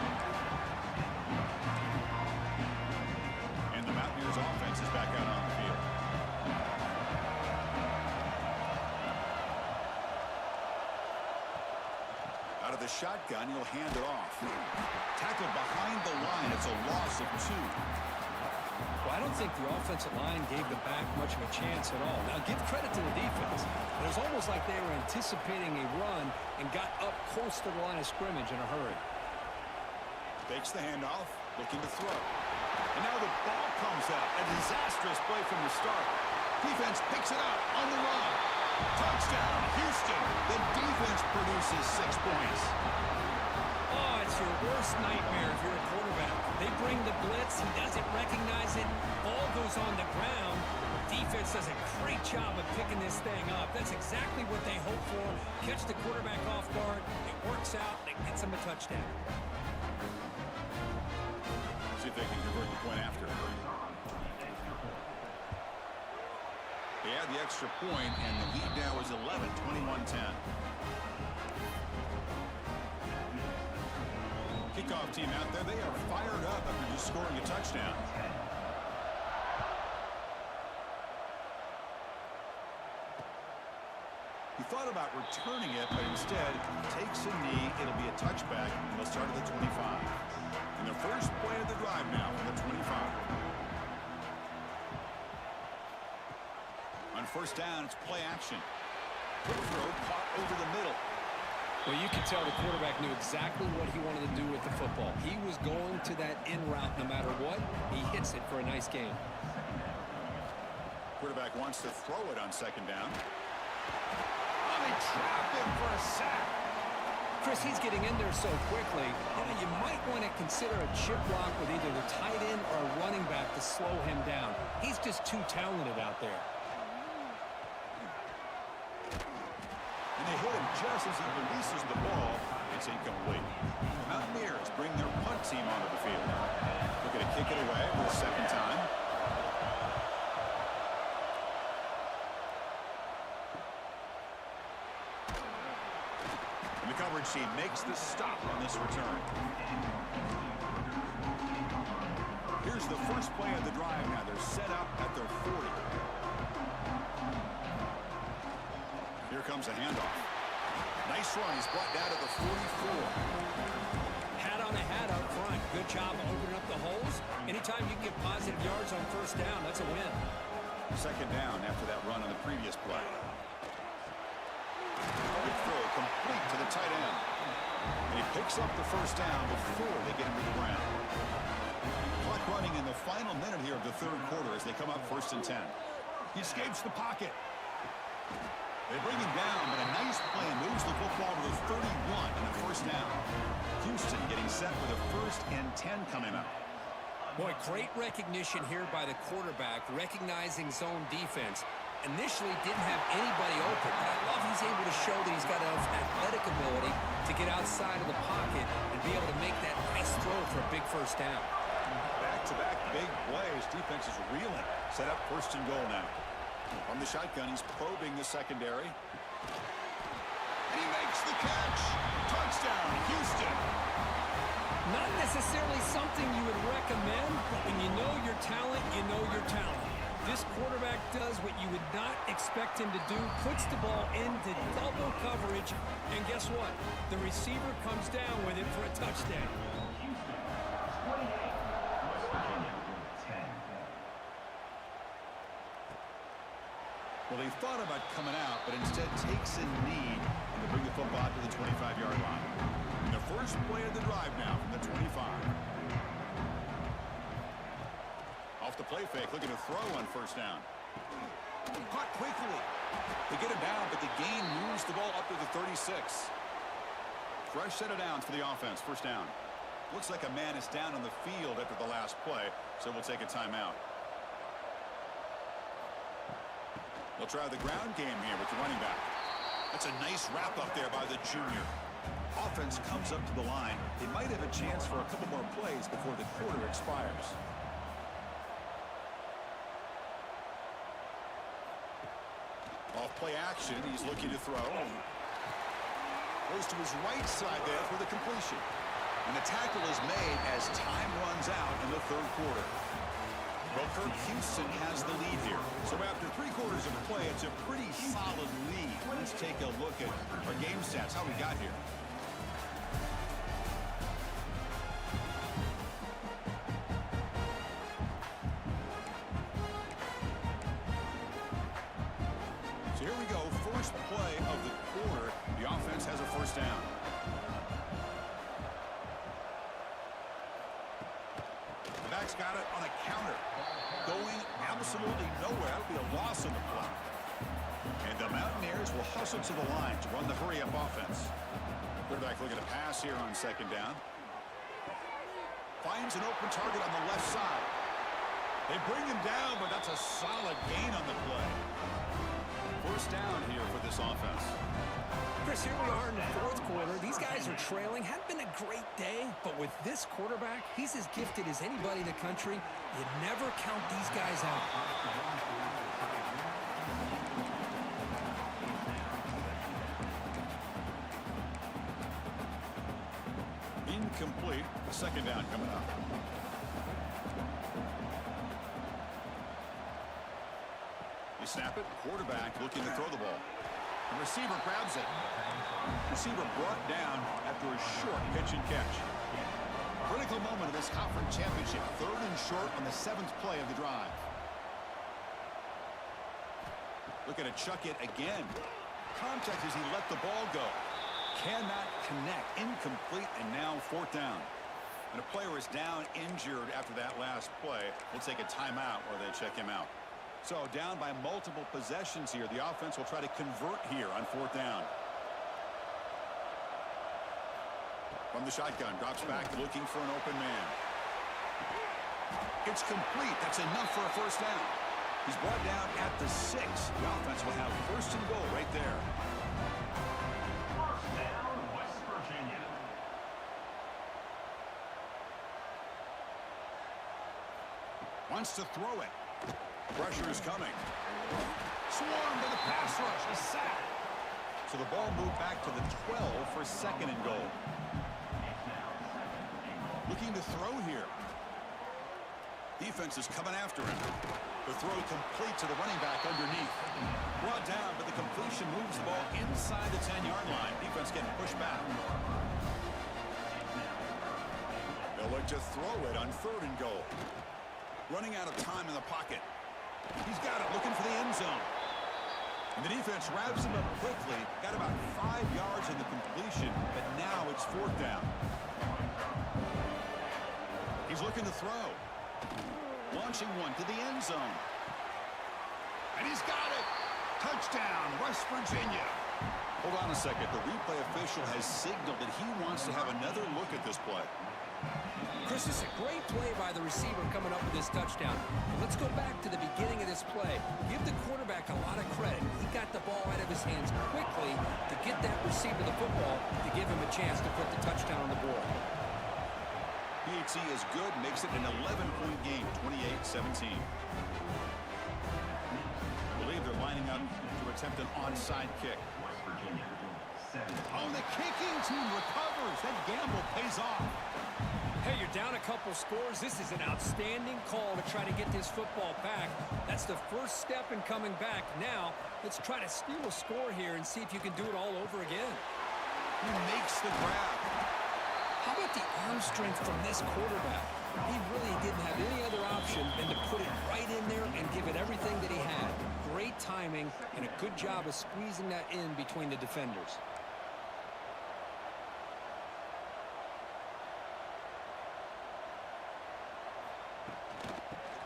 Speaker 1: And the Mountaineers offense is back out on the field. the shotgun, he'll hand it off. Tackled behind the line. It's a loss of 2.
Speaker 3: Well, I don't think the offensive line gave the back much of a chance at all. Now, give credit to the defense. It was almost like they were anticipating a run and got up close to the line of scrimmage in a hurry.
Speaker 1: Fakes the handoff, looking to throw. And now the ball comes out. A disastrous play from the start. Defense picks it up on the run. Touchdown, Houston. The defense produces 6 points.
Speaker 3: Oh, it's your worst nightmare if you're a quarterback. They bring the blitz. He doesn't recognize it. Ball goes on the ground. Defense does a great job of picking this thing up. That's exactly what they hope for. Catch the quarterback off guard. It works out. It gets him a touchdown.
Speaker 1: See if they can convert the point after. They had the extra point, and the lead now is 11, 21-10. Kickoff team out there, they are fired up after just scoring a touchdown. He thought about returning it, but instead takes a knee. It'll be a touchback, and they'll start at the 25. And the first play of the drive now from the 25. On first down, it's play action. Quick throw, caught over the middle.
Speaker 3: Well, you could tell the quarterback knew exactly what he wanted to do with the football. He was going to that in route no matter what. He hits it for a nice gain.
Speaker 1: Quarterback wants to throw it on second down. Oh, they trapped him for a sack.
Speaker 3: Chris, he's getting in there so quickly. You might want to consider a chip block with either the tight end or a running back to slow him down. He's just too talented out there.
Speaker 1: And they hit him just as he releases the ball. It's incomplete. Mountaineers bring their punt team onto the field. Looking to kick it away for the second time. And the coverage team makes the stop on this return. Here's the first play of the drive now. They're set up at their 40. Here comes a handoff. Nice run. He's brought down to the 44.
Speaker 3: Hat on a hat up front. Good job of opening up the holes. Anytime you can get positive yards on first down, that's a win.
Speaker 1: Second down after that run on the previous play. Good throw, complete to the tight end. And he picks up the first down before they get him to the ground. Clock running in the final minute here of the third quarter as they come up 1st and 10. He escapes the pocket. They bring him down, but a nice play moves the football to the 31 and a first down. Houston getting set with a 1st and 10 coming up.
Speaker 3: Boy, great recognition here by the quarterback, recognizing zone defense. Initially didn't have anybody open, but I love he's able to show that he's got enough athletic ability to get outside of the pocket and be able to make that nice throw for a big first down.
Speaker 1: Back-to-back big plays. Defense is reeling. Set up 1st and goal now. From the shotgun, he's probing the secondary. And he makes the catch. Touchdown, Houston.
Speaker 3: Not necessarily something you would recommend, but when you know your talent, you know your talent. This quarterback does what you would not expect him to do, puts the ball into double coverage, and guess what? The receiver comes down with it for a touchdown.
Speaker 4: Houston, 28. West Virginia, 10.
Speaker 1: Well, they thought about coming out, but instead takes a knee and to bring the football out to the 25-yard line. And the first play of the drive now from the 25. Off the play fake, looking to throw on first down. Caught quickly. They get him down, but the gain moves the ball up to the 36. Fresh set of downs for the offense, first down. Looks like a man is down on the field after the last play, so we'll take a timeout. They'll try the ground game here with the running back. That's a nice wrap up there by the junior. Offense comes up to the line. They might have a chance for a couple more plays before the quarter expires. Off play action, he's looking to throw. Goes to his right side there for the completion. And the tackle is made as time runs out in the third quarter. Well, Kirk, Houston has the lead here. So after 3 quarters of play, it's a pretty solid lead. Let's take a look at our game stats, how we got here. So here we go, first play of the quarter. The offense has a first down. The back's got it on a counter. Going absolutely nowhere. That'll be a loss in the play. And the Mountaineers will hustle to the line to run the hurry-up offense. Quarterback looking to pass here on second down. Finds an open target on the left side. They bring him down, but that's a solid gain on the play. First down here for this offense.
Speaker 3: Chris, here we are in the fourth quarter. These guys are trailing. Hadn't been a great day, but with this quarterback, he's as gifted as anybody in the country. You never count these guys out.
Speaker 1: Incomplete. Second down coming up. You snap it. Quarterback looking to throw the ball. The receiver grabs it. Receiver brought down after a short pitch and catch. Critical moment of this conference championship. Third and short on the 7th play of the drive. Looking to chuck it again. Contact as he let the ball go. Cannot connect. Incomplete, and now fourth down. And a player is down injured after that last play. We'll take a timeout or they check him out. So down by multiple possessions here. The offense will try to convert here on fourth down. From the shotgun, drops back looking for an open man. It's complete. That's enough for a first down. He's brought down at the 6. The offense will have first and goal right there.
Speaker 4: First down, West Virginia.
Speaker 1: Wants to throw it. Pressure is coming. Swarm to the pass rush. A sack. So the ball moved back to the 12 for second and goal. Looking to throw here. Defense is coming after him. The throw complete to the running back underneath. Brought down, but the completion moves the ball inside the 10-yard line. Defense getting pushed back. They'll look to throw it on third and goal. Running out of time in the pocket. He's got it, looking for the end zone. And the defense wraps him up quickly. Got about 5 yards in the completion, but now it's fourth down. He's looking to throw. Launching one to the end zone. And he's got it. Touchdown, West Virginia. Hold on a second. The replay official has signaled that he wants to have another look at this play.
Speaker 3: Chris, it's a great play by the receiver coming up with this touchdown. But let's go back to the beginning of this play. Give the quarterback a lot of credit. He got the ball out of his hands quickly to get that receiver the football to give him a chance to put the touchdown on the board.
Speaker 1: PHC is good, makes it an 11-point game, 28-17. I believe they're lining up to attempt an onside kick.
Speaker 4: West Virginia. 7.
Speaker 1: Oh, the kicking team recovers. That gamble pays off.
Speaker 3: Hey, you're down a couple scores. This is an outstanding call to try to get this football back. That's the first step in coming back. Now, let's try to steal a score here and see if you can do it all over again.
Speaker 1: He makes the grab.
Speaker 3: How about the arm strength from this quarterback? He really didn't have any other option than to put it right in there and give it everything that he had. Great timing and a good job of squeezing that in between the defenders.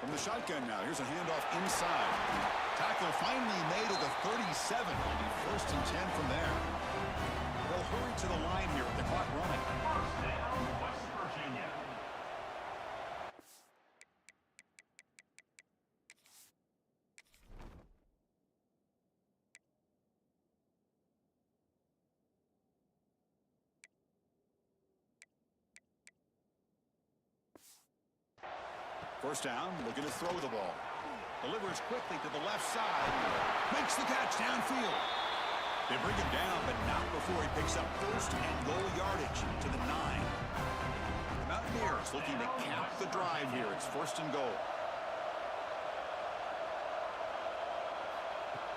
Speaker 1: From the shotgun now, here's a handoff inside. Tackle finally made at the 37. It'll be first and 10 from there. They'll hurry to the line here with the clock running.
Speaker 4: First down, West Virginia.
Speaker 1: First down, looking to throw the ball. Delivers quickly to the left side. Makes the catch downfield. They bring him down, but not before he picks up first and goal yardage to the 9. The Mountaineers looking to cap the drive here. It's first and goal.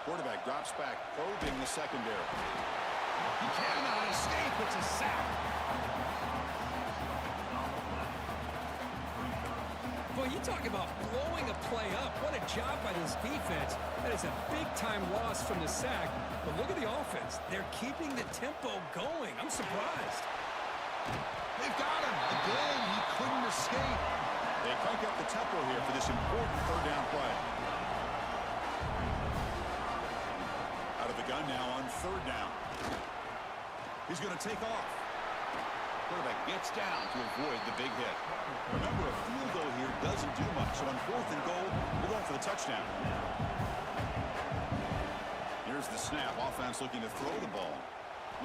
Speaker 1: Quarterback drops back, probing the secondary. He cannot escape. It's a sack.
Speaker 3: Well, you talk about blowing a play up. What a job by this defense. That is a big-time loss from the sack. But look at the offense. They're keeping the tempo going. I'm surprised.
Speaker 1: They've got him. Again, he couldn't escape. They crank up the tempo here for this important third down play. Out of the gun now on third down. He's going to take off. Quarterback gets down to avoid the big hit. Remember, a field goal here doesn't do much. So on 4th and goal, we're going for the touchdown. Here's the snap. Offense looking to throw the ball.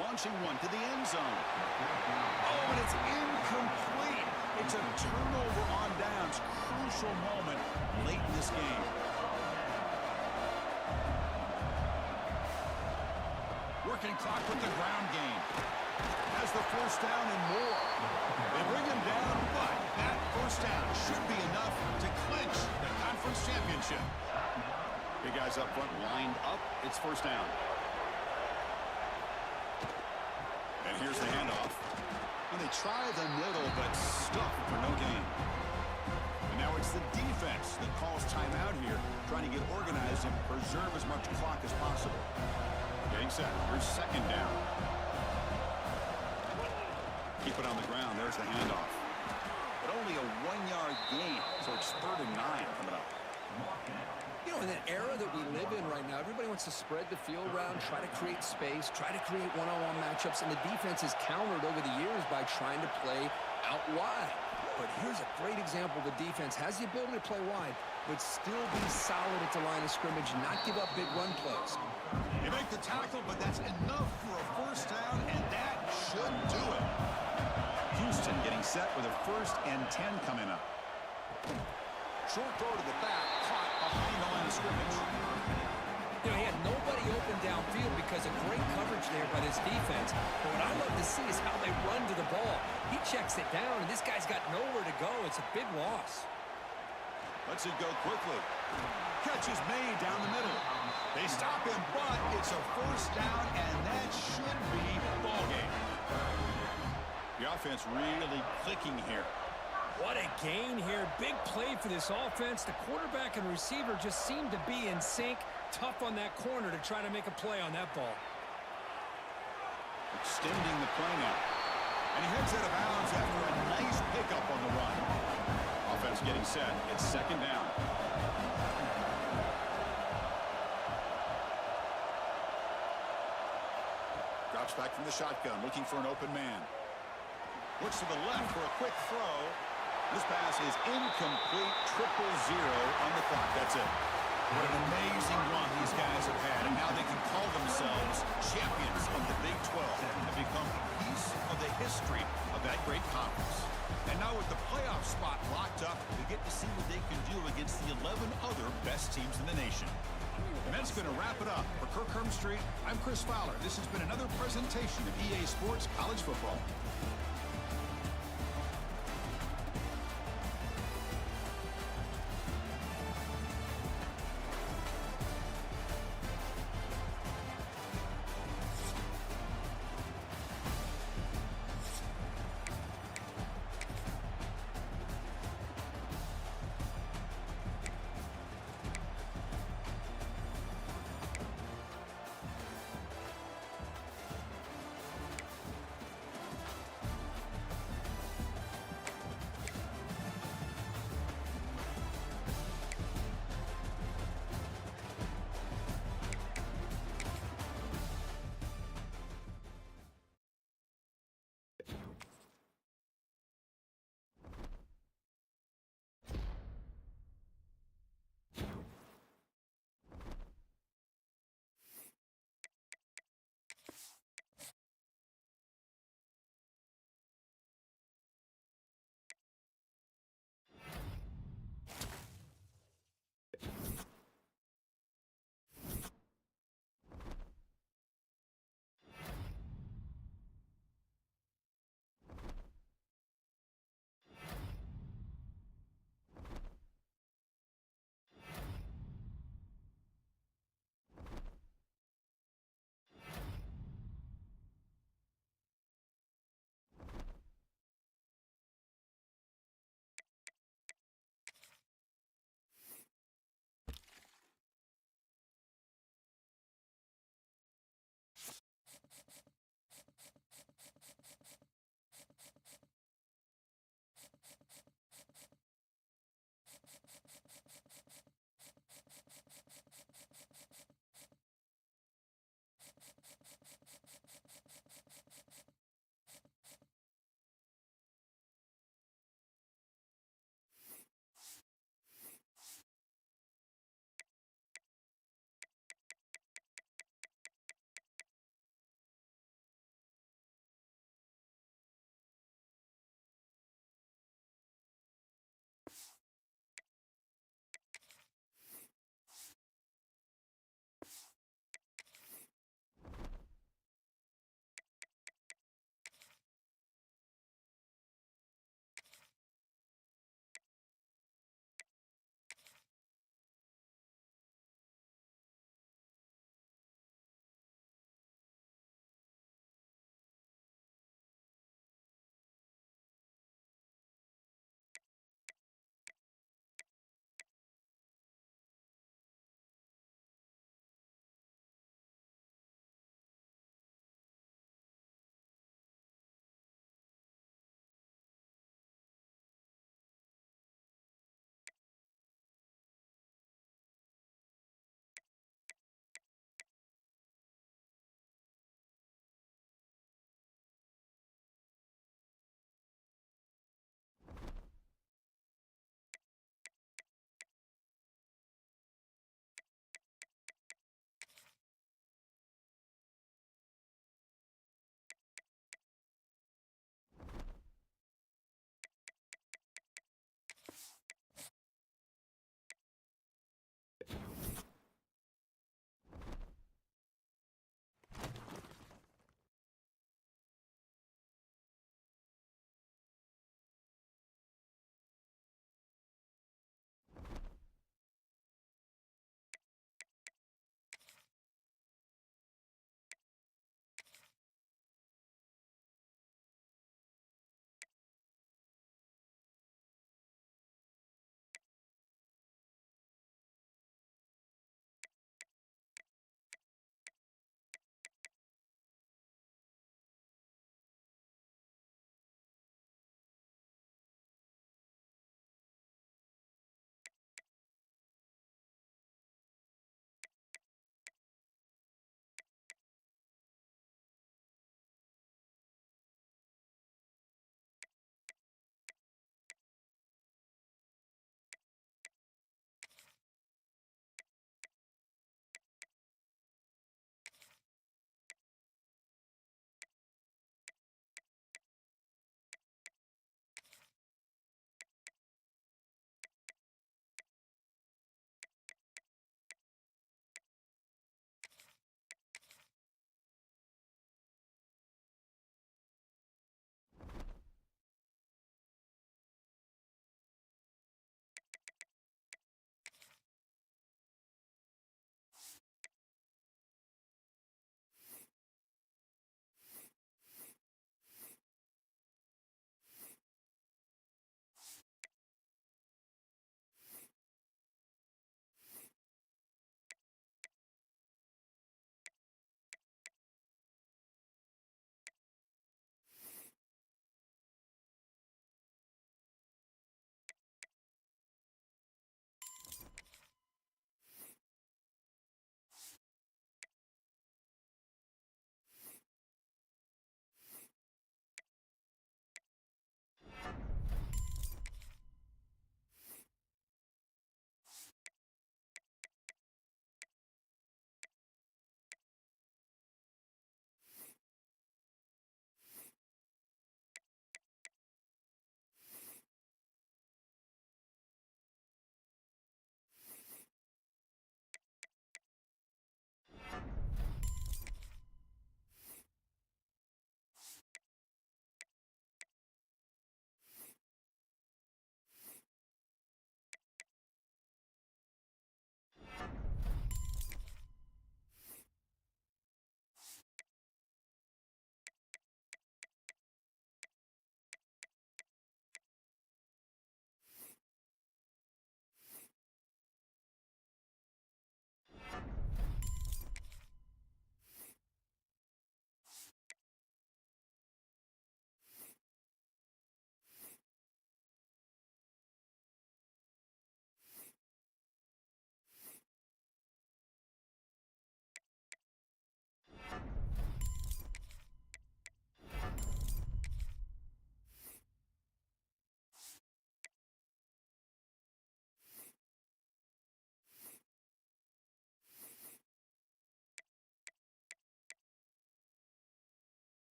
Speaker 1: Launching one to the end zone. Oh, and it's incomplete. It's a turnover on downs. Crucial moment late in this game. Working clock with the ground game. Has the first down and more. They bring him down, but that first down should be enough to clinch the conference championship. Big guys up front lined up. It's first down. And here's the handoff. And they try the middle, but stuffed for no gain. And now it's the defense that calls timeout here, trying to get organized and preserve as much clock as possible. Getting set. Here's second down. Keep it on the ground. There's the handoff. But only a 1-yard gain, so it's 3rd and 9 coming up.
Speaker 3: You know, in that era that we live in right now, everybody wants to spread the field around, try to create space, try to create one-on-one matchups, and the defense has countered over the years by trying to play out wide. But here's a great example. The defense has the ability to play wide, but still be solid at the line of scrimmage, not give up big run plays.
Speaker 1: You make the tackle, but that's enough for a first down, and that should do it. Houston getting set with a 1st and 10 coming up. Short throw to the back, caught behind the line of scrimmage.
Speaker 3: You know, he had nobody open downfield because of great coverage there by this defense. But what I love to see is how they run to the ball. He checks it down, and this guy's got nowhere to go. It's a big loss.
Speaker 1: Lets it go quickly. Catch is made down the middle. They stop him, but it's a first down, and that should be ball game. The offense really clicking here.
Speaker 3: What a gain here. Big play for this offense. The quarterback and receiver just seem to be in sync. Tough on that corner to try to make a play on that ball.
Speaker 1: Extending the play now. And he heads out of bounds after a nice pickup on the run. Offense getting set. It's second down. Drops back from the shotgun, looking for an open man. Looks to the left for a quick throw. This pass is incomplete. 0-0 on the clock. That's it. What an amazing run these guys have had, and now they can call themselves champions of the Big 12 and become a piece of the history of that great conference. And now with the playoff spot locked up, we get to see what they can do against the 11 other best teams in the nation. And that's going to wrap it up. For Kirk Herbstreit, I'm Chris Fowler. This has been another presentation of EA Sports College Football.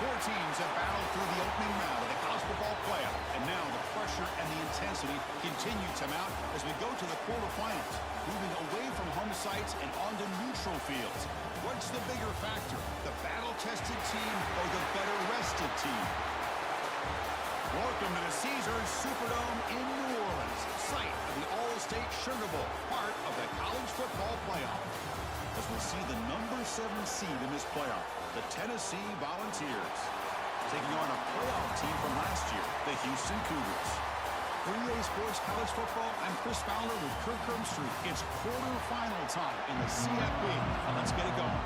Speaker 1: Four teams have battled through the opening round of the college football playoff, and now the pressure and the intensity continue to mount as we go to the quarterfinals, moving away from home sites and onto neutral fields. What's the bigger factor, the battle-tested team or the better-rested team? Welcome to the Caesars Superdome in New Orleans, site of the All-State Sugar Bowl, part of the college football playoff. As we'll see the number 7 seed in this playoff, the Tennessee Volunteers, taking on a playoff team from last year, the Houston Cougars. For EA Sports College Football, I'm Chris Fowler with Kirk Herbstreit. It's quarterfinal time in the CFB. Let's get it going.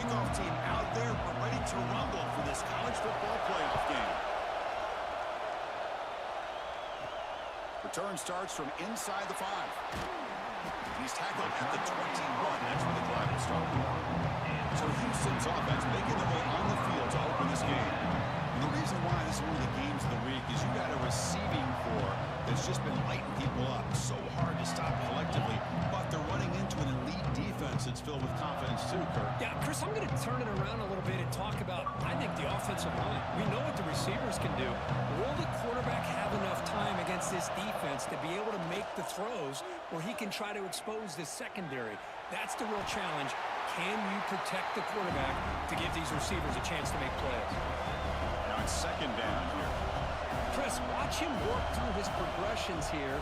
Speaker 1: Kickoff team out there. We're ready to rumble for this college football playoff game. Return starts from inside the 5. He's tackled at the 21. That's where the drive will start. So Houston's offense making their way on the field to open this game. And the reason why this is one of the games of the week is you got a receiving corps that's just been lighting people up. So hard to stop collectively, but they're running into an elite defense that's filled with confidence too, Kirk.
Speaker 3: Yeah, Chris, I'm going to turn it around a little bit and talk about, I think, the offensive line. We know what the receivers can do. Will the quarterback have enough time against this defense to be able to make the throws where he can try to expose the secondary? That's the real challenge. Can you protect the quarterback to give these receivers a chance to make plays?
Speaker 1: Now it's second down here.
Speaker 3: Chris, watch him work through his progressions here.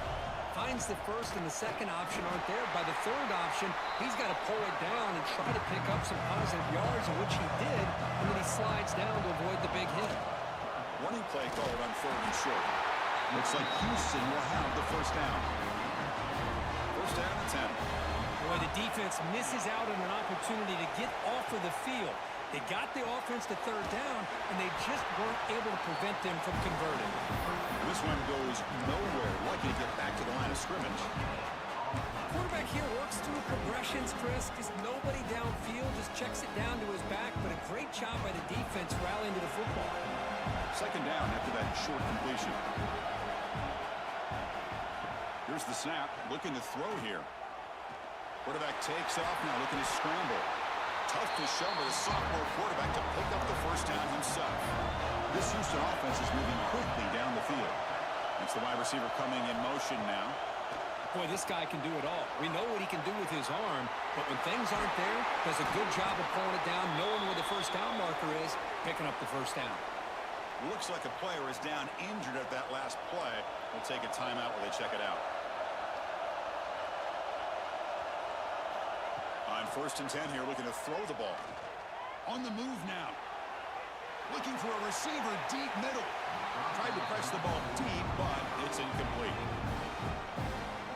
Speaker 3: Finds the first and the second option aren't there. By the third option, he's got to pull it down and try to pick up some positive yards, in which he did, and then he slides down to avoid the big hit.
Speaker 1: Running play called on 3rd and short. Looks like Houston will have the first down. First down and 10.
Speaker 3: Boy, the defense misses out on an opportunity to get off of the field. They got the offense to 3rd down, and they just weren't able to prevent them from converting.
Speaker 1: This one goes nowhere. Lucky to get back to the line of scrimmage.
Speaker 3: Quarterback here works through progressions, Chris. Just nobody downfield, just checks it down to his back, but a great job by the defense rallying to the football.
Speaker 1: Second down after that short completion. Here's the snap. Looking to throw here. Quarterback takes off now, looking to scramble. Tough to show for the sophomore quarterback to pick up the first down himself. This Houston offense is moving quickly down the field. It's the wide receiver coming in motion now.
Speaker 3: Boy, this guy can do it all. We know what he can do with his arm, but when things aren't there, does a good job of pulling it down, knowing where the first down marker is, picking up the first down.
Speaker 1: Looks like a player is down injured at that last play. We'll take a timeout while they check it out. On 1st and 10 here, looking to throw the ball. On the move now. Looking for a receiver deep middle. Tried to press the ball deep, but it's incomplete.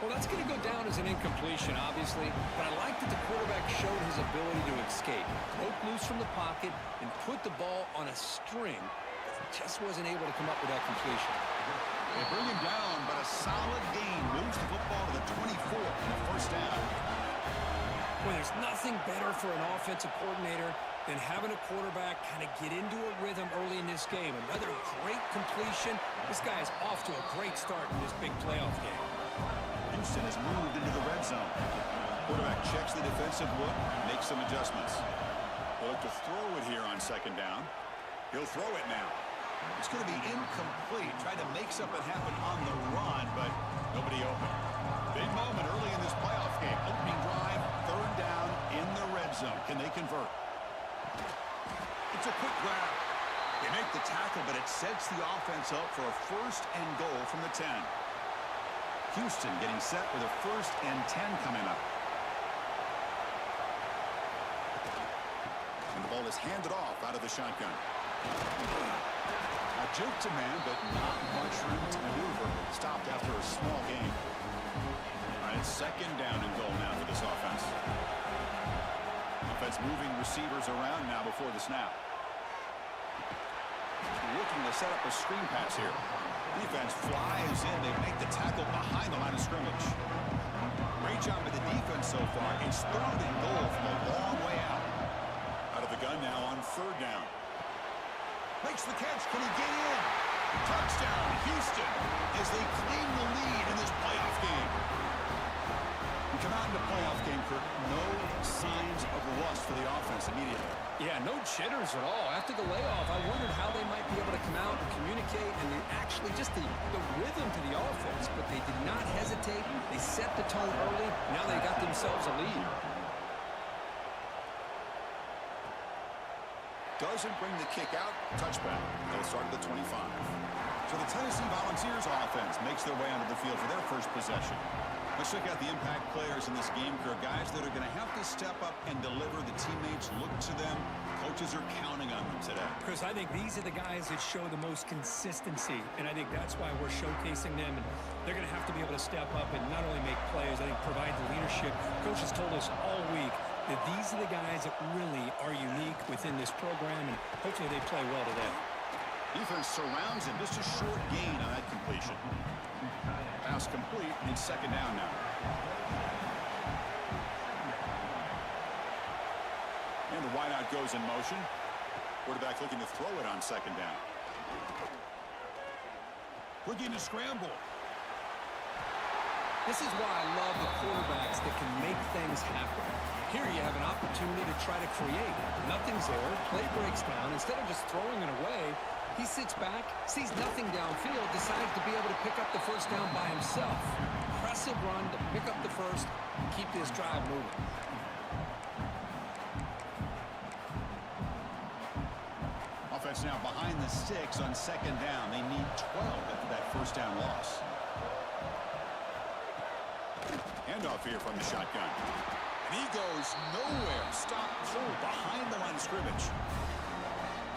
Speaker 3: Well, that's going to go down as an incompletion, obviously, but I like that the quarterback showed his ability to escape. Broke loose from the pocket and put the ball on a string. Just wasn't able to come up with that completion.
Speaker 1: They bring him down, but a solid gain moves the football to the 24 and a first down.
Speaker 3: Well, there's nothing better for an offensive coordinator than having a quarterback kind of get into a rhythm early in this game. Another great completion. This guy is off to a great start in this big playoff game.
Speaker 1: Houston has moved into the red zone. Quarterback checks the defensive look, makes some adjustments. They'll look to throw it here on second down. He'll throw it now. It's going to be incomplete. Tried to make something happen on the run, but nobody open. Big moment early in this playoff game. Opening drive, 3rd down in the red zone. Can they convert? It's a quick grab. They make the tackle, but it sets the offense up for a 1st and goal from the 10. Houston getting set with a 1st and 10 coming up. And the ball is handed off out of the shotgun. A juke to man, but not much room to maneuver. Stopped after a small gain. All right, 2nd down and goal now for this offense. Offense moving receivers around now before the snap. Looking to set up a screen pass here. Defense flies in. They make the tackle behind the line of scrimmage. Great job by the defense so far. It's 3rd and goal from a long way out. Out of the gun now on 3rd down. Makes the catch. Can he get in? Touchdown, Houston, as they claim the lead in this playoff game. We come out in the playoff game, Kirk. No signs
Speaker 3: jitters at all. After the layoff, I wondered how they might be able to come out and communicate and actually just the rhythm to the offense, but they did not hesitate. They set the tone early. Now they got themselves a lead.
Speaker 1: Doesn't bring the kick out. Touchback. They'll start at the 25. So the Tennessee Volunteers offense makes their way onto the field for their first possession. Let's check out the impact players in this game, Kirk. Guys that are going to have to step up and deliver. The teammates look to them. Coaches are counting on them today.
Speaker 3: Chris, I think these are the guys that show the most consistency, and I think that's why we're showcasing them. And they're going to have to be able to step up and not only make plays, I think provide the leadership. Coaches told us all week that these are the guys that really are unique within this program, and hopefully they play well today.
Speaker 1: Defense surrounds him. Just a short gain on that completion. Pass complete, and second down now. And the wideout goes in motion. Quarterback looking to throw it on second down. Looking to scramble.
Speaker 3: This is why I love the quarterbacks that can make things happen. Here you have an opportunity to try to create. Nothing's there. Play breaks down. Instead of just throwing it away, he sits back, sees nothing downfield, decides to be able to pick up the first down by himself. Impressive run to pick up the first and keep this drive moving.
Speaker 1: Offense now behind the sticks on second down. They need 12 after that first down loss. Handoff here from the shotgun. And he goes nowhere. Stop cold behind the line of scrimmage.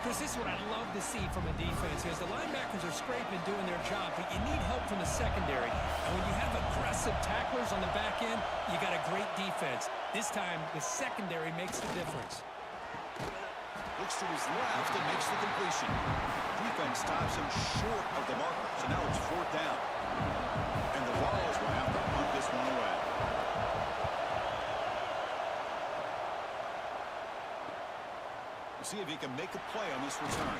Speaker 3: Chris, this is what I love to see from a defense is the linebackers are scraping, doing their job, but you need help from the secondary. And when you have aggressive tacklers on the back end, you got a great defense. This time, the secondary makes the difference.
Speaker 1: Looks to his left and makes the completion. Defense stops him short of the marker. So now it's fourth down. And the Vols will have to punt this one away. We'll see if he can make a play on this return.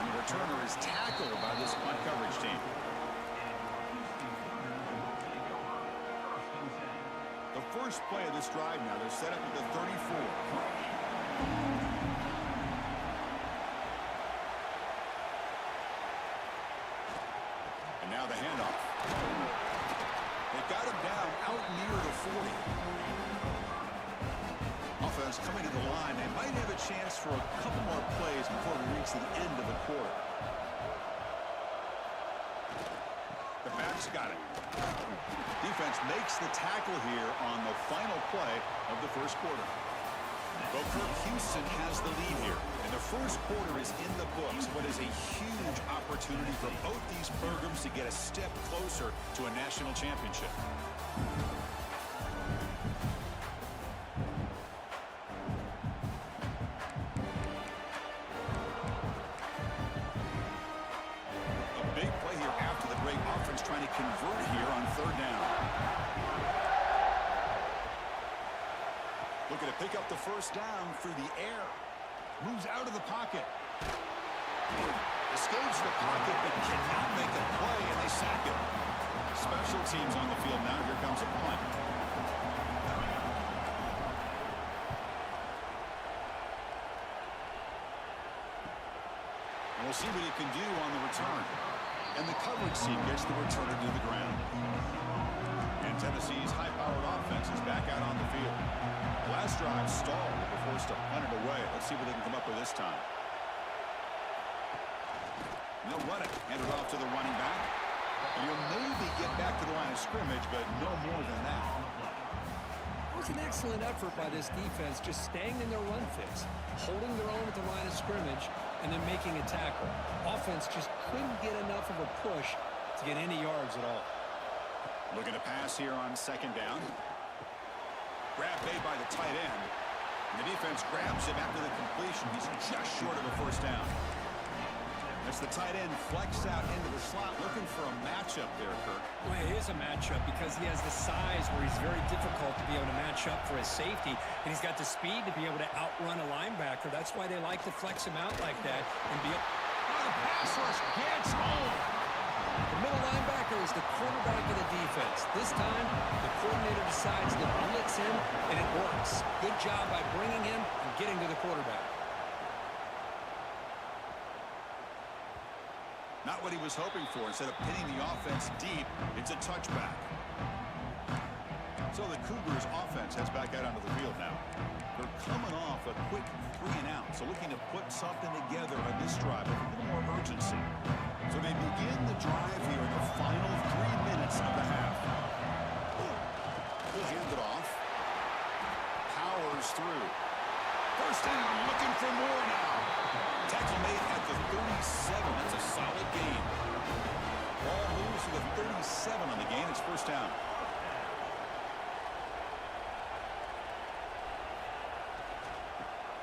Speaker 1: And the returner is tackled by this punt coverage team. The first play of this drive now, they're set up at the 34. And now the handoff. They got him down out near the 40. Offense coming to the line. They might have a chance for a couple more plays before we reach the end of the quarter. The back's got it. Defense makes the tackle here on the final play of the first quarter. Well, Kirk, Houston has the lead here, and the first quarter is in the books. What is a huge opportunity for both these programs to get a step closer to a national championship. A big play here after the break. Offense trying to convert here on third down. Looking to pick up the first down through the air. Moves out of the pocket. Escapes the pocket, but cannot make a play, and they sack him. Special teams on the field now. Here comes a punt. And we'll see what he can do on the return. And the coverage team gets the returner to the ground. And Tennessee's high-powered offense is back out on the field. Last drive stalled. They were forced to punt it away. Let's see what they can come up with this time. And they'll run it. Hand it off to the running back. And he'll maybe get back to the line of scrimmage, but no more than that.
Speaker 3: It was an excellent effort by this defense, just staying in their run fits, holding their own at the line of scrimmage, and then making a tackle. Offense just couldn't get enough of a push to get any yards at all.
Speaker 1: Looking to pass here on second down. Grab made by the tight end. And the defense grabs him after the completion. He's just short of a first down. As the tight end flex out into the slot, looking for a matchup there, Kirk.
Speaker 3: Well, it is a matchup because he has the size where he's very difficult to be able to match up for his safety, and he's got the speed to be able to outrun a linebacker. That's why they like to flex him out like that and be able.
Speaker 1: Oh, the pass rush gets home.
Speaker 3: The middle linebacker is the quarterback of the defense. This time, the coordinator decides to blitz him, and it works. Good job by bringing him and getting to the quarterback.
Speaker 1: Not what he was hoping for. Instead of pinning the offense deep, it's a touchback. So the Cougars offense heads back out onto the field now. They're coming off a quick 3-and-out, so looking to put something together on this drive with a little more urgency. So they begin the drive here in the final 3 minutes of the half. He'll hand it off. Powers through. First down, looking for more now. Tackle made at the 37. That's a solid gain. Ball moves to the 37 on the gain. It's first down.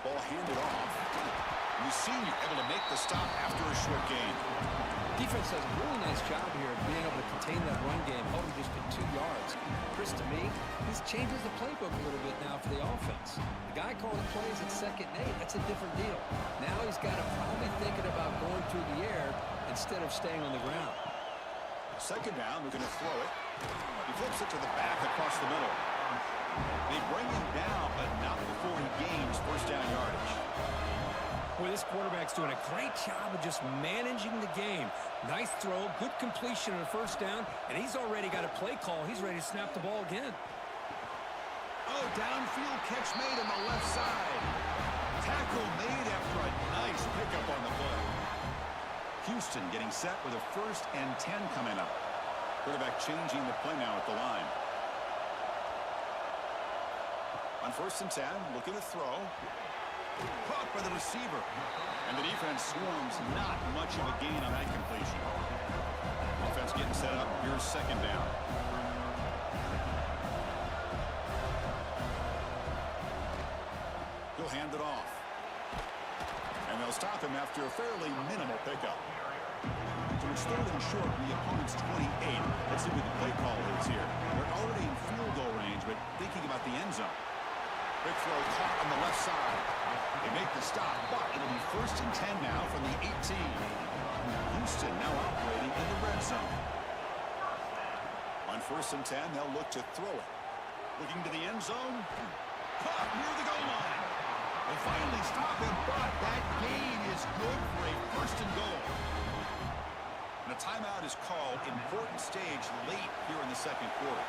Speaker 1: Ball handed off. Senior able to make the stop after a short gain.
Speaker 3: Defense does a really nice job here of being able to contain that run game, held him just to 2 yards. Chris, to me, this changes the playbook a little bit now for the offense. The guy calling plays at 2nd and 8, that's a different deal. Now he's got to probably thinking about going through the air instead of staying on the ground.
Speaker 1: Second down, we're going to throw it. He flips it to the back across the middle. They bring him down, but not before he gains first down yardage.
Speaker 3: Boy, this quarterback's doing a great job of just managing the game. Nice throw, good completion on a first down, and he's already got a play call. He's ready to snap the ball again.
Speaker 1: Oh, downfield catch made on the left side. Tackle made after a nice pickup on the play. Houston getting set with a 1st and 10 coming up. Quarterback changing the play now at the line. On 1st and 10, looking to throw. Caught by the receiver. And the defense swarms. Not much of a gain on that completion. Offense getting set up. Here's second down. He'll hand it off. And they'll stop him after a fairly minimal pickup. So it's 3rd and short from the opponent's 28. Let's see what the play call is here. They're already in field goal range, but thinking about the end zone. Big throw caught on the left side. They make the stop, but it'll be 1st and 10 now from the 18. Houston now operating in the red zone. On 1st and 10, they'll look to throw it. Looking to the end zone. Caught near the goal line. They finally stop him, but that gain is good for a 1st and goal. And a timeout is called. Important stage late here in the second quarter.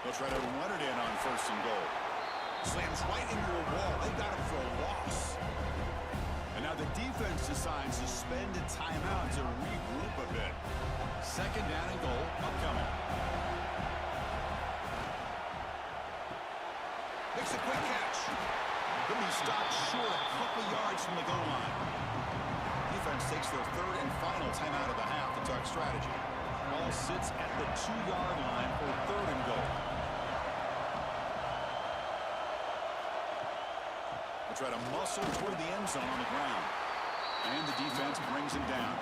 Speaker 1: They'll try to run it in on 1st and goal. Slams right into a wall. They got him for a loss. And now the defense decides to spend a timeout to regroup a bit. Second down and goal upcoming. Makes a quick catch. Could be stopped short a couple yards from the goal line. Defense takes their 3rd and final timeout of the half to talk strategy. Ball sits at the 2-yard line for 3rd and goal. Try to muscle toward the end zone on the ground. And the defense brings him down.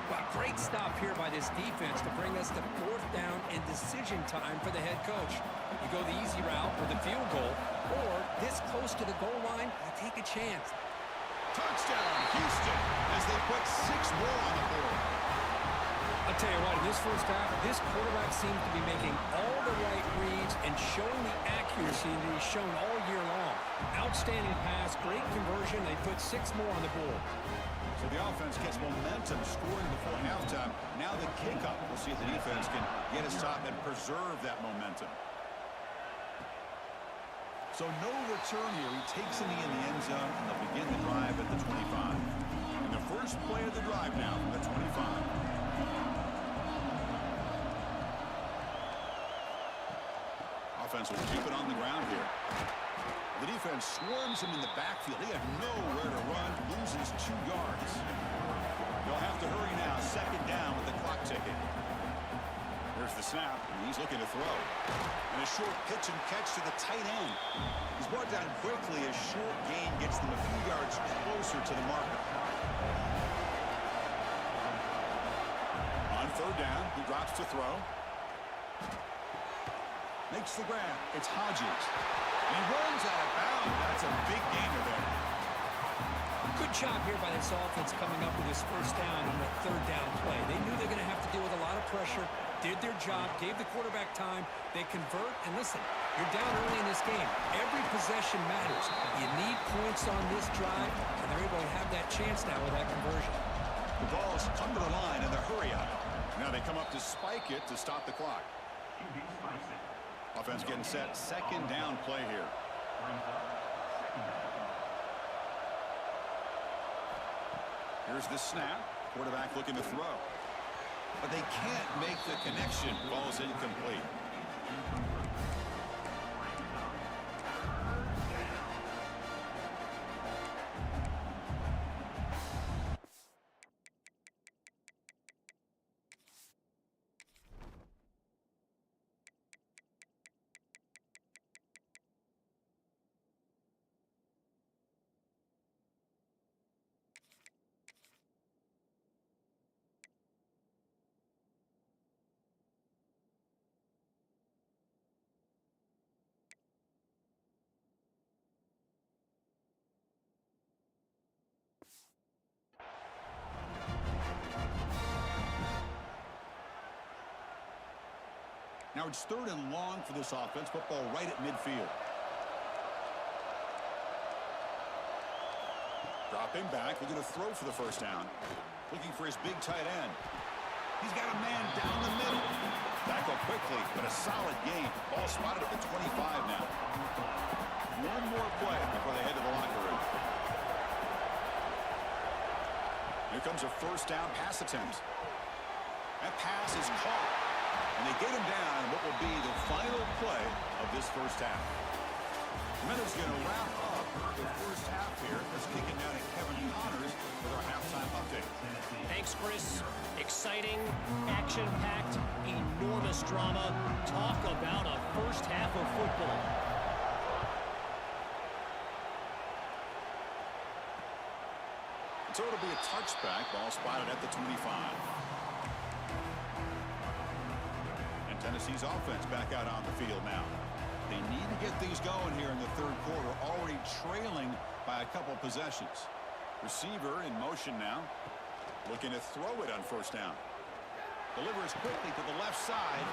Speaker 3: Wow, great stop here by this defense to bring us to 4th down and decision time for the head coach. You go the easy route with a field goal, or this close to the goal line, you take a chance.
Speaker 1: Touchdown, Houston, as they put 6 more on the board.
Speaker 3: I'll tell you what, in this first half, this quarterback seems to be making all the right reads and showing the accuracy that he's shown all year long. Outstanding pass, great conversion. They put 6 more on the board.
Speaker 1: So the offense gets momentum, scoring before halftime. Now the kickoff. We'll see if the defense can get a stop and preserve that momentum. So no return here. He takes a knee in the end zone, and they'll begin the drive at the 25. And the first play of the drive now from the 25. Offense will keep it on the ground here. The defense swarms him in the backfield. He had nowhere to run, loses 2 yards. They'll have to hurry now. Second down with the clock ticking. There's the snap, and he's looking to throw. And a short pitch and catch to the tight end. He's brought down quickly. A short gain gets them a few yards closer to the marker. On 3rd down, he drops to throw. Makes the grab. It's Hodges. And he runs out of bounds. That's a big gainer there.
Speaker 3: Good job here by this offense coming up with this first down on the third down play. They knew they're going to have to deal with a lot of pressure, did their job, gave the quarterback time. They convert, and listen, you're down early in this game. Every possession matters. You need points on this drive, and they're able to have that chance now with that conversion.
Speaker 1: The ball's come to the line in the hurry up. Now they come up to spike it to stop the clock.
Speaker 4: QB spikes it.
Speaker 1: Offense getting set. Second down play here.
Speaker 4: Brings up second down.
Speaker 1: Here's the snap. Quarterback looking to throw. But they can't make the connection. Ball's incomplete. Now it's third and long for this offense. Football right at midfield. Dropping back, looking to throw for the first down. Looking for his big tight end. He's got a man down the middle. Tackle quickly, but a solid game. Ball spotted at the 25 now. One more play before they head to the locker room. Here comes a first down pass attempt. That pass is caught. And they get him down in what will be the final play of this first half. The Minutes going to wrap up the first half here. Let's kick it down to Kevin Connors with our halftime update.
Speaker 5: Thanks, Chris. Exciting, action-packed, enormous drama. Talk about a first half of football.
Speaker 1: So it'll be a touchback. Ball spotted at the 25. Tennessee's offense back out on the field now. They need to get things going here in the third quarter, already trailing by a couple possessions. Receiver in motion now, looking to throw it on first down. Delivers quickly to the left side.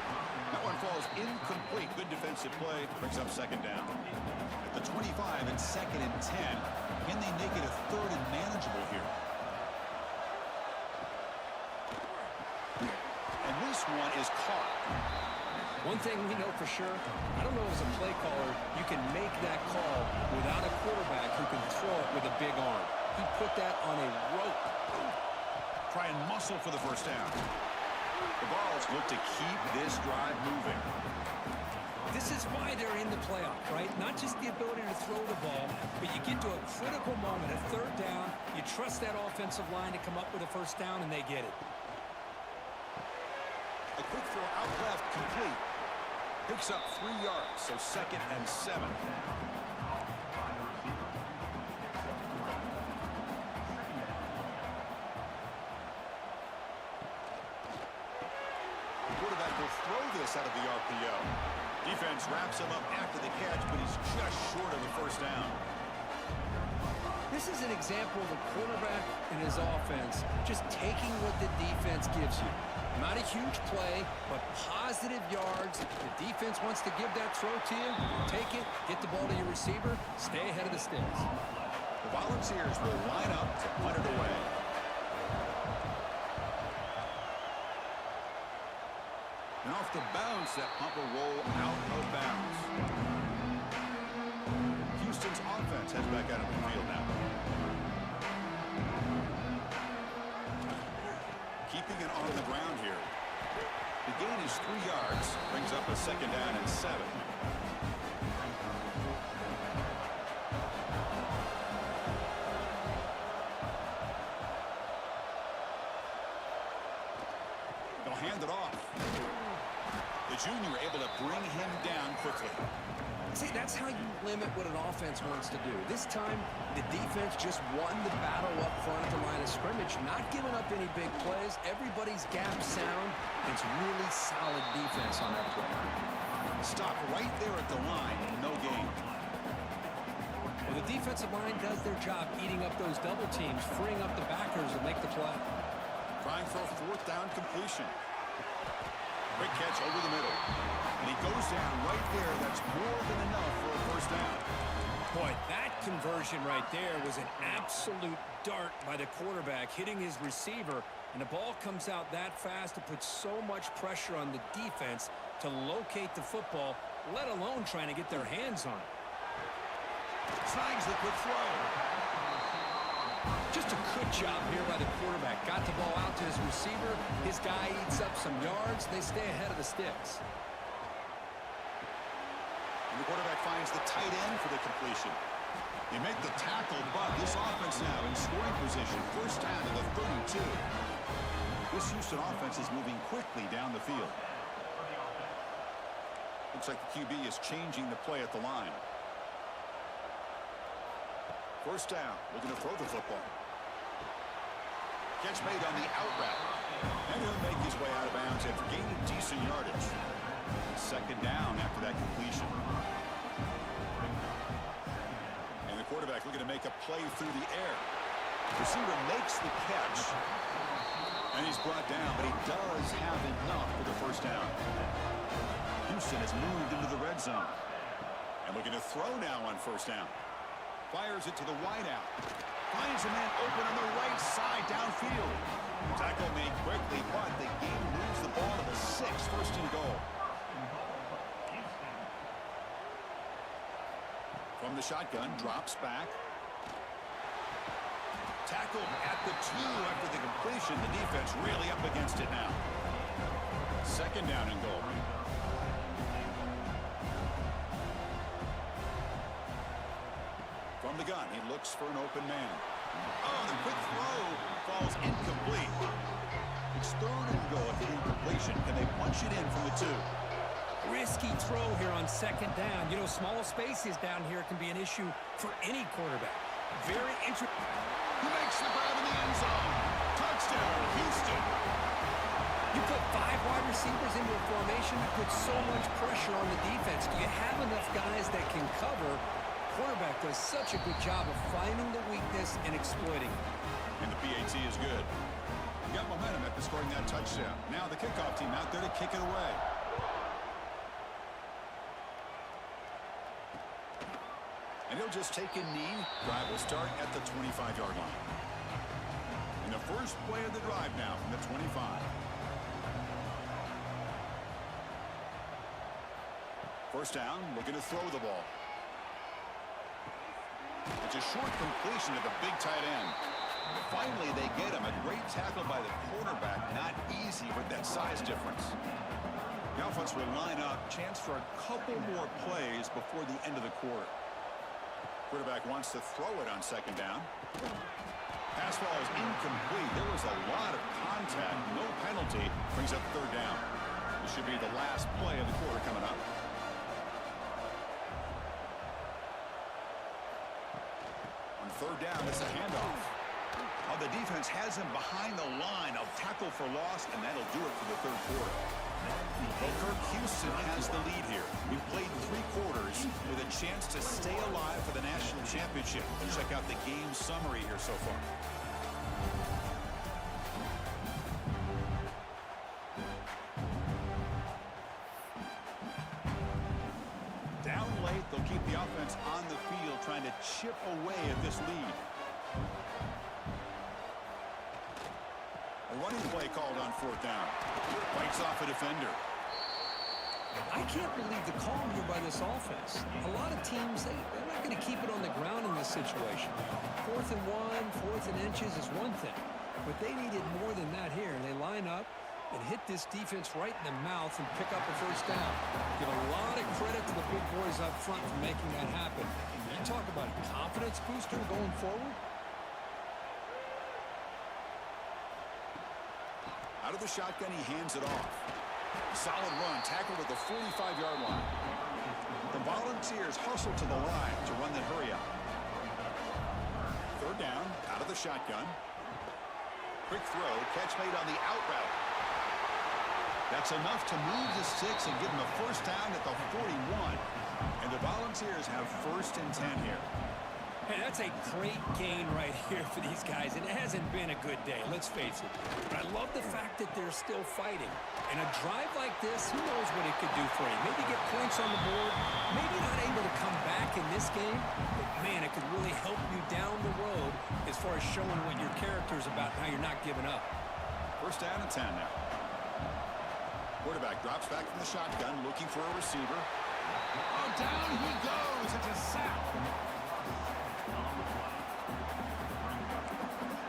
Speaker 1: That one falls incomplete. Good defensive play. Brings up second down. At the 25 and second and 10. Can they make it a third and manageable here? And this one is caught.
Speaker 3: One thing we know for sure, I don't know as a play caller, you can make that call without a quarterback who can throw it with a big arm. He put that on a rope.
Speaker 1: Try and muscle for the first down. The Vols look to keep this drive moving.
Speaker 3: This is why they're in the playoff, right? Not just the ability to throw the ball, but you get to a critical moment, a third down, you trust that offensive line to come up with a first down, and they get it.
Speaker 1: A quick throw out left, complete. Picks up 3 yards, so second and 7. The quarterback will throw this out of the RPO. Defense wraps him up after the catch, but he's just short of the first down.
Speaker 3: This is an example of a quarterback and his offense just taking what the defense gives you. Not a huge play, but positive yards. The defense wants to give that throw to you. Take it, get the ball to your receiver, stay ahead of the sticks.
Speaker 1: The Volunteers will line up to punt it away. And off the bounce, that punt will roll out of bounds. Houston's offense heads back out of the field now. Keeping it on the ground here. The gain is 3 yards. Brings up a second down and 7. They'll hand it off. The junior able to bring him down quickly.
Speaker 3: See, that's how you limit what an offense wants to do. This time, the defense just won the battle up front at the line of scrimmage, not giving up any big plays. Everybody's gap sound. It's really solid defense on that play.
Speaker 1: Stop right there at the line. No gain.
Speaker 3: Well, The defensive line does their job eating up those double teams, freeing up the backers to make the play.
Speaker 1: Trying for a fourth down completion. Quick catch over the middle. And he goes down right there. That's more than enough for a first down.
Speaker 3: Boy, that conversion right there was an absolute dart by the quarterback, hitting his receiver, and the ball comes out that fast to put so much pressure on the defense to locate the football, let alone trying to get their hands on it.
Speaker 1: Tries the quick throw.
Speaker 3: Just a good job here by the quarterback. Got the ball out to his receiver. His guy eats up some yards. They stay ahead of the sticks.
Speaker 1: And the quarterback finds the tight end for the completion. They make the tackle, but this offense now in scoring position. First down to the 32. This Houston offense is moving quickly down the field. Looks like the QB is changing the play at the line. First down, looking to throw the football. Catch made on the out route. And he'll make his way out of bounds after gaining decent yardage. Second down after that completion. And the quarterback looking to make a play through the air. Receiver makes the catch. And he's brought down, but he does have enough for the first down. Houston has moved into the red zone. And looking to throw now on first down. Fires it to the wideout. Finds a man open on the right side downfield. Tackle made quickly, but the game moves the ball to the 6, first and goal. From the shotgun, drops back. Tackled at the 2 after the completion. The defense really up against it now. Second down and goal. From the gun, he looks for an open man. Oh, the quick throw falls incomplete. It's third and goal after the completion. Can they punch it in from the 2?
Speaker 3: Risky throw here on second down. You know, small spaces down here can be an issue for any quarterback. Very interesting.
Speaker 1: He makes the grab in the end zone. Touchdown, Houston.
Speaker 3: You put 5 wide receivers into a formation, you put so much pressure on the defense. Do you have enough guys that can cover? Quarterback does such a good job of finding the weakness and exploiting it.
Speaker 1: And the PAT is good. Got momentum after scoring that touchdown. Now the kickoff team out there to kick it away. And he'll just take a knee. Drive will start at the 25-yard line. And the first play of the drive now from the 25. First down, looking to throw the ball. It's a short completion to the big tight end. Finally, they get him. A great tackle by the quarterback. Not easy with that size difference. The offense will line up. Chance for a couple more plays before the end of the quarter. Quarterback wants to throw it on second down. Pass ball is incomplete. There was a lot of contact. No penalty. Brings up third down. This should be the last play of the quarter coming up. Third down, it's a handoff. Oh, the defense has him behind the line. A tackle for loss, and that'll do it for the third quarter. Well, Kirk, Houston has the lead here. We've played 3 quarters with a chance to stay alive for the national championship. Let's check out the game summary here so far. Down late, they'll keep the offense on the field, trying to chip away at this lead. A running play called on fourth down. Fights off a defender.
Speaker 3: I can't believe the call here by this offense. A lot of teams, they're not going to keep it on the ground in this situation. 4th and 1, 4th and inches is one thing. But they needed more than that here. They line up and hit this defense right in the mouth and pick up a first down. Give a lot of credit to the big boys up front for making that happen. You talk about a confidence booster going forward.
Speaker 1: Out of the shotgun, he hands it off. Solid run, tackled at the 45-yard line. The Volunteers hustle to the line to run the hurry up. Third down, out of the shotgun. Quick throw, catch made on the out route. That's enough to move the sticks and give them a first down at the 41. And the Volunteers have 1st and 10 here.
Speaker 3: Hey, that's a great gain right here for these guys. It hasn't been a good day, let's face it. But I love the fact that they're still fighting. And a drive like this, who knows what it could do for you. Maybe get points on the board. Maybe not able to come back in this game. But, man, it could really help you down the road as far as showing what your character's about and how you're not giving up.
Speaker 1: First down and 10 now. Quarterback drops back from the shotgun, looking for a receiver. Oh, down he goes. It's a sack.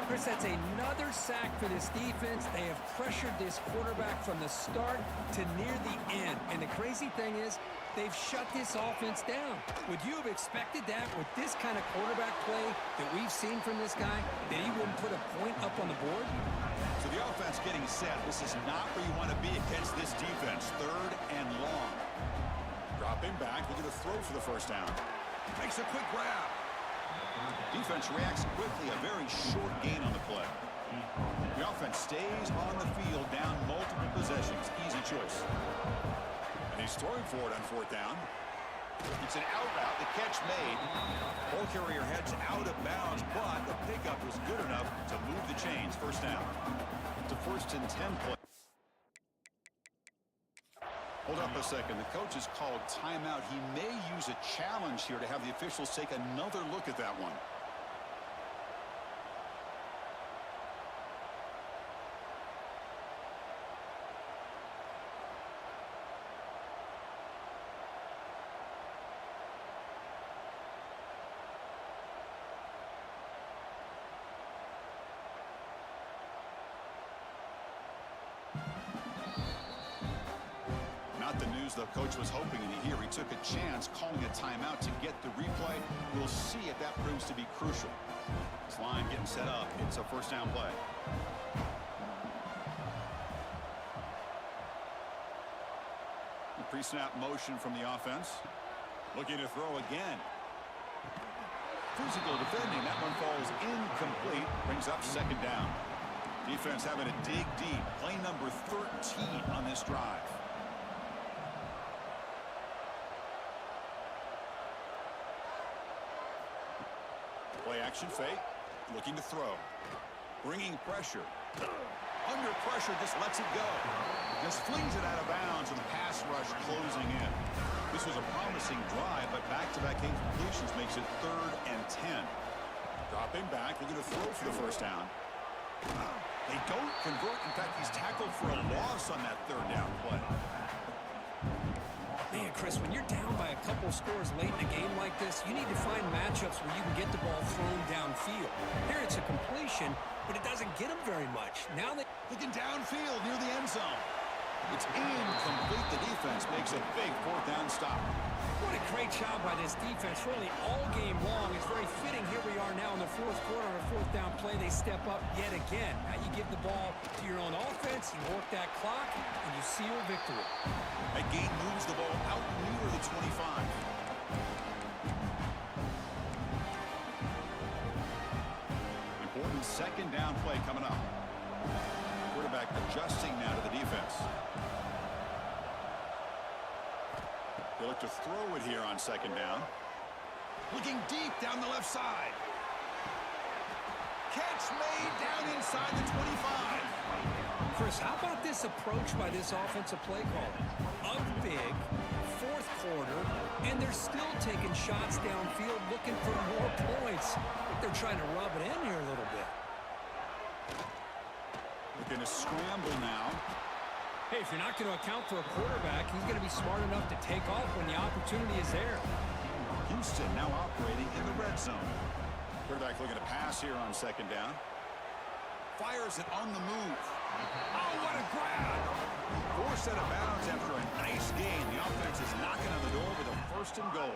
Speaker 3: Chris, that's another sack for this defense. They have pressured this quarterback from the start to near the end. And the crazy thing is, they've shut this offense down. Would you have expected that with this kind of quarterback play that we've seen from this guy, that he wouldn't put a point up on the board?
Speaker 1: So the offense getting set. This is not where you want to be against this defense. Third and long. Dropping back, looking to throw for the first down. Makes a quick grab. Defense reacts quickly, a very short gain on the play. The offense stays on the field, down multiple possessions. Easy choice. And he's throwing for it on fourth down. It's an out route, the catch made. Ball carrier heads out of bounds, but the pickup was good enough to move the chains. First down. It's a 1st and 10 play. Hold up a second. The coach has called timeout. He may use a challenge here to have the officials take another look at that one. Not the news the coach was hoping to hear. He took a chance calling a timeout to get the replay. We'll see if that proves to be crucial. This line getting set up. It's a first down play. The pre-snap motion from the offense. Looking to throw again. Physical defending. That one falls incomplete. Brings up second down. Defense having to dig deep. Play number 13 on this drive. Play action fake, looking to throw, bringing pressure. Under pressure, just lets it go. Just flings it out of bounds, and the pass rush closing in. This was a promising drive, but back-to-back incompletions makes it 3rd and 10. Dropping back, looking to throw for the first down. They don't convert. In fact, he's tackled for a loss on that 3rd down play.
Speaker 3: Man, Chris, when you're down by a couple scores late in a game like this, you need to find matchups where you can get the ball thrown downfield. Here it's a completion, but it doesn't get them very much. Now they
Speaker 1: looking downfield near the end zone. It's incomplete. The defense makes a big 4th down stop.
Speaker 3: What a great job by this defense, really all game long. It's very fitting. Here we are now in the 4th quarter on a 4th down play. They step up yet again. Now you give the ball to your own offense, you work that clock, and you seal victory.
Speaker 1: That gain moves the ball out near the 25. Important second down play coming up. Quarterback adjusting now to the defense. They look to throw it here on second down. Looking deep down the left side. Catch made down inside the 25.
Speaker 3: Chris, how about this approach by this offensive play caller? Up big, 4th quarter, and they're still taking shots downfield looking for more points. But they're trying to rub it in here a little bit.
Speaker 1: Looking to scramble now.
Speaker 3: Hey, if you're not going to account for a quarterback, he's going to be smart enough to take off when the opportunity is there.
Speaker 1: Houston now operating in the red zone. Quarterback looking to pass here on second down. Fires it on the move. Oh, what a grab! Forced out of bounds after a nice gain. The offense is knocking on the door with a 1st and goal.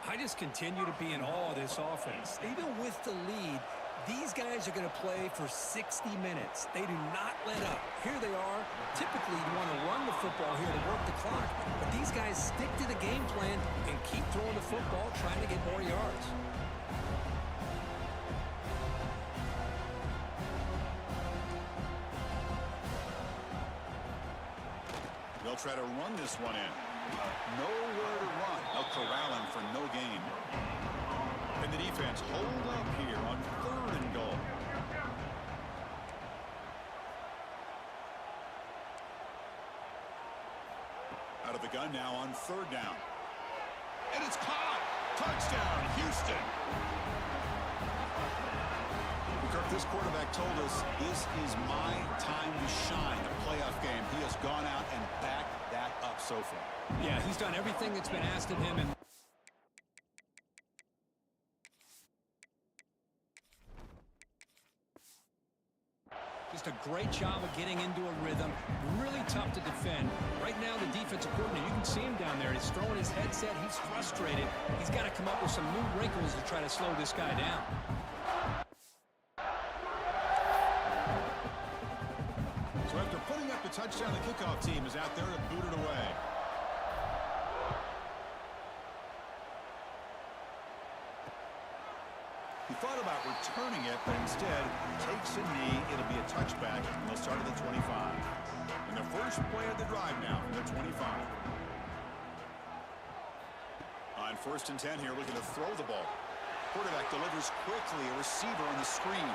Speaker 3: I just continue to be in awe of this offense. Even with the lead, these guys are going to play for 60 minutes. They do not let up. Here they are. Typically, you want to run the football here to work the clock. But these guys stick to the game plan and keep throwing the football, trying to get more yards.
Speaker 1: They'll try to run this one in. Nowhere to run. They'll corral him for no gain. And the defense defense hold up here on 3rd and goal. Out of the gun now on 3rd down. And it's caught. Touchdown, Houston. Kirk, this quarterback told us this is my time to shine, a playoff game. He has gone out and backed that up so far.
Speaker 3: Yeah, he's done everything that's been asked of him, and just a great job of getting into a rhythm. Really tough to defend. Right now, the defensive coordinator, you can see him down there. He's throwing his headset. He's frustrated. He's got to come up with some new wrinkles to try to slow this guy down.
Speaker 1: So after putting up the touchdown, the kickoff team is out there to boot it away. He thought about returning it, but instead takes a knee. It'll be a touchback, and they'll start at the 25. And the first play of the drive now from the 25. On 1st and 10 here, looking to throw the ball. Quarterback delivers quickly, a receiver on the screen.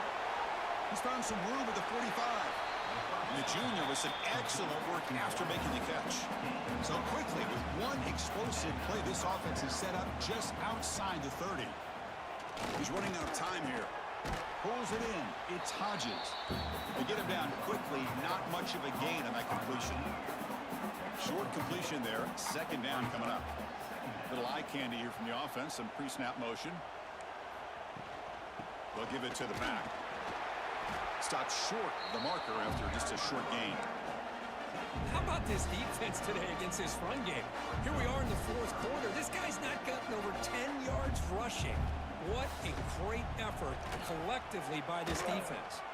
Speaker 1: He's found some room at the 45. And the junior with some excellent work after making the catch. So quickly, with one explosive play, this offense is set up just outside the 30. He's running out of time here. Pulls it in. It's Hodges. They get him down quickly. Not much of a gain on that completion. Short completion there. 2nd down coming up. Little eye candy here from the offense. Some pre-snap motion. They'll give it to the back. Stopped short the marker after just a short gain.
Speaker 3: How about this defense today against this run game? Here we are in the 4th quarter. This guy's not gotten over 10 yards rushing. What a great effort collectively by this defense.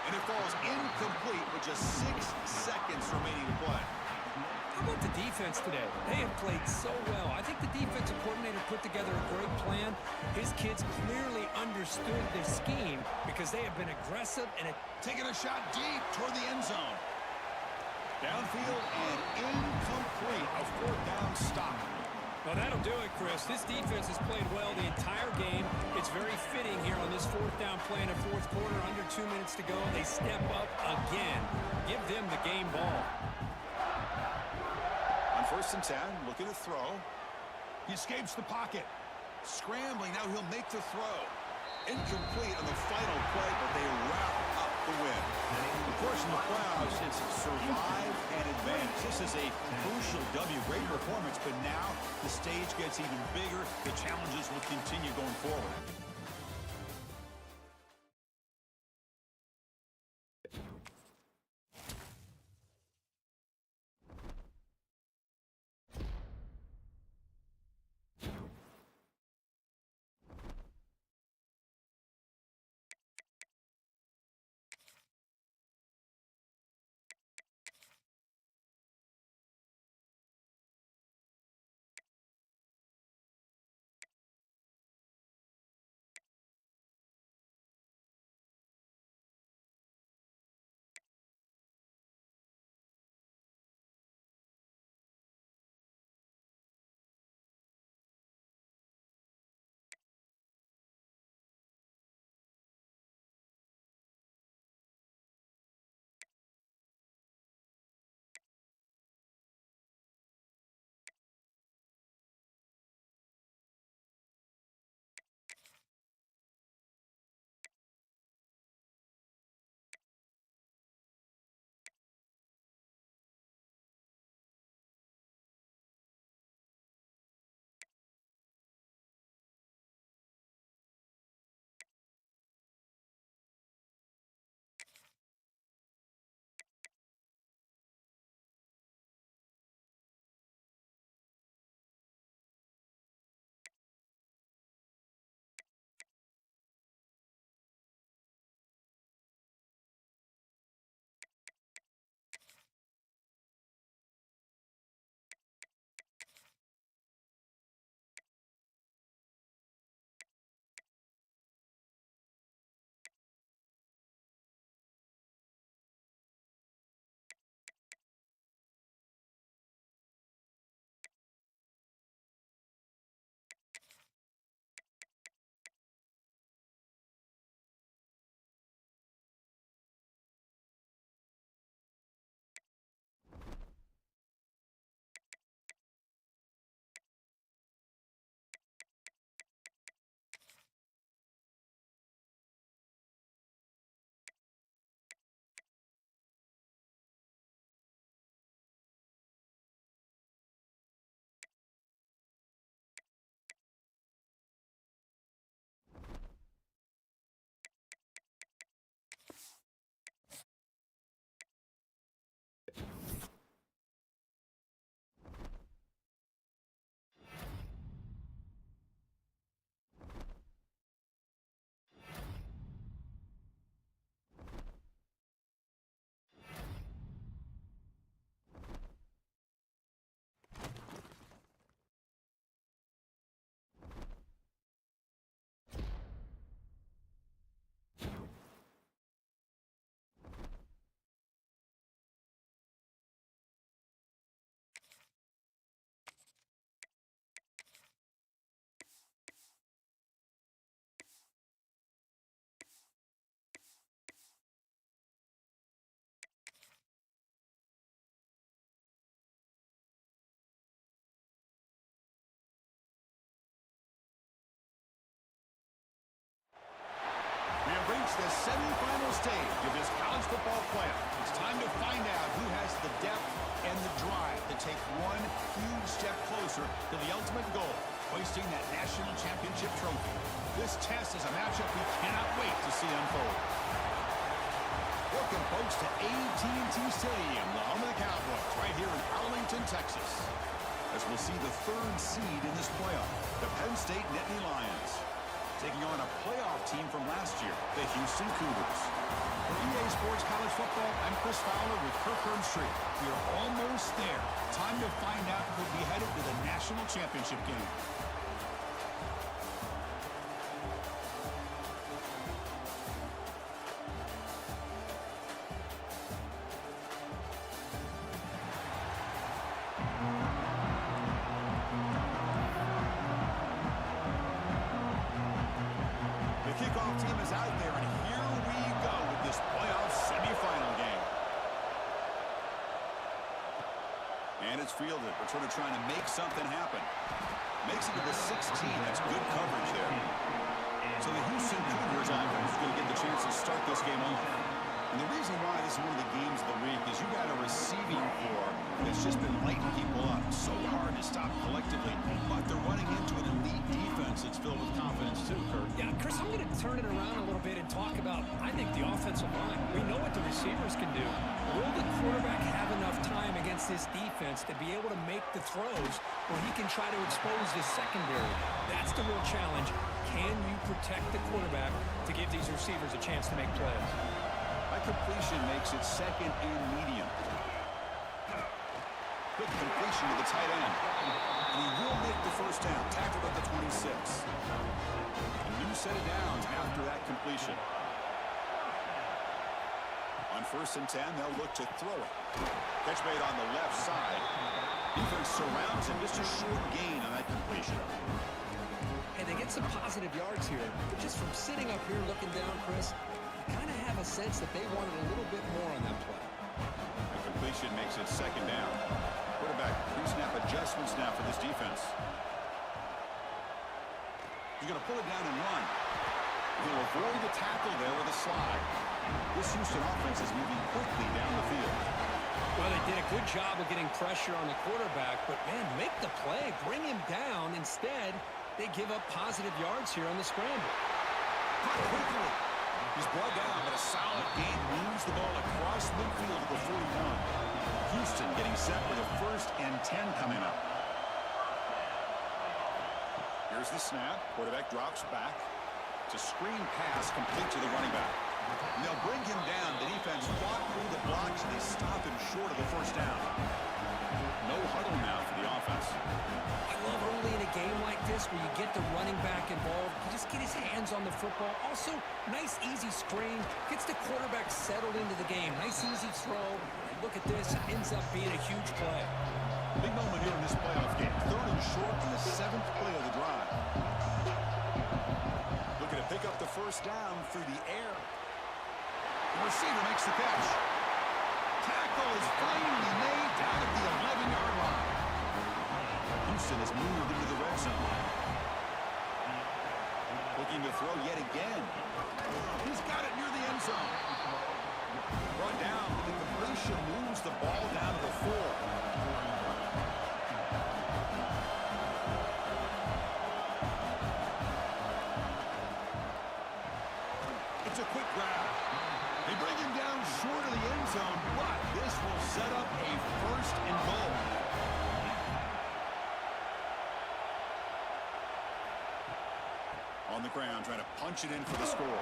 Speaker 1: And it falls incomplete with just 6 seconds remaining to play.
Speaker 3: How about the defense today? They have played so well. I think the defensive coordinator put together a great plan. His kids clearly understood the scheme because they have been aggressive and
Speaker 1: taking a shot deep toward the end zone. Downfield and incomplete. A 4th down stop.
Speaker 3: Well, that'll do it, Chris. This defense has played well the entire game. It's very fitting here on this 4th down play in the 4th quarter. Under 2 minutes to go. They step up again. Give them the game ball.
Speaker 1: On 1st and 10, looking to throw. He escapes the pocket. Scrambling, now he'll make the throw. Incomplete on the final play, but they wrap up the win. Of course, in the playoffs, it's survive and advance. This is a crucial W. Great performance, but now the stage gets even bigger. The challenges will continue going forward. reached the semifinal stage of this college football playoff. It's time to find out who has the depth and the drive to take one huge step closer to the ultimate goal, hoisting that national championship trophy. This test is a matchup we cannot wait to see unfold. Welcome, folks, to AT&T Stadium, the home of the Cowboys, right here in Arlington, Texas, as we'll see the third seed in this playoff, the Penn State Nittany Lions, taking on a playoff team from last year, the Houston Cougars. For EA Sports College Football, I'm Chris Fowler with Kirk Herbstreit. We are almost there. Time to find out who'll be headed to the national championship game. Kickoff team is out there, and here we go with this playoff semifinal game. And it's fielded. We're sort of trying to make something happen. Makes it to the 16. That's good coverage there. So the Houston Cougars offense is going to get the chance to start this game off. And the reason why this is one of the games of the week is you got a receiving core that's just been lighting people up. So hard to stop collectively. But they're running into an elite defense that's filled with confidence too, Kurt.
Speaker 3: Yeah, Chris, I'm going to turn it around a little bit and talk about, I think, the offensive line. We know what the receivers can do. Will the quarterback have enough time against this defense to be able to make the throws where he can try to expose the secondary? That's the real challenge. Can you protect the quarterback to give these receivers a chance to make plays?
Speaker 1: That completion makes it second and medium. Quick completion to the tight end. And he will make the first down. Tackled at the 26. A new set of downs after that completion. On 1st and 10, they'll look to throw it. Catch made on the left side. Defense surrounds him. Just a short gain on that completion.
Speaker 3: And they get some positive yards here. But just from sitting up here looking down, Chris, you kind of have a sense that they wanted a little bit more on that play.
Speaker 1: The completion makes it second down. Quarterback pre-snap adjustments now for this defense. He's going to pull it down and run. He'll avoid the tackle there with a slide. This Houston offense is moving quickly down the field.
Speaker 3: Well, they did a good job of getting pressure on the quarterback, but, man, make the play, bring him down. Instead, they give up positive yards here on the scramble.
Speaker 1: Caught quickly. He's brought down, but a solid gain moves the ball across midfield to the 41. Houston getting set with a 1st and 10 coming up. Here's the snap. Quarterback drops back. It's a screen pass complete to the running back. And they'll bring him down. The defense fought through the blocks, and they stop him short of the first down. No huddle now for the offense.
Speaker 3: I love early in a game like this where you get the running back involved. You just get his hands on the football. Also, nice, easy screen. Gets the quarterback settled into the game. Nice, easy throw. And look at this. It ends up being a huge play.
Speaker 1: Big moment here in this playoff game. 3rd and short in the 7th play of the drive. Looking to pick up the first down through the air. The receiver makes the catch. Tackle is finally made down at the 11-yard line. Houston has moved into the red zone. Looking to throw yet again. He's got it near the end zone. Brought down, but the completion moves the ball down to the 4. It's a quick grab. They bring him down short of the end zone, but this will set up a 1st and goal. On the ground, trying to punch it in for the score.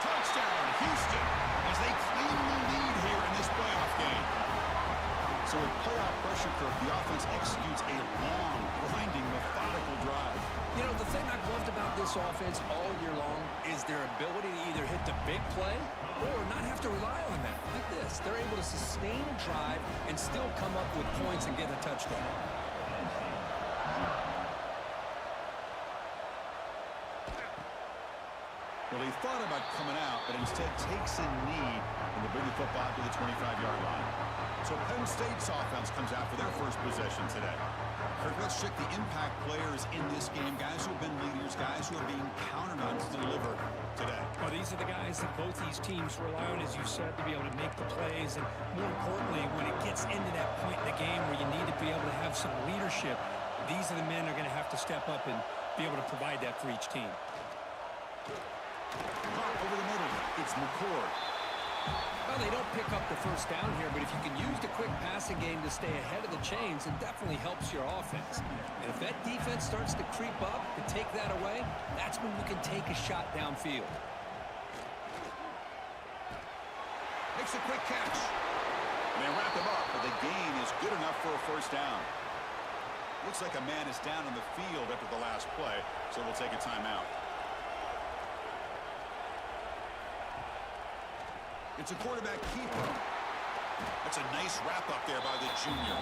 Speaker 1: Touchdown, Houston, as they claim the lead here in this playoff game. So with playoff pressure curve, the offense executes a long, grinding, methodical drive.
Speaker 3: You know, the thing I've loved about this offense all year long is their ability to either hit the big play or not have to rely on that. Like this. They're able to sustain a drive and still come up with points and get a touchdown.
Speaker 1: Well, he thought about coming out, but instead takes a knee and they bring the football to the 25-yard line. So Penn State's offense comes out for their first possession today. Kurt, let's check the impact players in this game. Guys who have been leaders, guys who are being counted on to deliver today.
Speaker 3: Well, these are the guys that both these teams rely on, as you said, to be able to make the plays. And more importantly, when it gets into that point in the game where you need to be able to have some leadership, these are the men that are going to have to step up and be able to provide that for each team.
Speaker 1: Over the middle, it's McCord.
Speaker 3: Well, they don't pick up the first down here, but if you can use the quick passing game to stay ahead of the chains, it definitely helps your offense. And if that defense starts to creep up to take that away, that's when you can take a shot downfield.
Speaker 1: Makes a quick catch. And they wrap him up, but the gain is good enough for a first down. Looks like a man is down on the field after the last play, so we'll take a timeout. It's a quarterback keeper. That's a nice wrap-up there by the junior.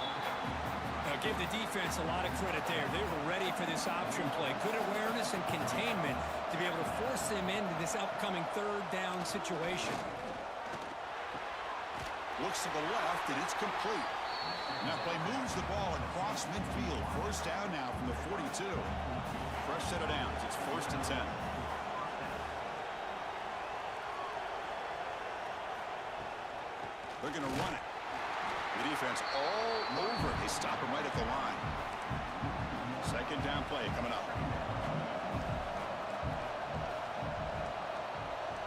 Speaker 3: Now, give the defense a lot of credit there. They were ready for this option play. Good awareness and containment to be able to force them into this upcoming third down situation.
Speaker 1: Looks to the left, and it's complete. Now play moves the ball across midfield. First down now from the 42. Fresh set of downs. It's 1st and 10. They're going to run it. The defense all over. They stop him right at the line. Second down play coming up.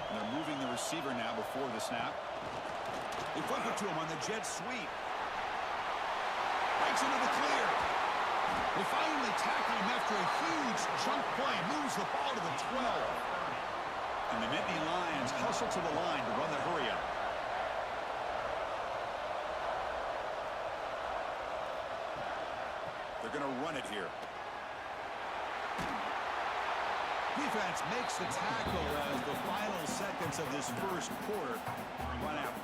Speaker 1: And they're moving the receiver now before the snap. They flip it to him on the jet sweep. Breaks into the clear. They finally tackle him after a huge chunk play. Moves the ball to the 12. And the Nittany Lions hustle to the line to run the hurry up. They're going to run it here. Defense makes the tackle as the final seconds of this first quarter run out.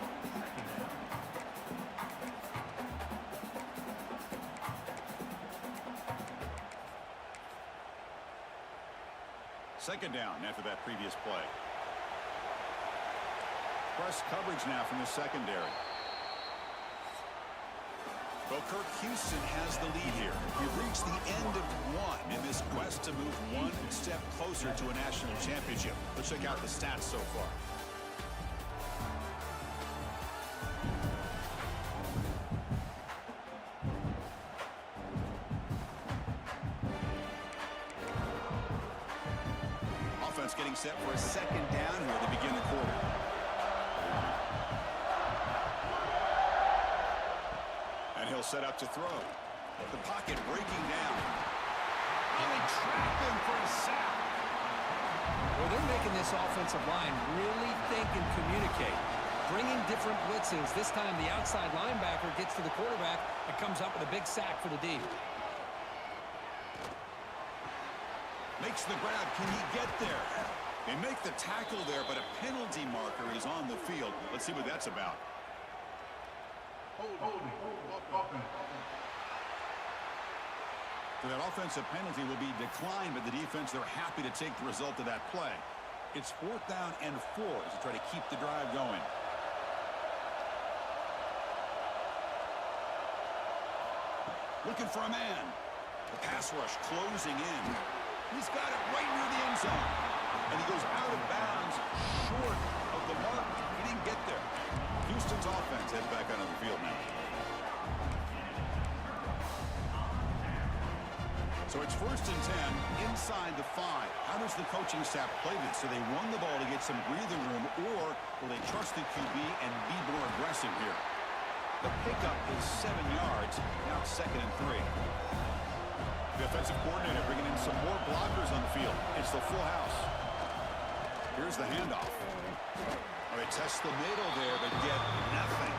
Speaker 1: Second down after that previous play. Press coverage now from the secondary. Well, Kirk, Houston has the lead here. We've reached the end of one in this quest to move one step closer to a national championship. Let's check out the stats so far. Offense getting set for a second down here to begin the quarter. And he'll set up to throw. The pocket breaking down. And they trap him for a sack.
Speaker 3: Well, they're making this offensive line really think and communicate. Bringing different blitzes. This time the outside linebacker gets to the quarterback and comes up with a big sack for the D.
Speaker 1: Makes the grab. Can he get there? They make the tackle there, but a penalty marker is on the field. Let's see what that's about. So that offensive penalty will be declined by the defense. They're happy to take the result of that play. It's 4th down and 4 to try to keep the drive going. Looking for a man. The pass rush closing in. He's got it right near the end zone. And he goes out of bounds short of the mark. He didn't get there. Houston's offense heads back onto the field now. So it's 1st and 10 inside the 5. How does the coaching staff play this? Do they run the ball to get some breathing room, or will they trust the QB and be more aggressive here? The pickup is 7 yards. Now it's 2nd and 3. The offensive coordinator bringing in some more blockers on the field. It's the full house. Here's the handoff. Oh, they test the middle there, but get nothing.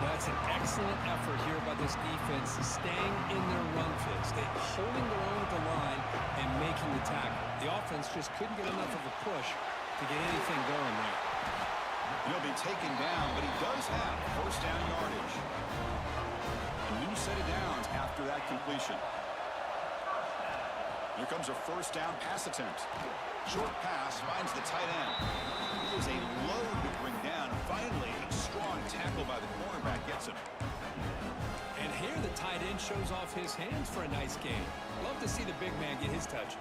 Speaker 3: That's an excellent effort here by this defense, staying in their run fits. They're holding their own at the line and making the tackle. The offense just couldn't get enough of a push to get anything going there.
Speaker 1: He'll be taken down, but he does have 1st down yardage. A new set of downs after that completion. Here comes a 1st down pass attempt. Short pass finds the tight end. It is a load to bring down. Finally, a strong tackle by the cornerback gets him.
Speaker 3: And here there, the tight end shows off his hands for a nice gain. Love to see the big man get his touches.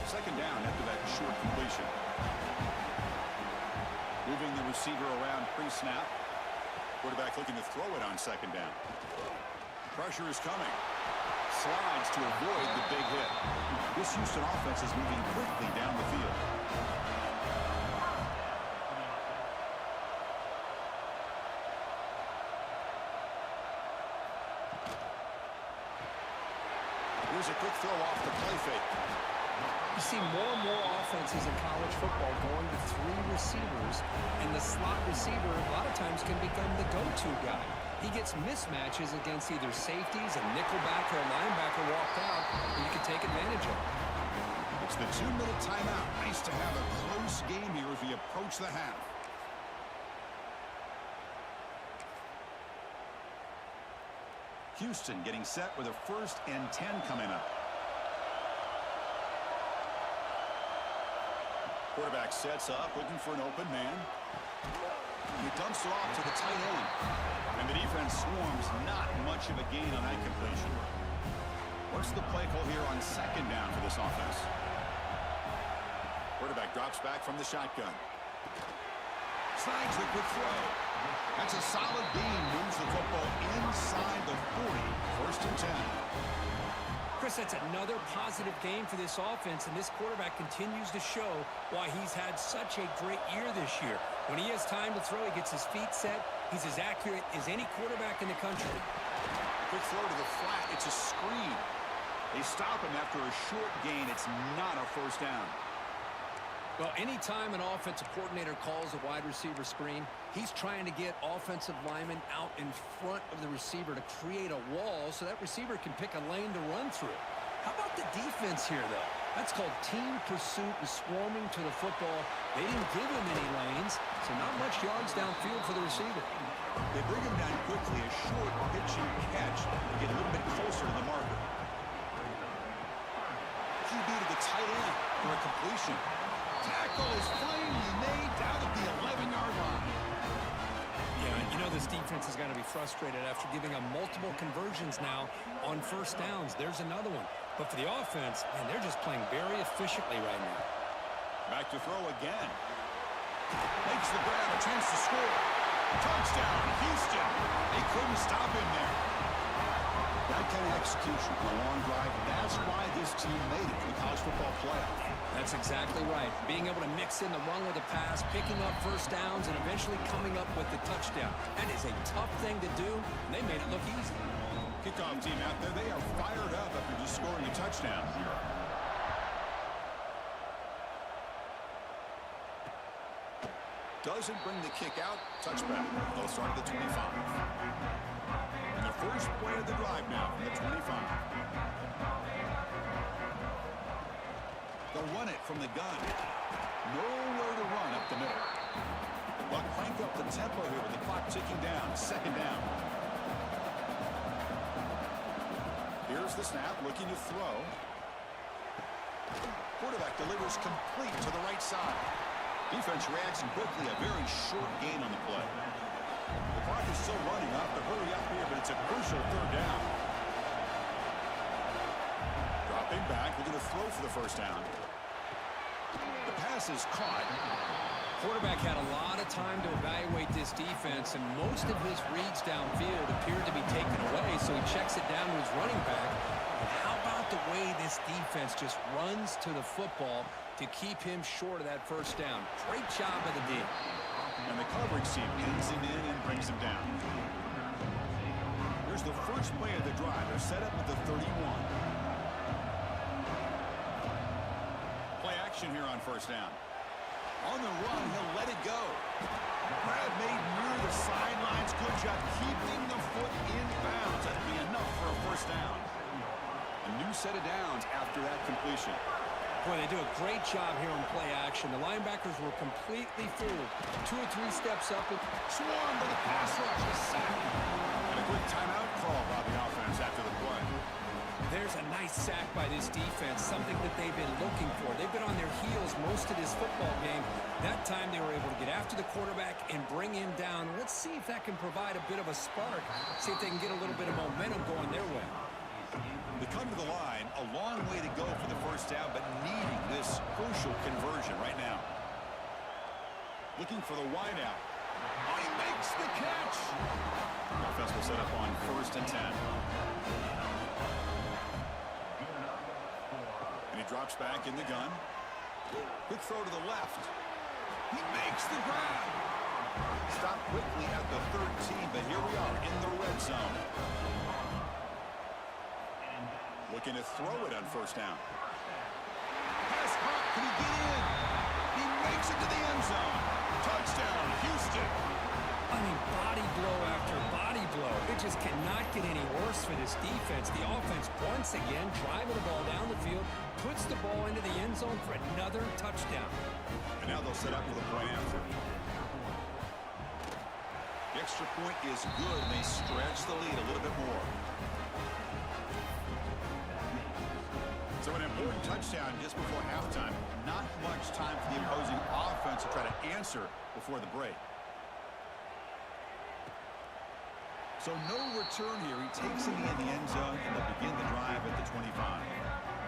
Speaker 1: Second down after that short completion. Moving the receiver around pre-snap. Quarterback looking to throw it on second down. Pressure is coming. Slides to avoid the big hit. This Houston offense is moving quickly down the field. Here's a quick throw off the play fake.
Speaker 3: You see more and more offenses in college football going to 3 receivers, and the slot receiver a lot of times can become the go-to guy. He gets mismatches against either safeties, a nickelback, or a linebacker walked out, and you can take advantage of it.
Speaker 1: It's the 2-minute timeout. Nice to have a close game here as we approach the half. Houston getting set with a 1st and 10 coming up. Quarterback sets up, looking for an open man. He dumps it off to the tight end. And the defense swarms, not much of a gain on that completion. What's the play call here on second down for this offense? Quarterback drops back from the shotgun. Slides the quick throw. That's a solid beam. Moves the football inside the 40. 1st and 10.
Speaker 3: Chris, that's another positive game for this offense, and this quarterback continues to show why he's had such a great year this year. When he has time to throw, he gets his feet set. He's as accurate as any quarterback in the country.
Speaker 1: Quick throw to the flat. It's a screen. They stop him after a short gain. It's not a 1st down.
Speaker 3: Well, anytime an offensive coordinator calls a wide receiver screen, he's trying to get offensive linemen out in front of the receiver to create a wall so that receiver can pick a lane to run through. How about the defense here, though? That's called team pursuit and swarming to the football. They didn't give him any lanes, so not much yards downfield for the receiver.
Speaker 1: They bring him down quickly, a short pitch and catch to get a little bit closer to the marker. QB to the tight end for a completion. Tackle is finally made down at the 11-yard line.
Speaker 3: Yeah, you know this defense has got to be frustrated after giving them multiple conversions now on 1st downs. There's another one. But for the offense, man, they're just playing very efficiently right now.
Speaker 1: Back to throw again. Makes the grab, a chance to score. Touchdown, Houston. They couldn't stop him there. That kind of execution on a long drive, that's why this team made it to the college football playoff.
Speaker 3: That's exactly right. Being able to mix in the run with the pass, picking up 1st downs, and eventually coming up with the touchdown. That is a tough thing to do, and they made it look easy.
Speaker 1: Kickoff team out there, they are fired up after just scoring a touchdown. Doesn't bring the kick out. Touchback. They'll start at the 25. And the first play of the drive now from the 25. They'll run it from the gun. Nowhere to run up the middle. But crank up the tempo here with the clock ticking down. 2nd down. Here's the snap, looking to throw. Quarterback delivers complete to the right side. Defense reacts quickly. A very short gain on the play. The clock is still running up to hurry up here, but it's a crucial 3rd down. Dropping back, looking to throw for the 1st down. The pass is caught.
Speaker 3: Quarterback had a lot of time to evaluate this defense, and most of his reads downfield appeared to be taken away, so he checks it down to his running back. And how about the way this defense just runs to the football to keep him short of that 1st down? Great job of the D.
Speaker 1: And the coverage team pins him in and brings him down. Here's the first play of the drive. They're set up at the 31. Play action here on 1st down. On the run, he'll let it go. Grab made near the sidelines. Good job keeping the foot in bounds. That'll be enough for a 1st down. A new set of downs after that completion.
Speaker 3: Boy, they do a great job here on play action. The linebackers were completely fooled. 2 or 3 steps up and
Speaker 1: Swarm to the pass rush. A sack. And a quick timeout call by the offense after the play.
Speaker 3: there there's a nice sack by this defense, something that they've been looking for. They've been on their heels most of this football game. That time they were able to get after the quarterback and bring him down. Let's see if that can provide a bit of a spark, see if they can get a little bit of momentum going their way.
Speaker 1: They come to the line, a long way to go for the first down, but needing this crucial conversion right now. Looking for the wideout. Oh, he makes the catch. Offense will set up on 1st and 10. And he drops back in the gun. Quick throw to the left. He makes the grab. Stop quickly at the 13, but here we are in the red zone. Looking to throw it on 1st down. Pass caught. Can he get in? He makes it to the end zone. Touchdown, Houston.
Speaker 3: I mean, body blow after body blow. It just cannot get any worse for this defense. The offense, once again, driving the ball down the field, puts the ball into the end zone for another touchdown.
Speaker 1: And now they'll set up for the point after. The extra point is good, and they stretch the lead a little bit more. So an important touchdown just before halftime. Not much time for the opposing offense to try to answer before the break. So no return here. He takes it in the end zone, and they'll begin the drive at the 25.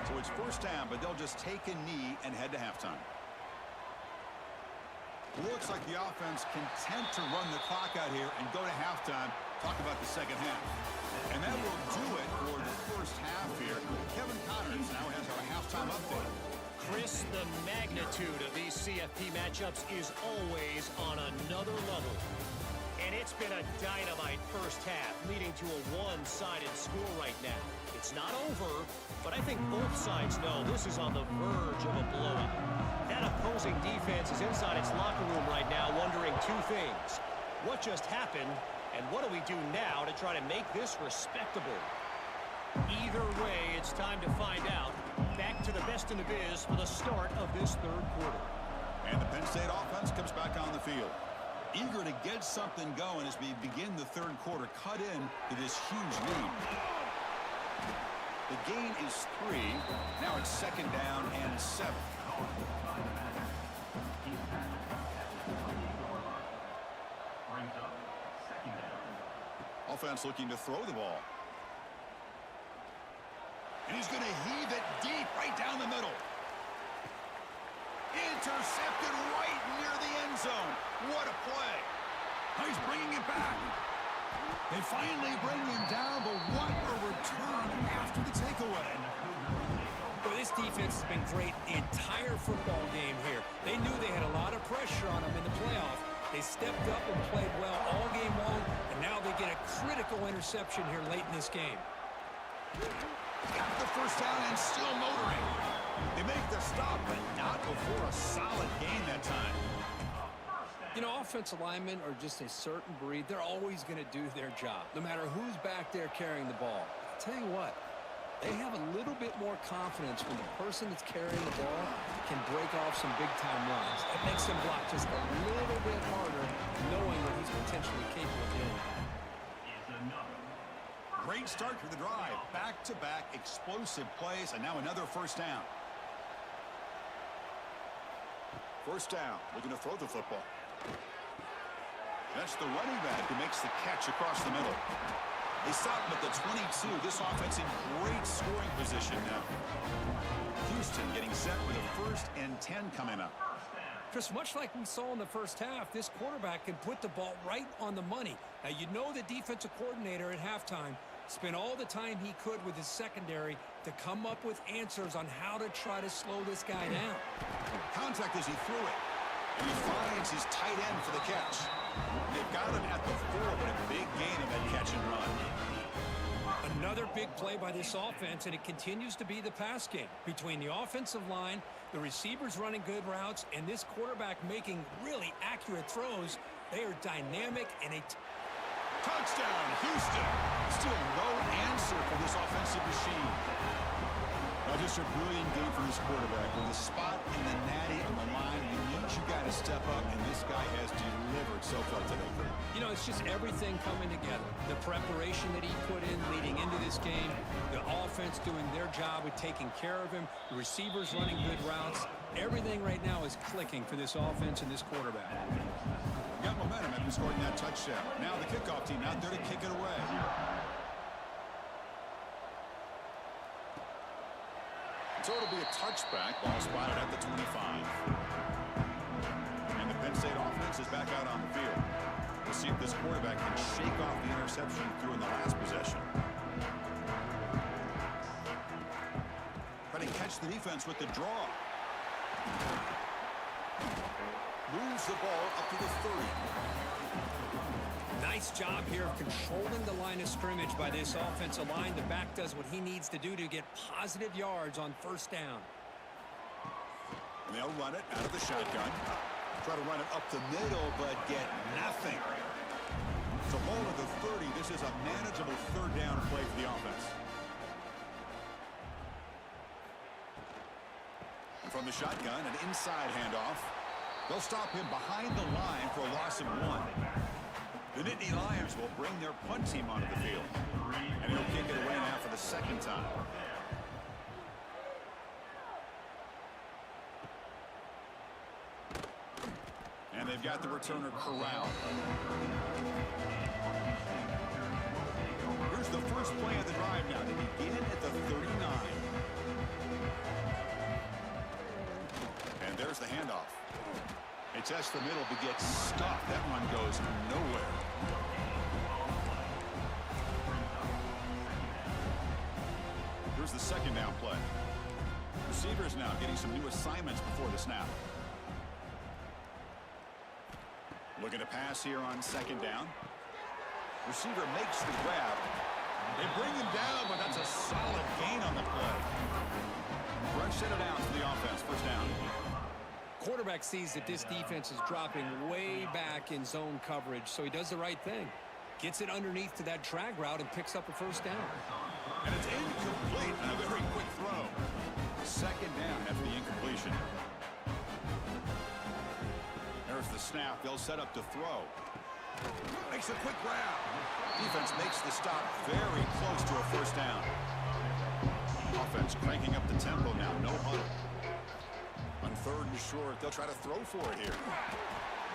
Speaker 1: So it's 1st down, but they'll just take a knee and head to halftime. Looks like the offense content to run the clock out here and go to halftime. Talk about the second half. And that will do it for the first half here. Kevin Connors now has our halftime update.
Speaker 5: Chris, the magnitude of these CFP matchups is always on another level. And it's been a dynamite first half, leading to a one-sided score right now. It's not over, but I think both sides know this is on the verge of a blowout. That opposing defense is inside its locker room right now wondering 2 things. What just happened, and what do we do now to try to make this respectable? Either way, it's time to find out. Back to the best in the biz for the start of this 3rd quarter.
Speaker 1: And the Penn State offense comes back on the field. Eager to get something going as we begin the 3rd quarter. Cut in to this huge lead. The gain is 3. Now it's 2nd down and 7. Offense looking to throw the ball. And he's going to heave it deep right down the middle. Intercepted right near the end zone. What a play. He's bringing it back. They finally bring him down, but what a return after the takeaway.
Speaker 3: Well, this defense has been great the entire football game here. They knew they had a lot of pressure on them in the playoff. They stepped up and played well all game long, and now they get a critical interception here late in this game.
Speaker 1: Got the first down and still motoring. They make the stop, but not before a solid gain that time.
Speaker 3: You know, offensive linemen are just a certain breed. They're always going to do their job, no matter who's back there carrying the ball. I'll tell you what, they have a little bit more confidence when the person that's carrying the ball can break off some big-time runs. It makes them block just a little bit harder, knowing what he's potentially capable of doing.
Speaker 1: Great start for the drive. Back-to-back explosive plays, and now another first down. First down, looking to throw the football. That's the running back who makes the catch across the middle. They stop him at the 22. This offense in great scoring position now. Houston getting set with a 1st and 10 coming up.
Speaker 3: Chris, much like we saw in the first half, this quarterback can put the ball right on the money. Now, you know the defensive coordinator at halftime spent all the time he could with his secondary to come up with answers on how to try to slow this guy down.
Speaker 1: Contact as he threw it. And he finds his tight end for the catch. They've got him at the 4, but a big gain in that catch and run.
Speaker 3: Another big play by this offense, and it continues to be the pass game. Between the offensive line, the receivers running good routes, and this quarterback making really accurate throws, they are dynamic and a
Speaker 1: touchdown, Houston. Still no answer for this offensive machine. Now Just a brilliant game from this quarterback. With the spot and the natty on the line, you need you got to step up, and this guy has delivered so far today.
Speaker 3: You know, it's just everything coming together. The preparation that he put in leading into this game, the offense doing their job with taking care of him, the receivers running good routes. Everything right now is clicking for this offense and this quarterback.
Speaker 1: Got momentum after scoring that touchdown. Now the kickoff team out there to kick it away. So it'll be a touchback. Ball spotted at the 25. And the Penn State offense is back out on the field. We'll see if this quarterback can shake off the interception he threw in the last possession. Trying to catch the defense with the draw. Moves the ball up to the 30.
Speaker 3: Nice job here of controlling the line of scrimmage by this offensive line. The back does what he needs to do to get positive yards on first down.
Speaker 1: And they'll run it out of the shotgun. Try to run it up the middle, but get nothing. It's a ball to the 30. This is a manageable third down play for the offense. And from the shotgun, an inside handoff. They'll stop him behind the line for a loss of 1. The Nittany Lions will bring their punt team onto the field. And he'll kick it away now for the second time. And they've got the returner corralled. Here's the first play of the drive now. They begin at the 39. And there's the handoff. They test the middle but get stuffed. That run goes nowhere. Here's the second down play. Receivers now getting some new assignments before the snap. Looking to pass here on second down. Receiver makes the grab. They bring him down, but that's a solid gain on the play. Rush set it down to the offense. First down.
Speaker 3: Quarterback sees that this defense is dropping way back in zone coverage, so he does the right thing. Gets it underneath to that drag route and picks up a first down.
Speaker 1: And it's incomplete on a very quick throw. Second down after the incompletion. There's the snap. They'll set up to throw. Makes a quick grab. Defense makes the stop very close to a first down. Offense cranking up the tempo now. No huddle. On third and short, they'll try to throw for it here.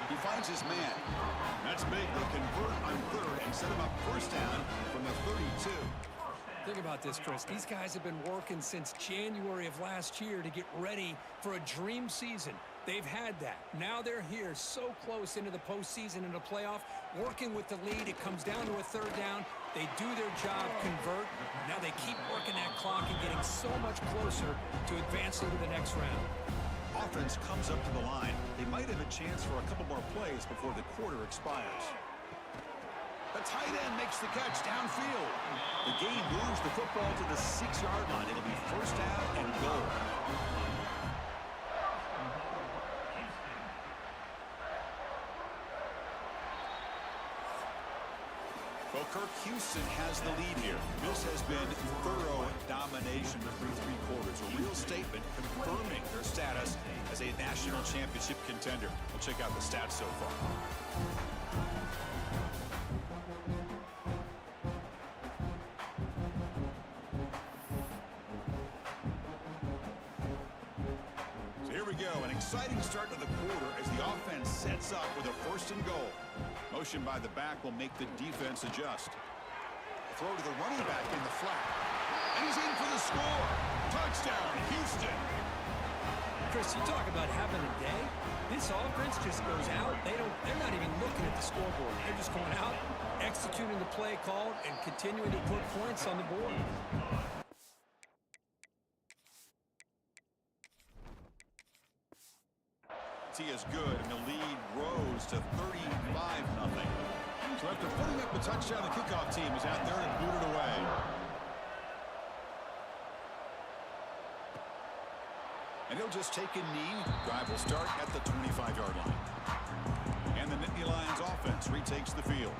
Speaker 1: He finds his man. That's big. They'll convert on third and set him up first down from the 32.
Speaker 3: Think about this, Chris. These guys have been working since January of last year to get ready for a dream season. They've had that. Now they're here so close into the postseason and the playoff, working with the lead. It comes down to a third down. They do their job, convert. Now they keep working that clock and getting so much closer to advancing to the next round.
Speaker 1: Offense comes up to the line. They might have a chance for a couple more plays before the quarter expires. The tight end makes the catch downfield. The game moves the football to the 6-yard line. It'll be first down and goal. Well, Kirk Houston has the lead here. This has been thorough domination through 3 quarters. A real statement confirming their status as a national championship contender. We'll check out the stats so far. So here we go. An exciting start to the quarter as the offense sets up with a first and goal. Motion by the back will make the defense adjust. Throw to the running back in the flat. And he's in for the score. Touchdown, Houston.
Speaker 3: Chris, you talk about having a day. This offense just goes out. They're not even looking at the scoreboard. They're just going out, executing the play called, and continuing to put points on the board.
Speaker 1: He is good, and the lead rose to 35-0. So after putting up a touchdown, the kickoff team is out there to boot it away. And he'll just take a knee. Drive will start at the 25-yard line. And the Nittany Lions offense retakes the field.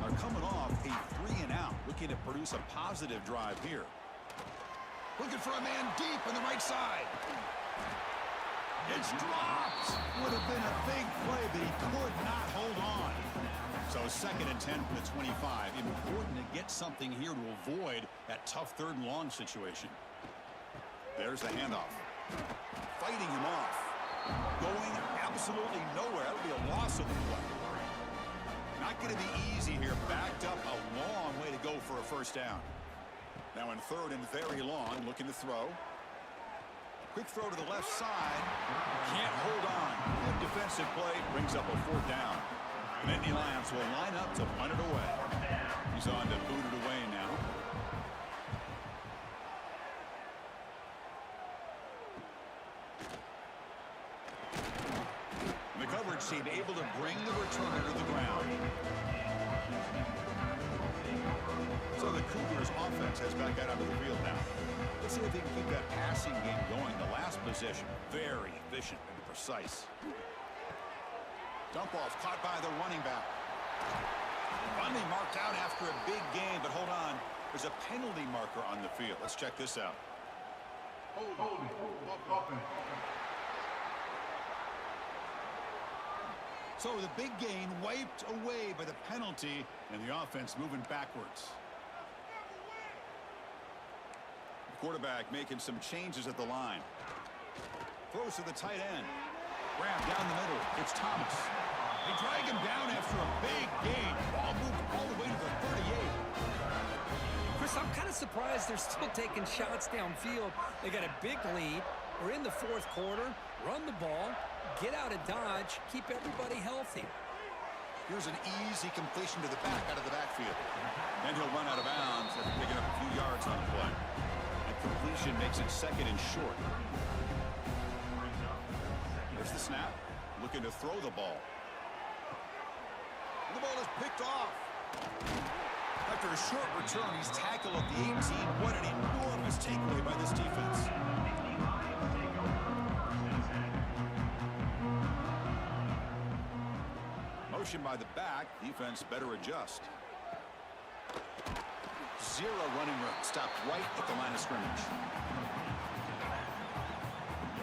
Speaker 1: They're coming off a 3-and-out, looking to produce a positive drive here. Looking for a man deep on the right side. It's dropped. Would have been a big play, but he could not hold on. So 2nd and 10 from the 25. Important to get something here to avoid that tough 3rd and long situation. There's the handoff. Fighting him off. Going absolutely nowhere. That'll be a loss of the play. Not going to be easy here. Backed up a long way to go for a first down. Now in 3rd and very long, looking to throw. Quick throw to the left side. Can't hold on. Good defensive play. Brings up a 4th down. The Nittany Lions will line up to punt it away. He's on to boot it away now. The coverage team able to bring the returner to the ground. So the Cougars offense has back out onto the field now. Let's see if they can keep that passing game going. The last possession, very efficient and precise. Dump off caught by the running back. Finally marked out after a big game, but hold on. There's a penalty marker on the field. Let's check this out. So the big gain wiped away by the penalty, and the offense moving backwards. Quarterback making some changes at the line. Throws to the tight end. Grab down the middle. It's Thomas. They drag him down after a big gain. Ball moved all the way to the 38.
Speaker 3: Chris, I'm kind of surprised they're still taking shots downfield. They got a big lead. We're in the 4th quarter. Run the ball. Get out of Dodge. Keep everybody healthy.
Speaker 1: Here's an easy completion to the back out of the backfield. Then he'll run out of bounds after picking up a few yards on the play. Completion makes it 2nd and short. There's the snap. Looking to throw the ball. The ball is picked off. After a short return, he's tackled at the 18. What an enormous takeaway by this defense. Motion by the back. Defense better adjust. 0 running room. Stopped right at the line of scrimmage.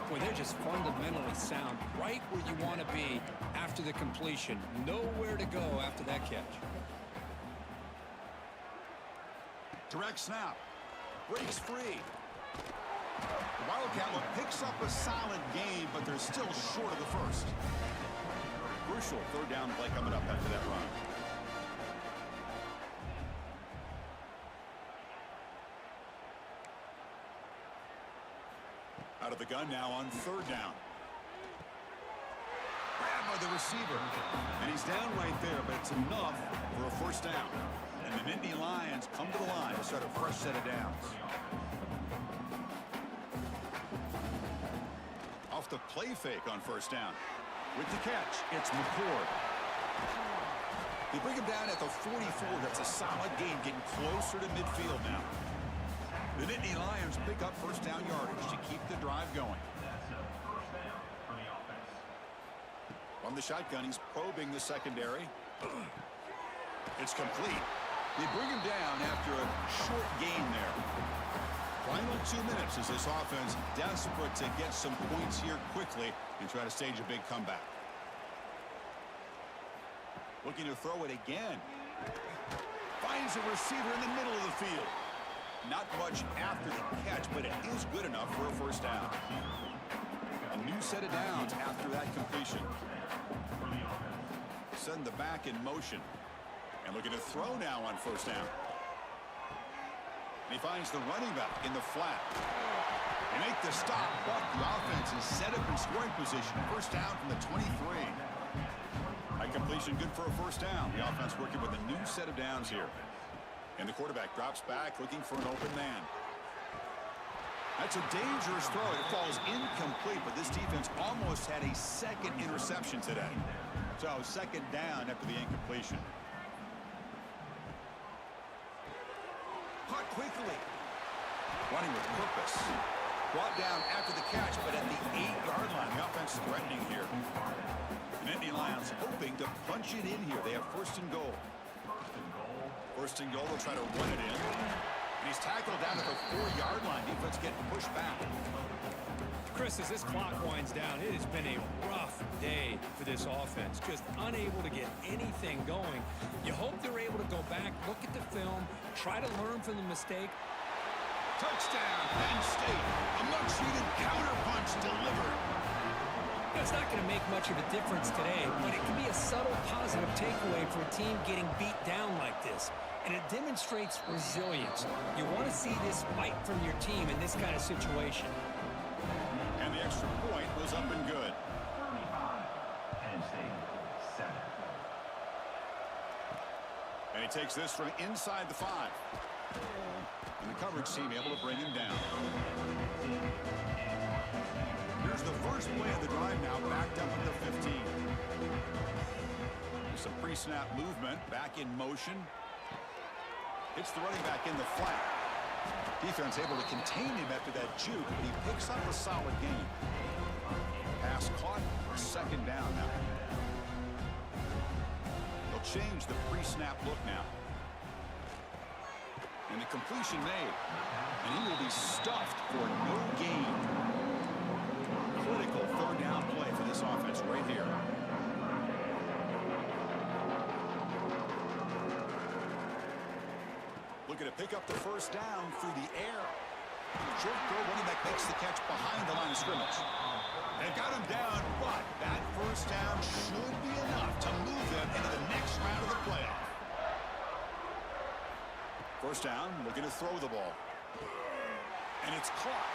Speaker 3: Boy, they're just fundamentally sound. Right where you want to be after the completion. Nowhere to go after that catch.
Speaker 1: Direct snap. Breaks free. The Wildcat look picks up a solid game, but they're still short of the first. Crucial 3rd down play coming up after that run. Out of the gun now on 3rd down. Grabbed by the receiver. And he's down right there, but it's enough for a first down. And the Nittany Lions come to the line to start a fresh set of downs. Off the play fake on 1st down. With the catch, it's McCord. They bring him down at the 44. That's a solid gain, getting closer to midfield now. The Nittany Lions pick up first down yardage to keep the drive going. From the shotgun, he's probing the secondary. It's complete. They bring him down after a short gain there. Final 2 minutes as this offense desperate to get some points here quickly and try to stage a big comeback. Looking to throw it again. Finds a receiver in the middle of the field. Not much after the catch, but it is good enough for a first down. A new set of downs after that completion. Send the back in motion. And looking to throw now on first down. And he finds the running back in the flat. They make the stop, but the offense is set up in scoring position. First down from the 23. That completion good for a first down. The offense working with a new set of downs here. And the quarterback drops back looking for an open man. That's a dangerous throw. It falls incomplete, but this defense almost had a 2nd interception today. So 2nd down after the incompletion. Caught quickly. Running with purpose. Brought down after the catch, but at the 8-yard line. The offense threatening here. The Nittany Lions hoping to punch it in here. They have 1st and goal. 1st and goal, they'll try to run it in. And he's tackled down at the 4-yard line. Defense getting pushed back.
Speaker 3: Chris, as this clock winds down, it has been a rough day for this offense. Just unable to get anything going. You hope they're able to go back, look at the film, try to learn from the mistake.
Speaker 1: Touchdown, Penn State. A much-needed counterpunch delivered.
Speaker 3: It's not going to make much of a difference today, but it can be a subtle positive takeaway for a team getting beat down like this. And it demonstrates resilience. You want to see this fight from your team in this kind of situation.
Speaker 1: And the extra point was up and good.
Speaker 4: 35. Penn State 7.
Speaker 1: And he takes this from inside the 5. And the coverage team able to bring him down. Here's the first play of the drive now, backed up at the 15. Some pre-snap movement, back in motion. Hits the running back in the flat. Defense able to contain him after that juke, but he picks up a solid gain. Pass caught, second down now. They'll change the pre-snap look now. And the completion made. And he will be stuffed for no gain. Critical third down play for this offense right here. Looking to pick up the first down through the air. Short throw, running back makes the catch behind the line of scrimmage. They've got him down, but that first down should be enough to move them into the next round of the playoff. First down, looking to throw the ball. And it's caught.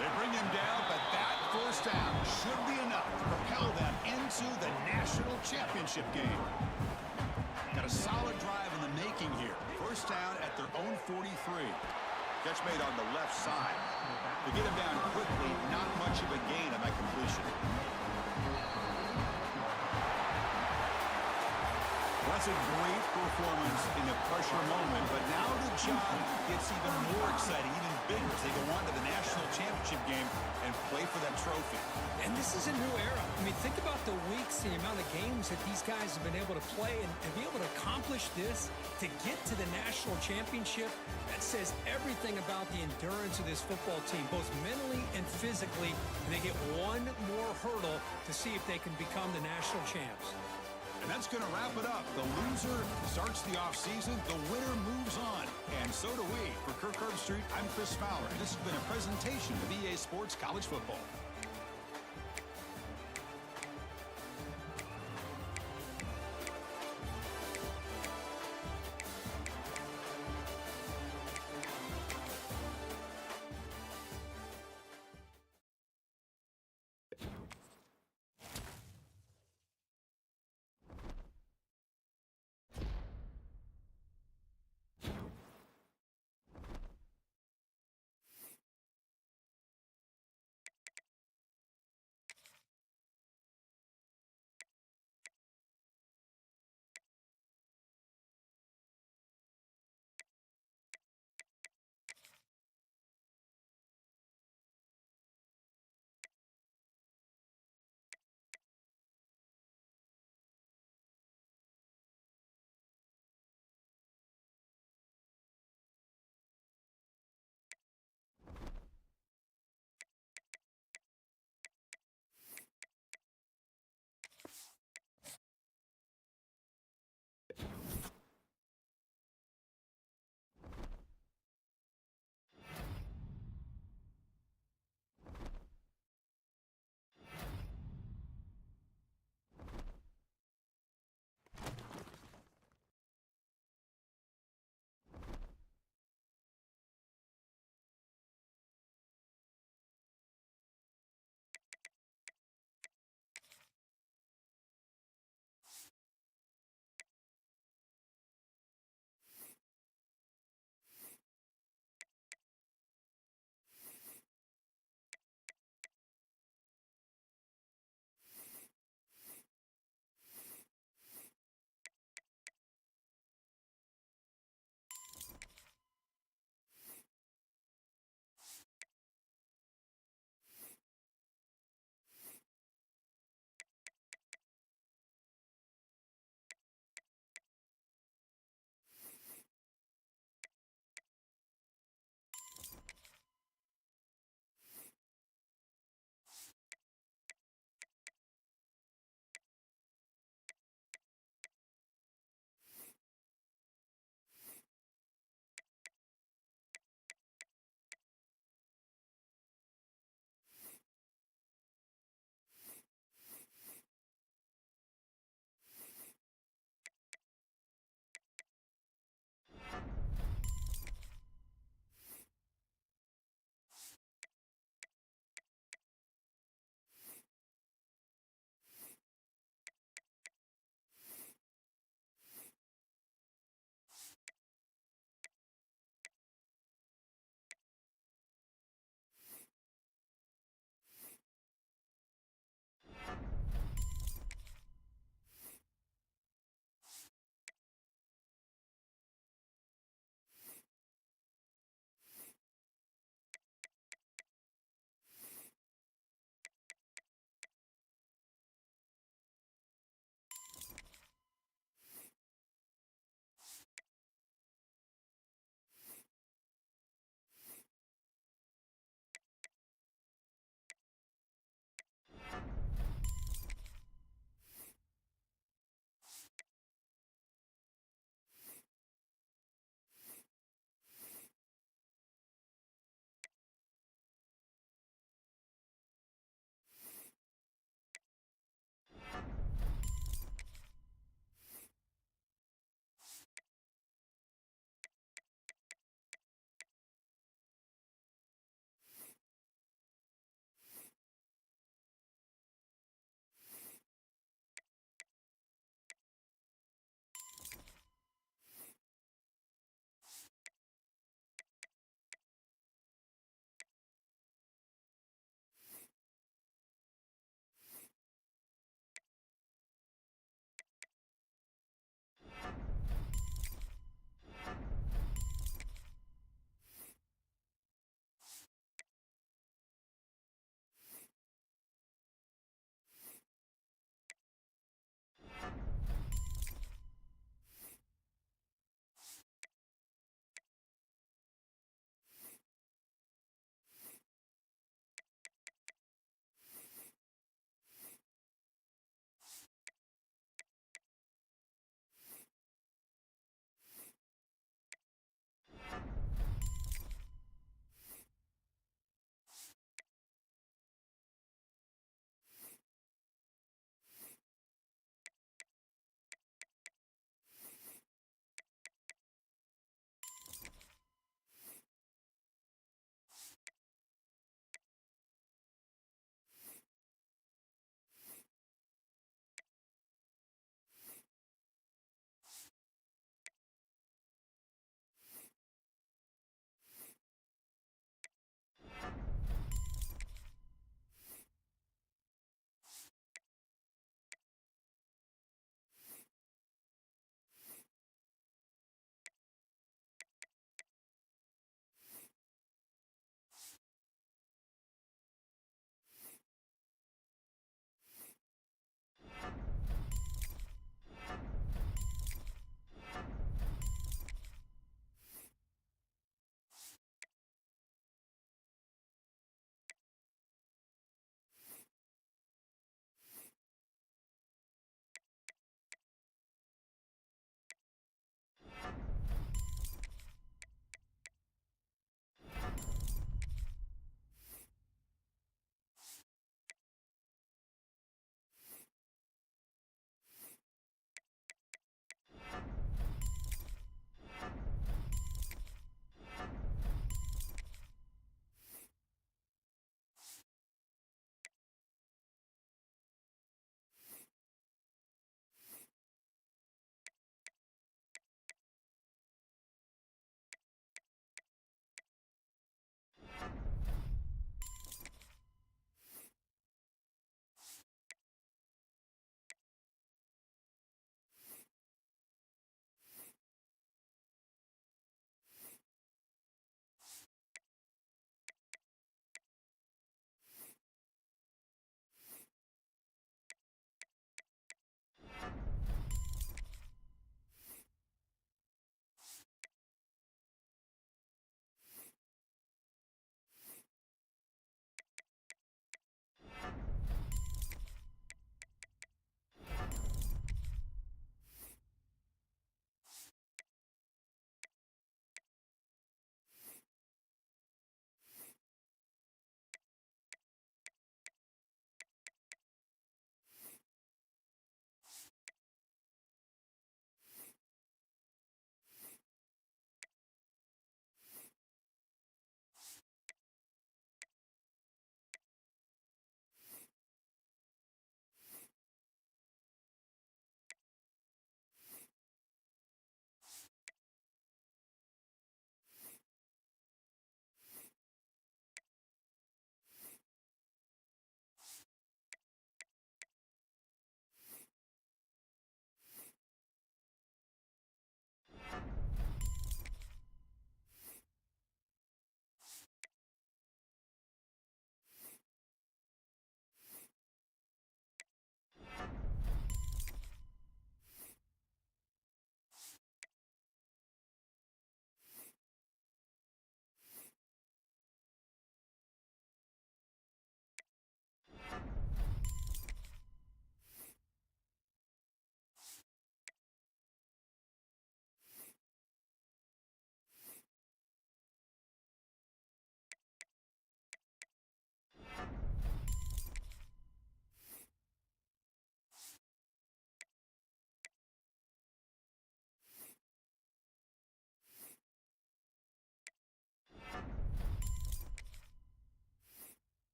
Speaker 1: They bring him down, but that first down should be enough to propel them into the national championship game. Got a solid drive in the making here. First down at their own 43. Catch made on the left side. To get him down quickly, not much of a gain on that completion. That's a great performance in the pressure moment, but now the job gets even more exciting, even bigger as they go on to the national championship game and play for that trophy.
Speaker 3: And this is a new era. I mean, think about the weeks, the amount of games that these guys have been able to play and be able to accomplish this, to get to the national championship. That says everything about the endurance of this football team, both mentally and physically. And they get one more hurdle to see if they can become the national champs.
Speaker 1: And that's going to wrap it up. The loser starts the offseason. The winner moves on. And so do we. For Kirk Herbstreit, I'm Chris Fowler. And this has been a presentation of EA Sports College Football.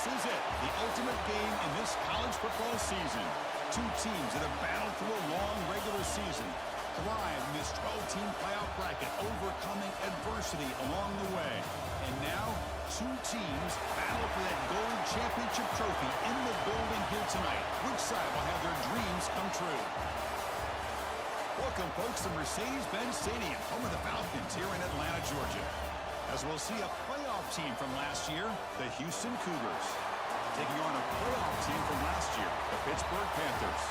Speaker 1: This is it, the ultimate game in this college football season. Two teams that have battled through a long regular season, thrive in this 12-team playoff bracket, overcoming adversity along the way. And now, two teams battle for that gold championship trophy in the building here tonight. Which side will have their dreams come true? Welcome, folks, to Mercedes-Benz Stadium, home of the Falcons here in Atlanta, Georgia. As we'll see a playoff team from last year, the Houston Cougars, taking on a playoff team from last year, the Pittsburgh Panthers.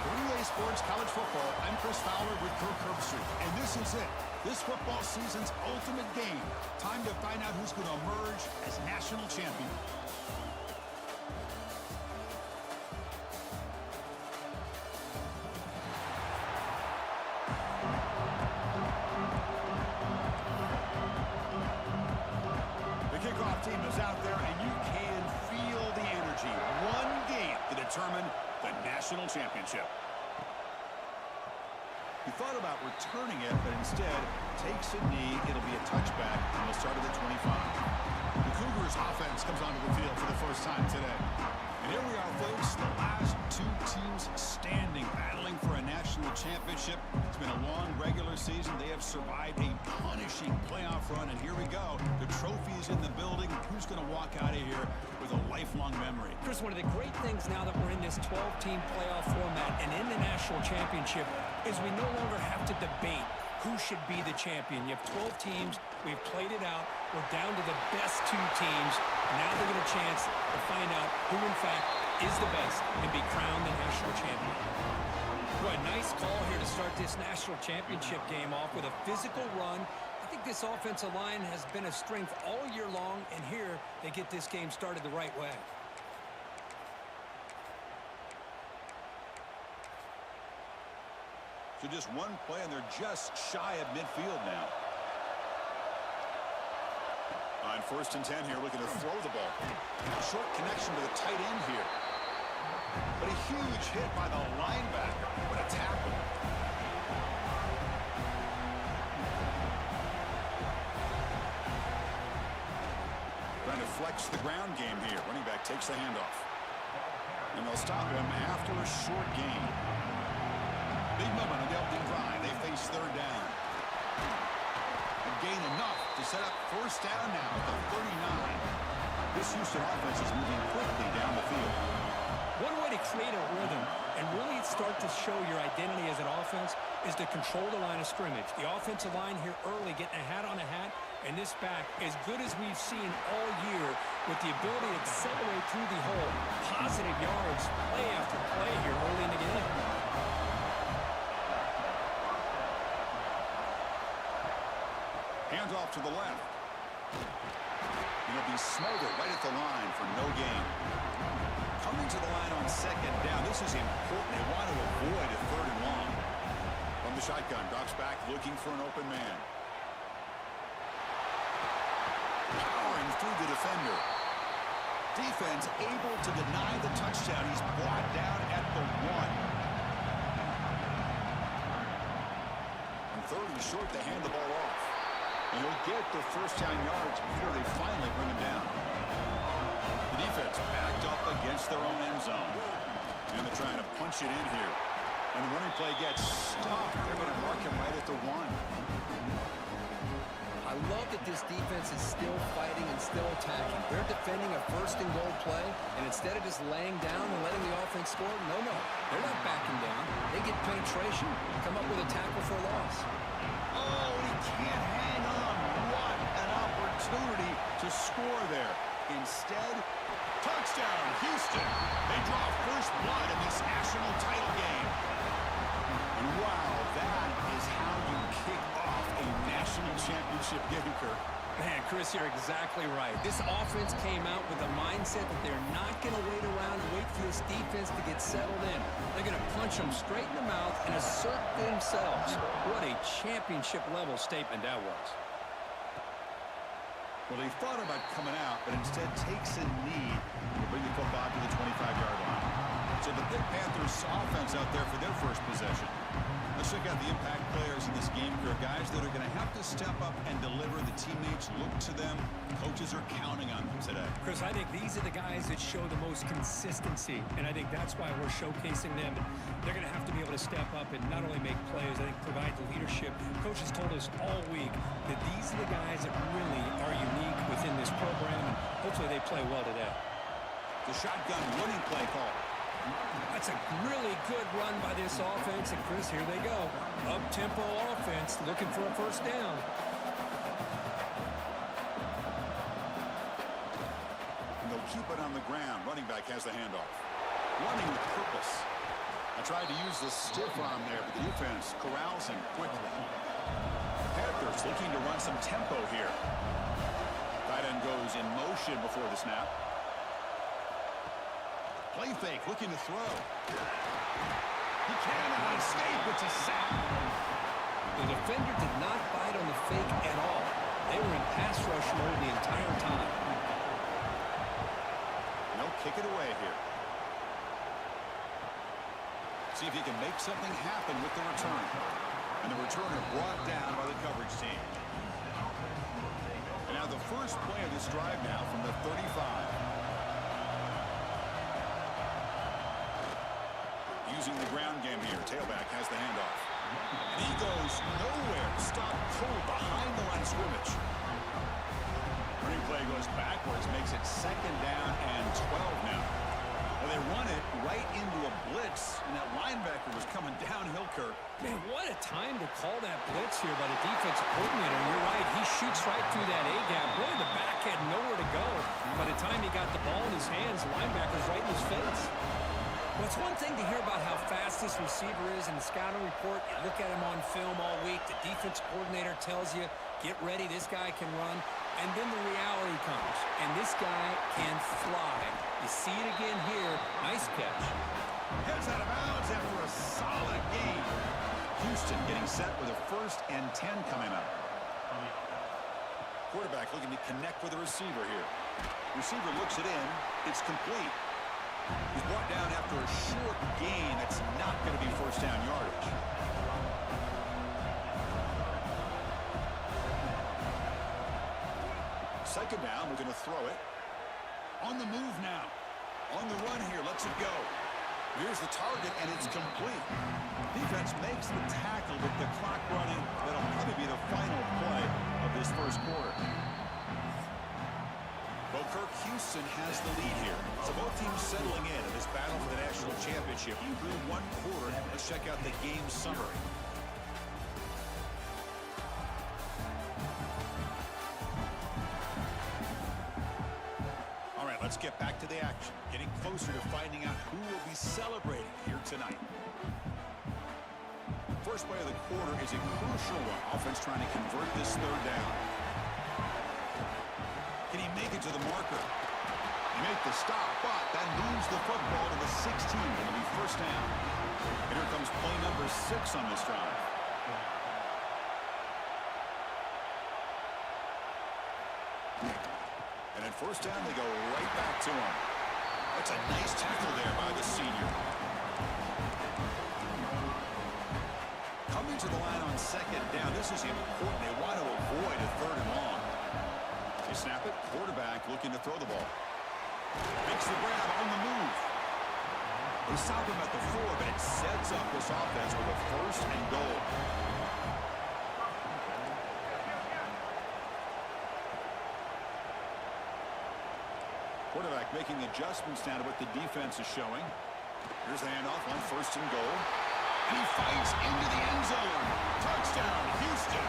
Speaker 1: For EA Sports College Football, I'm Chris Fowler with Kirk Herbstreit, and this is it. This football season's ultimate game. Time to find out who's going to emerge as national champion. The kickoff team is out there, and you can feel the energy. One game to determine the national championship. He thought about returning it, but instead takes a knee. It'll be a touchback, and we'll start at the 25. The Cougars offense comes onto the field for the first time today. And here we are, folks, the last two teams standing, battling for a national championship. It's been a long regular season. They have survived a punishing playoff run, and here we go. The trophy is in the building. Who's going to walk out of here with a lifelong memory?
Speaker 3: Chris, one of the great things now that we're in this 12-team playoff format and in the national championship is we no longer have to debate who should be the champion. You have 12 teams. We've played it out. We're down to the best two teams. Now they get a chance to find out who, in fact, is the best and be crowned the national champion. Boy, nice call here to start this national championship game off with a physical run. I think this offensive line has been a strength all year long, and here they get this game started the right way.
Speaker 1: So just one play, and they're just shy of midfield now. On 1st and 10 here, looking to throw the ball. A short connection to the tight end here. But a huge hit by the linebacker. What a tackle. Trying to flex the ground game here. Running back takes the handoff. And they'll stop him after a short gain. Big moment on the opening drive. They face 3rd down. And gain enough to set up 1st down now at the 39. This Houston offense is moving quickly down the field.
Speaker 3: One way to create a rhythm and really start to show your identity as an offense is to control the line of scrimmage. The offensive line here early getting a hat on a hat, and this back as good as we've seen all year with the ability to accelerate through the hole. Positive yards, play after play here early in the game.
Speaker 1: Hands off to the left. And it'll be smothered right at the line for no gain. Coming to the line on 2nd down. This is important. They want to avoid a 3rd and long. From the shotgun, drops back, looking for an open man. Powering through the defender. Defense able to deny the touchdown. He's brought down at the 1. And 3rd and short, they hand the ball off. And he'll get the 1st down yards before they finally bring him down. The defense backed up against their own end zone. And they're trying to punch it in here. And the running play gets stopped. They're going to mark him right at the 1.
Speaker 3: I love that this defense is still fighting and still attacking. They're defending a 1st and goal play, and instead of just laying down and letting the offense score, no, they're not backing down. They get penetration, come up with a tackle for a loss.
Speaker 1: Oh, he can't hang on. What an opportunity to score there. Instead, touchdown, Houston. They draw first blood in this national title game. And wow, that is how you kick off a national championship game, Kirk.
Speaker 3: Man, Chris, you're exactly right. This offense came out with a mindset that they're not going to wait around and wait for this defense to get settled in. They're going to punch them straight in the mouth and assert themselves. What a championship-level statement that was.
Speaker 1: Well, he thought about coming out, but instead takes a knee to bring the football to the 25-yard line. So the Good Panthers offense out there for their first possession. Let's check out the impact players in this game here, guys that are going to have to step up and deliver. The teammates look to them. Coaches are counting on them today.
Speaker 3: Chris, I think these are the guys that show the most consistency, and I think that's why we're showcasing them. They're going to have to be able to step up and not only make plays, I think provide the leadership. Coaches told us all week that these are the guys that really are unique within this program, and hopefully they play well today.
Speaker 1: The shotgun running play call.
Speaker 3: That's a really good run by this offense, and Chris, here they go. Up-tempo offense, looking for a first down.
Speaker 1: And they'll keep it on the ground. Running back has the handoff. Running with purpose. I tried to use the stiff arm there, but the defense corrals him quickly. Panthers looking to run some tempo here. Tight end goes in motion before the snap. Play fake, looking to throw. He cannot escape. It's a sack.
Speaker 3: The defender did not bite on the fake at all. They were in pass rush mode the entire time.
Speaker 1: They'll kick it away here. See if he can make something happen with the return. And the returner brought down by the coverage team. And now the first play of this drive now from the 35. Using the ground game here. Tailback has the handoff. And he goes nowhere. Stop cold behind the line of scrimmage. Running play goes backwards, makes it second down and 12 now. Well, they run it right into a blitz, and that linebacker was coming downhill, Kirk.
Speaker 3: Man, what a time to call that blitz here by the defensive coordinator. You're right, he shoots right through that A-gap. Really, the back had nowhere to go. By the time he got the ball in his hands, the linebacker's right in his face. Well, it's one thing to hear about how fast this receiver is in the scouting report. You look at him on film all week. The defense coordinator tells you, get ready, this guy can run. And then the reality comes, and this guy can fly. You see it again here. Nice catch.
Speaker 1: Heads out of bounds after a solid game. Houston getting set with a 1st and 10 coming up. Quarterback looking to connect with the receiver here. Receiver looks it in. It's complete. He's brought down after a short gain. That's not going to be first down yardage. Second down, we're going to throw it. On the move now. On the run here, lets it go. Here's the target, and it's complete. Defense makes the tackle with the clock running. That'll probably be the final play of this first quarter. Well, Kirk, Houston has the lead here. So both teams settling in this battle for the national championship. Through one quarter, let's check out the game summary. All right, let's get back to the action. Getting closer to finding out who will be celebrating here tonight. First play of the quarter is a crucial one. Offense trying to convert this third down. Can he make it to the marker? He made the stop, but that moves the football to the 16. It'll be first down. And here comes play number 6 on this drive. And at first down, they go right back to him. That's a nice tackle there by the senior. Coming to the line on second down, this is important. They want to avoid a third and long. They snap it. Quarterback looking to throw the ball. Makes the grab on the move. They stop him at the 4, but it sets up this offense with a first and goal. Quarterback making adjustments now to what the defense is showing. Here's the handoff on first and goal. And he fights into the end zone. Touchdown, Houston.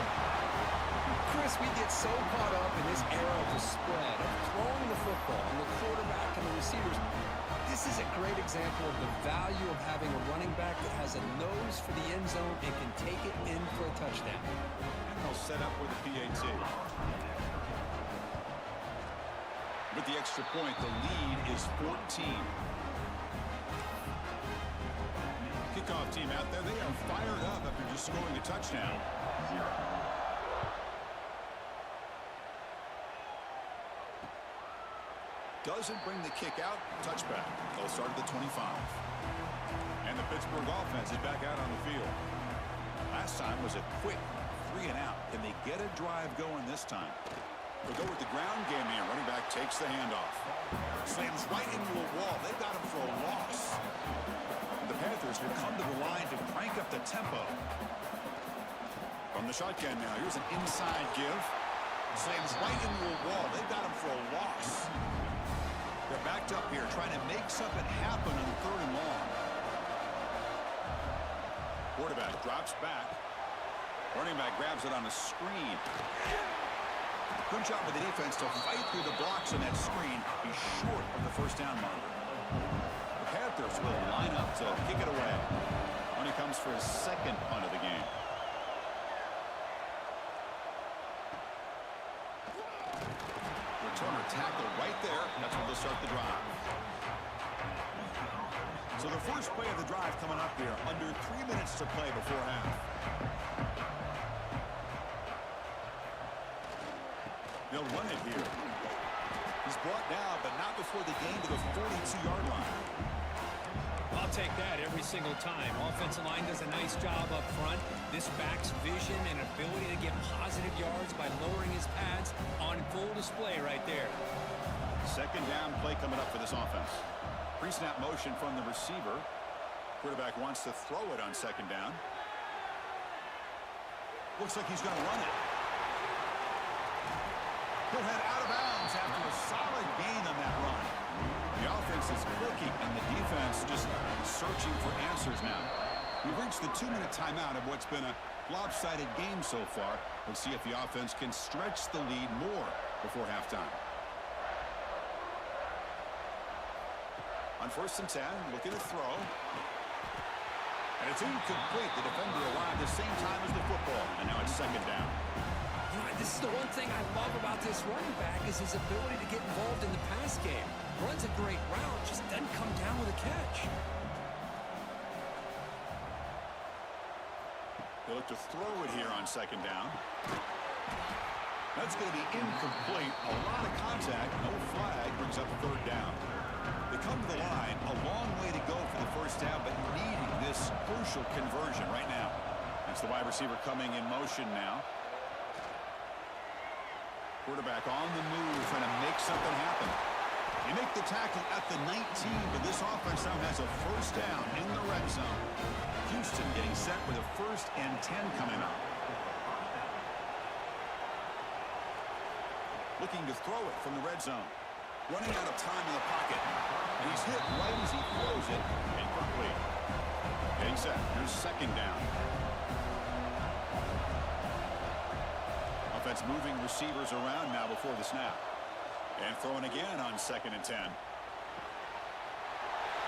Speaker 3: Chris, we get so caught up in this era of the spread, of throwing the football, and the quarterback and the receivers. This is a great example of the value of having a running back that has a nose for the end zone and can take it in for a touchdown.
Speaker 1: And they'll set up with a PAT. With the extra point, the lead is 14. Kickoff team out there, they are fired up after just scoring a touchdown. Doesn't bring the kick out. Touchback. They'll start at the 25. And the Pittsburgh offense is back out on the field. Last time was a quick 3 and out. Can they get a drive going this time? They'll go with the ground game here. Running back takes the handoff. Slams right into a wall. They've got him for a loss. The Panthers will come to the line to crank up the tempo. From the shotgun now, here's an inside give. Slams right into a wall. They've got him for a loss. They're backed up here trying to make something happen on 3rd and long. Quarterback drops back. Running back grabs it on a screen. Good job with the defense to fight through the blocks on that screen. He's short of the first down marker. The Panthers will line up to kick it away when he comes for his 2nd punt of the game. Returner tackle right there. That's where they'll start the drive. So the first play of the drive coming up here. Under 3 minutes to play before half. They'll run it here. He's brought down, but not before the gain to the 42-yard line.
Speaker 3: I'll take that every single time. Offensive line does a nice job up front. This back's vision and ability to get positive yards by lowering his pads on full display right there.
Speaker 1: 2nd down play coming up for this offense. Pre-snap motion from the receiver. Quarterback wants to throw it on 2nd down. Looks like he's going to run it. He'll head out of bounds after a solid gain on that run. The offense is clicking, and the defense just searching for answers now. We've reached the 2-minute timeout of what's been a lopsided game so far. Let's see if the offense can stretch the lead more before halftime. On 1st and 10, looking to throw. And it's incomplete. The defender arrived the same time as the football, and now it's 2nd down.
Speaker 3: You know, this is the one thing I love about this running back is his ability to get involved in the pass game. Runs a great route, just doesn't come down with a catch.
Speaker 1: They look to throw it here on 2nd down. That's going to be incomplete. A lot of contact. No flag brings up 3rd down. They come to the line. A long way to go for the 1st down, but needing this crucial conversion right now. That's the wide receiver coming in motion now. Quarterback on the move, trying to make something happen. You make the tackle at the 19, but this offense now has a 1st down in the red zone. Houston getting set with a 1st and 10 coming up. Looking to throw it from the red zone. Running out of time in the pocket. And he's hit right as he throws it. Incomplete. Getting set. Here's 2nd down. Offense moving receivers around now before the snap. And throwing again on 2nd and 10.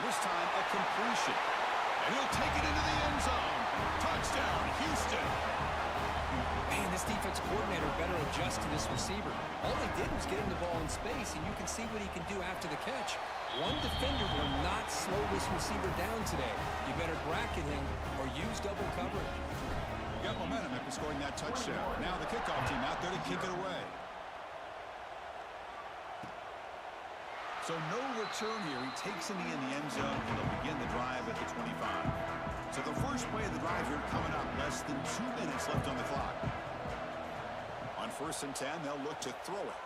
Speaker 1: This time a completion. And he'll take it into the end zone. Touchdown, Houston.
Speaker 3: Man, this defense coordinator better adjust to this receiver. All they did was get him the ball in space, and you can see what he can do after the catch. One defender will not slow this receiver down today. You better bracket him or use double coverage.
Speaker 1: Got momentum after scoring that touchdown. Now the kickoff team out there to kick it away. So no return here. He takes it in the end zone, and they'll begin the drive at the 25. So the first play of the drive here coming up. Less than 2 minutes left on the clock. On 1st and 10, they'll look to throw it.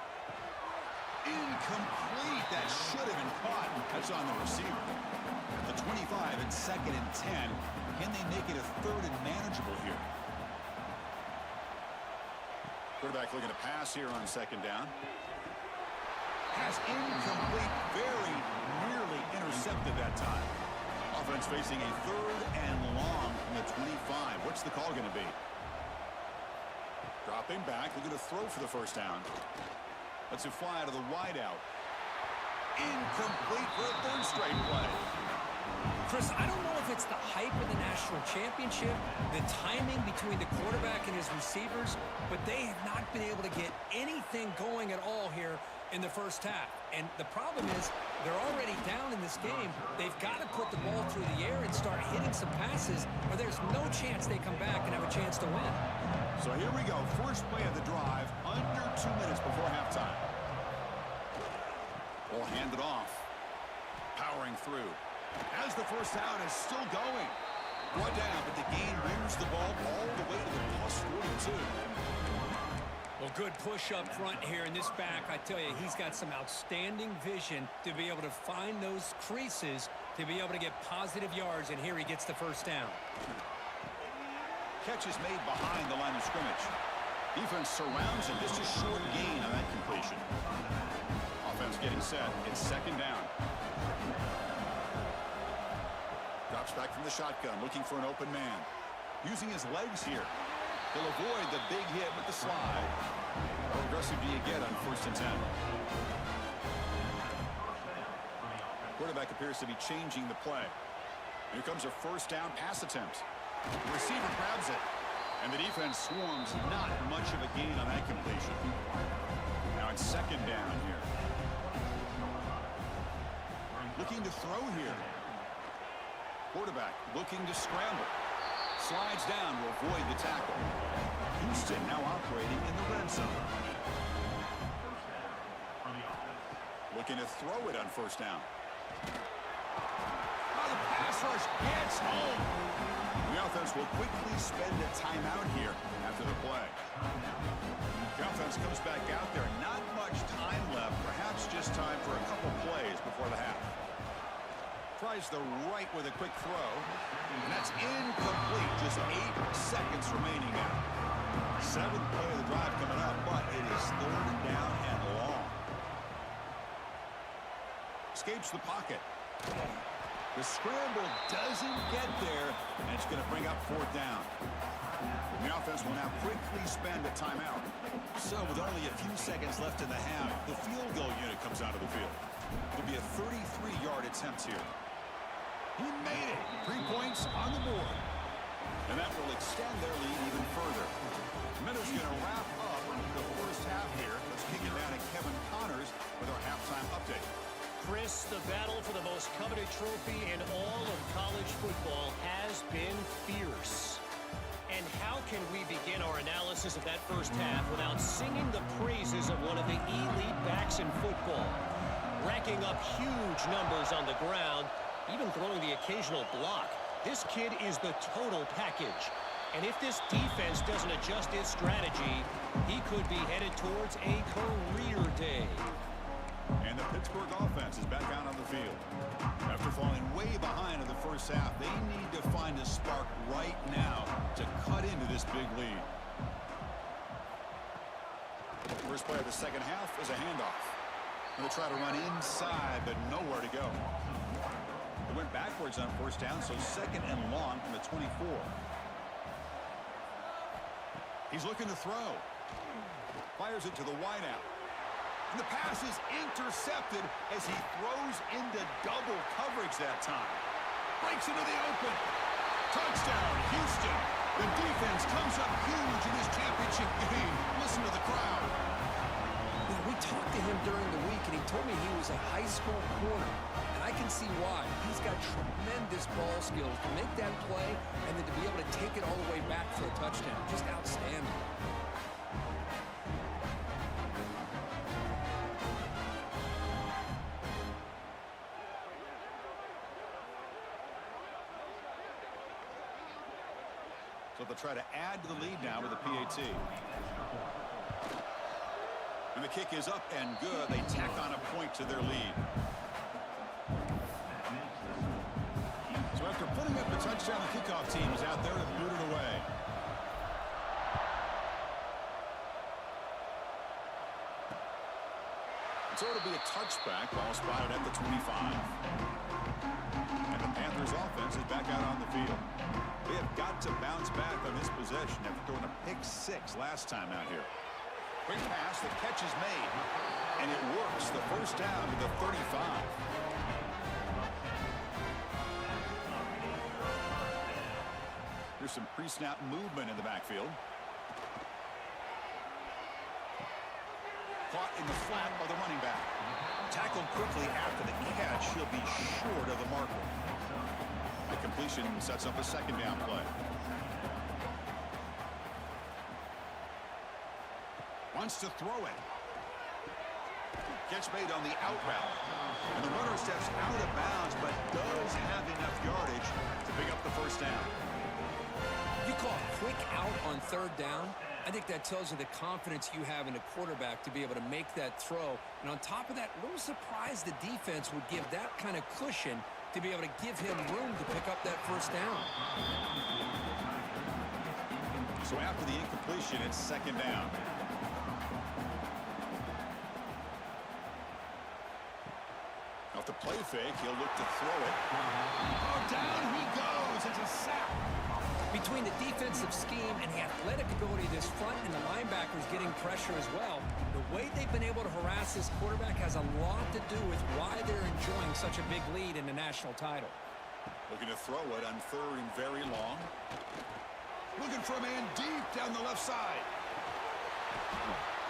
Speaker 1: Incomplete. That should have been caught. That's on the receiver. The 25 and 2nd and 10. Can they make it a 3rd and manageable here? Quarterback looking to pass here on 2nd down. Pass incomplete. Very nearly intercepted that time. Offense facing a 3rd and long from the 25. What's the call going to be? Dropping back, looking to throw for the 1st down. Lets it fly out of the wideout. Incomplete for a 3rd straight play.
Speaker 3: Chris, I don't know if it's the hype of the national championship, the timing between the quarterback and his receivers, but they have not been able to get anything going at all here in the 1st half. And the problem is they're already down in this game. They've got to put the ball through the air and start hitting some passes, or there's no chance they come back and have a chance to win.
Speaker 1: So here we go. First play of the drive, under 2 minutes before halftime. Ball handed off. Powering through. As the first down is still going. Brought down, but the gain moves the ball all the way to the plus 42.
Speaker 3: Well, good push up front here in this back. I tell you, he's got some outstanding vision to be able to find those creases, to be able to get positive yards, and here he gets the first down.
Speaker 1: Catch is made behind the line of scrimmage. Defense surrounds him. Just a short gain on that completion. Offense getting set. It's second down. Drops back from the shotgun, looking for an open man. Using his legs here. He'll avoid the big hit with the slide. How aggressive do you get on 1st and 10? Quarterback appears to be changing the play. Here comes a first down pass attempt. The receiver grabs it. And the defense swarms. Not much of a gain on that completion. Now it's second down here. Looking to throw here. Quarterback looking to scramble. Slides down to avoid the tackle. Houston now operating in the red zone. Looking to throw it on first down. Oh, the pass rush gets home. The offense will quickly spend a timeout here after the play. The offense comes back out there. Not much time left. Perhaps just time for a couple plays before the half. Tries the right with a quick throw. And that's incomplete. Just 8 seconds remaining now. 7th play of the drive coming up, but it is 3rd down and long. Escapes the pocket. The scramble doesn't get there, and it's going to bring up 4th down. The offense will now quickly spend a timeout. So with only a few seconds left in the half, the field goal unit comes out of the field. It'll be a 33-yard attempt here. He made it. 3 points on the board. And that will extend their lead even further. Minutes going to wrap up the first half here. Let's kick it down to Kevin Connors with our halftime update.
Speaker 5: Chris, the battle for the most coveted trophy in all of college football has been fierce. And how can we begin our analysis of that first half without singing the praises of one of the elite backs in football? Racking up huge numbers on the ground, even throwing the occasional block. This kid is the total package. And if this defense doesn't adjust its strategy, he could be headed towards a career day.
Speaker 1: And the Pittsburgh offense is back out on the field. After falling way behind in the first half, they need to find a spark right now to cut into this big lead. First play of the second half is a handoff. They'll try to run inside, but nowhere to go. They went backwards on first down, so 2nd and long from the 24. He's looking to throw. Fires it to the wideout. And the pass is intercepted as he throws into double coverage that time. Breaks into the open. Touchdown, Houston. The defense comes up huge in this championship game. Listen to the crowd.
Speaker 3: We talked to him during the week, and he told me he was a high school corner. And I can see why. He's got tremendous ball skills to make that play and then to be able to take it all the way back for a touchdown. Just outstanding.
Speaker 1: So they'll try to add to the lead now with a PAT. And the kick is up and good. They tack on a point to their lead. So after putting up the touchdown, the kickoff team is out there to boot it away. So it'll be a touchback, ball spotted at the 25. And the Panthers offense is back out on the field. They have got to bounce back on this possession after throwing a pick-6 last time out here. Quick pass, the catch is made, and it works. The first down to the 35. Here's some pre-snap movement in the backfield. Caught in the flat by the running back. Tackled quickly after the catch. He'll be short of the marker. The completion sets up a second down play. Wants to throw it. Catch made on the out route. And the runner steps out of bounds, but does have enough yardage to pick up the first down.
Speaker 3: You call a quick out on third down. I think that tells you the confidence you have in a quarterback to be able to make that throw. And on top of that, a little surprised the defense would give that kind of cushion to be able to give him room to pick up that first down.
Speaker 1: So after the incompletion, it's second down. Off the play fake, he'll look to throw it. Oh, down he goes. It's a sack.
Speaker 3: Between the defensive scheme and the athletic ability of this front and the linebackers getting pressure as well, the way they've been able to harass this quarterback has a lot to do with why they're enjoying such a big lead in the national title.
Speaker 1: Looking to throw it on third and very long. Looking for a man deep down the left side.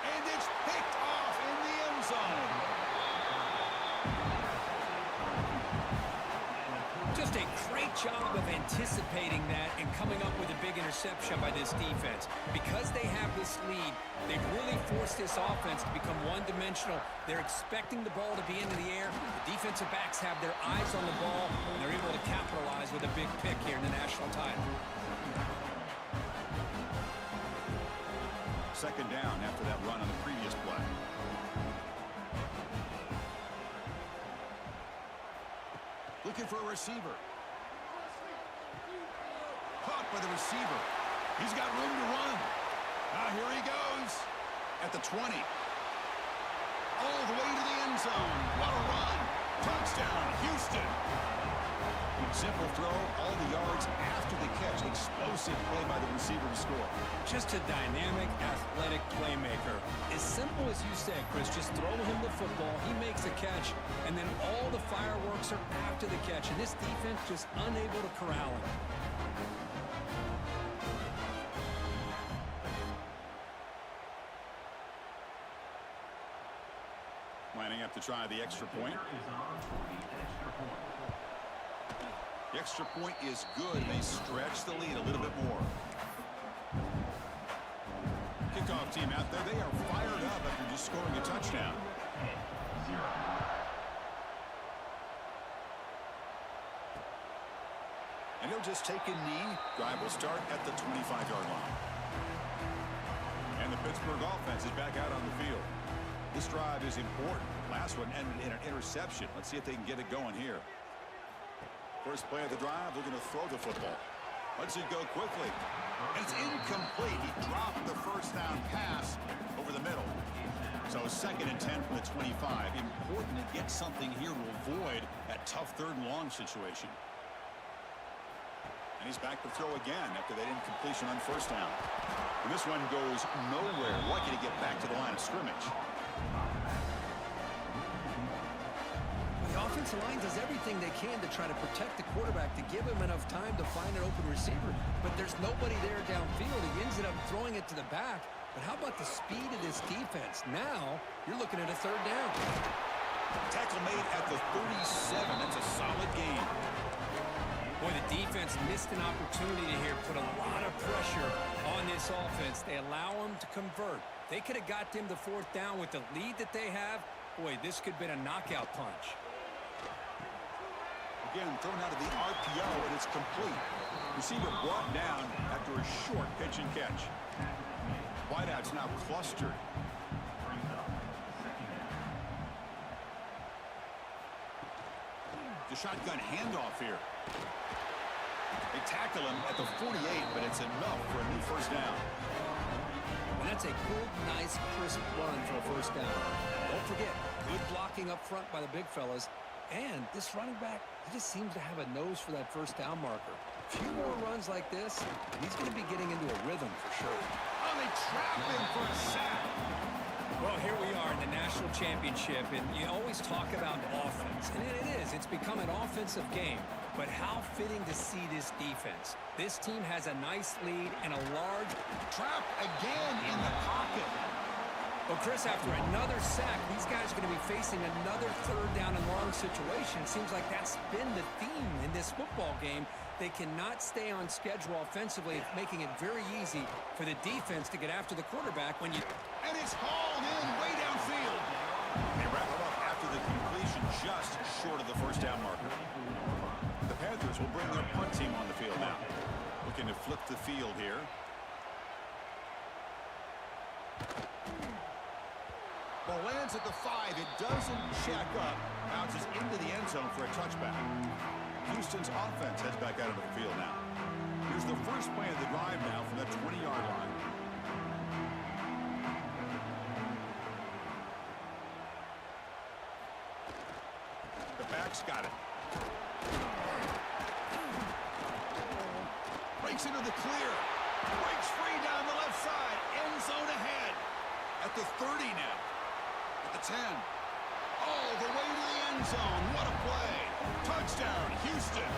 Speaker 1: And it's picked off in the end zone.
Speaker 3: Just a great job of anticipating that and coming up with a big interception by this defense. Because they have this lead, they've really forced this offense to become one-dimensional. They're expecting the ball to be into the air. The defensive backs have their eyes on the ball, and they're able to capitalize with a big pick here in the national title.
Speaker 1: Second down after that run on the previous play. Looking for a receiver. Caught by the receiver. He's got room to run. Now here he goes. At the 20. All the way to the end zone. What a run. Touchdown, Houston. Simple throw, all the yards after the catch. Explosive play by the receiver to score.
Speaker 3: Just a dynamic, athletic playmaker. As simple as you said, Chris, just throw him the football, he makes a catch, and then all the fireworks are after the catch, and this defense just unable to corral him.
Speaker 1: Lining up to try the extra point. The extra point is good. They stretch the lead a little bit more. Kickoff team out there. They are fired up after just scoring a touchdown. And he'll just take a knee. Drive will start at the 25-yard line. And the Pittsburgh offense is back out on the field. This drive is important. Last one ended in an interception. Let's see if they can get it going here. First play of the drive, looking to throw the football. Let's it go quickly. And it's incomplete. He dropped the first down pass over the middle. So second and 10 from the 25. Important to get something here to avoid that tough third and long situation. And he's back to throw again after that incompletion on first down. And this one goes nowhere. Lucky to get back to the line of scrimmage.
Speaker 3: The offensive line does everything they can to try to protect the quarterback, to give him enough time to find an open receiver. But there's nobody there downfield. He ends up throwing it to the back. But how about the speed of this defense? Now, you're looking at a third down.
Speaker 1: Tackle made at the 37. That's a solid game.
Speaker 3: Boy, the defense missed an opportunity here, put a lot of pressure on this offense. They allow them to convert. They could have got them the fourth down with the lead that they have. Boy, this could have been a knockout punch.
Speaker 1: Again, thrown out of the RPO, and it's complete. Receiver brought down after a short pitch and catch. Wideouts now clustered. The shotgun handoff here. They tackle him at the 48, but it's enough for a new first down.
Speaker 3: And that's a good, nice, crisp run for a first down. Don't forget, good blocking up front by the big fellas. And this running back, he just seems to have a nose for that first down marker. A few more runs like this, and he's going to be getting into a rhythm for sure.
Speaker 1: Oh, they trap him for a sack.
Speaker 3: Well, here we are in the national championship, and you always talk about offense. And it is. It's become an offensive game. But how fitting to see this defense. This team has a nice lead and a large
Speaker 1: Trap again in the pocket.
Speaker 3: Well, Chris, after another sack, these guys are going to be facing another third down and long situation. It seems like that's been the theme in this football game. They cannot stay on schedule offensively, making it very easy for the defense to get after the quarterback when you...
Speaker 1: And it's hauled in way downfield. They just short of the first down marker. The Panthers will bring their punt team on the field now. Looking to flip the field here. Ball lands at the 5. It doesn't check up. Bounces into the end zone for a touchback. Houston's offense heads back out of the field now. Here's the first play of the drive now from the 20-yard line. The back's got it. Breaks into the clear. Breaks free down the left side. End zone ahead. At the 30 now. At the 10. All the way to the end zone. What a play. Touchdown, Houston.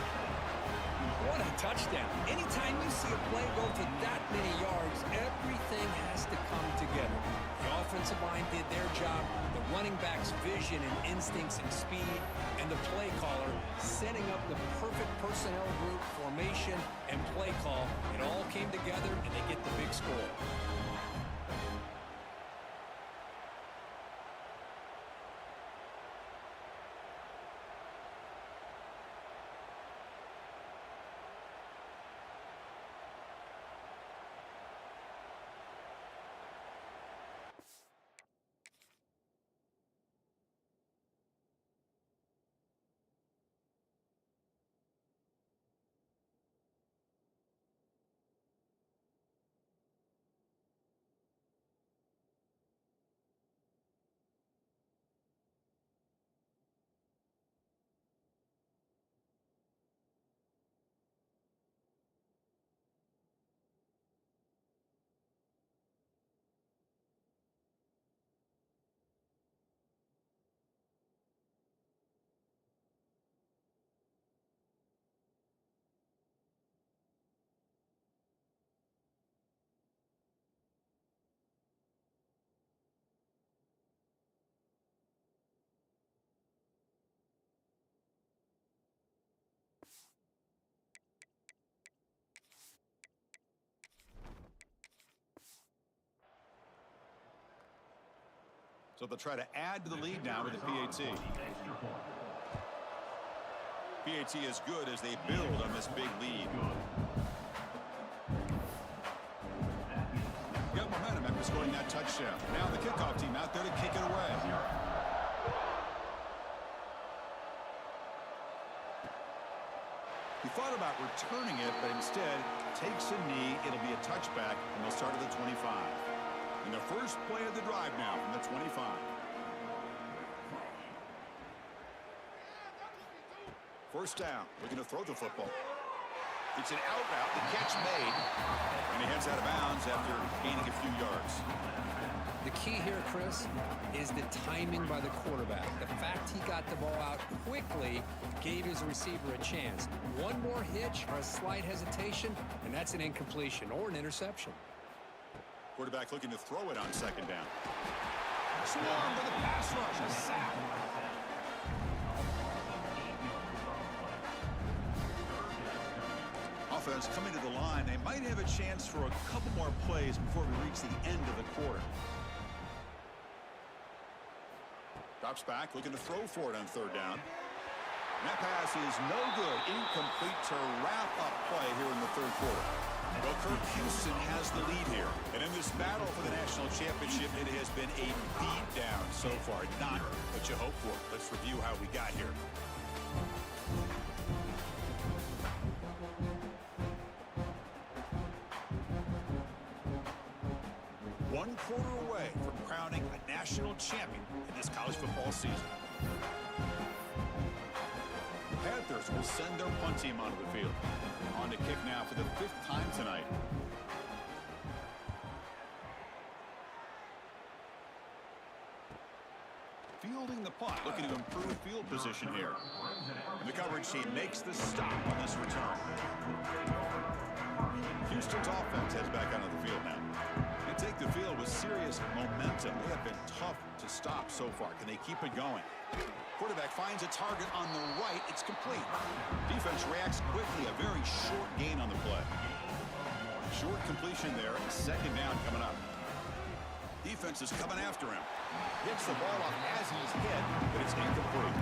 Speaker 3: What a touchdown. Anytime you see a play go for that many yards, everything has to come together. The offensive line did their job, the running back's vision and instincts and speed, and the play caller setting up the perfect personnel group, formation, and play call. It all came together, and they get the big score.
Speaker 1: So they'll try to add to the lead now with the PAT. PAT is good as they build on this big lead. Got momentum after scoring that touchdown. Now the kickoff team out there to kick it away. He thought about returning it, but instead takes a knee. It'll be a touchback, and they'll start at the 25. And the first play of the drive now from the 25. First down, looking to throw the football. It's an out route, the catch made, and he heads out of bounds after gaining a few yards.
Speaker 3: The key here, Chris, is the timing by the quarterback. The fact he got the ball out quickly gave his receiver a chance. One more hitch or a slight hesitation, and that's an incompletion or an interception.
Speaker 1: Quarterback looking to throw it on second down. Swarm for the pass rush, a sack. Offense coming to the line. They might have a chance for a couple more plays before we reach the end of the quarter. Drops back, looking to throw for it on third down. And that pass is no good. Incomplete to wrap up play here in the third quarter. Well, Kirk, Houston has the lead here. And in this battle for the national championship, it has been a beatdown so far. Not what you hoped for. Let's review how we got here. One quarter away from crowning a national champion in this college football season. The Panthers will send their punt team onto the field. On to kick now for the 5th time tonight. Fielding the punt, looking to improve field position here. And the coverage team makes the stop on this return. Houston's offense heads back onto the field now. They take the field with serious momentum. They have been tough to stop so far. Can they keep it going? Quarterback finds a target on the right. It's complete. Defense reacts quickly. A very short gain on the play. Short completion there. Second down coming up. Defense is coming after him. Hits the ball off as he's hit, but it's incomplete.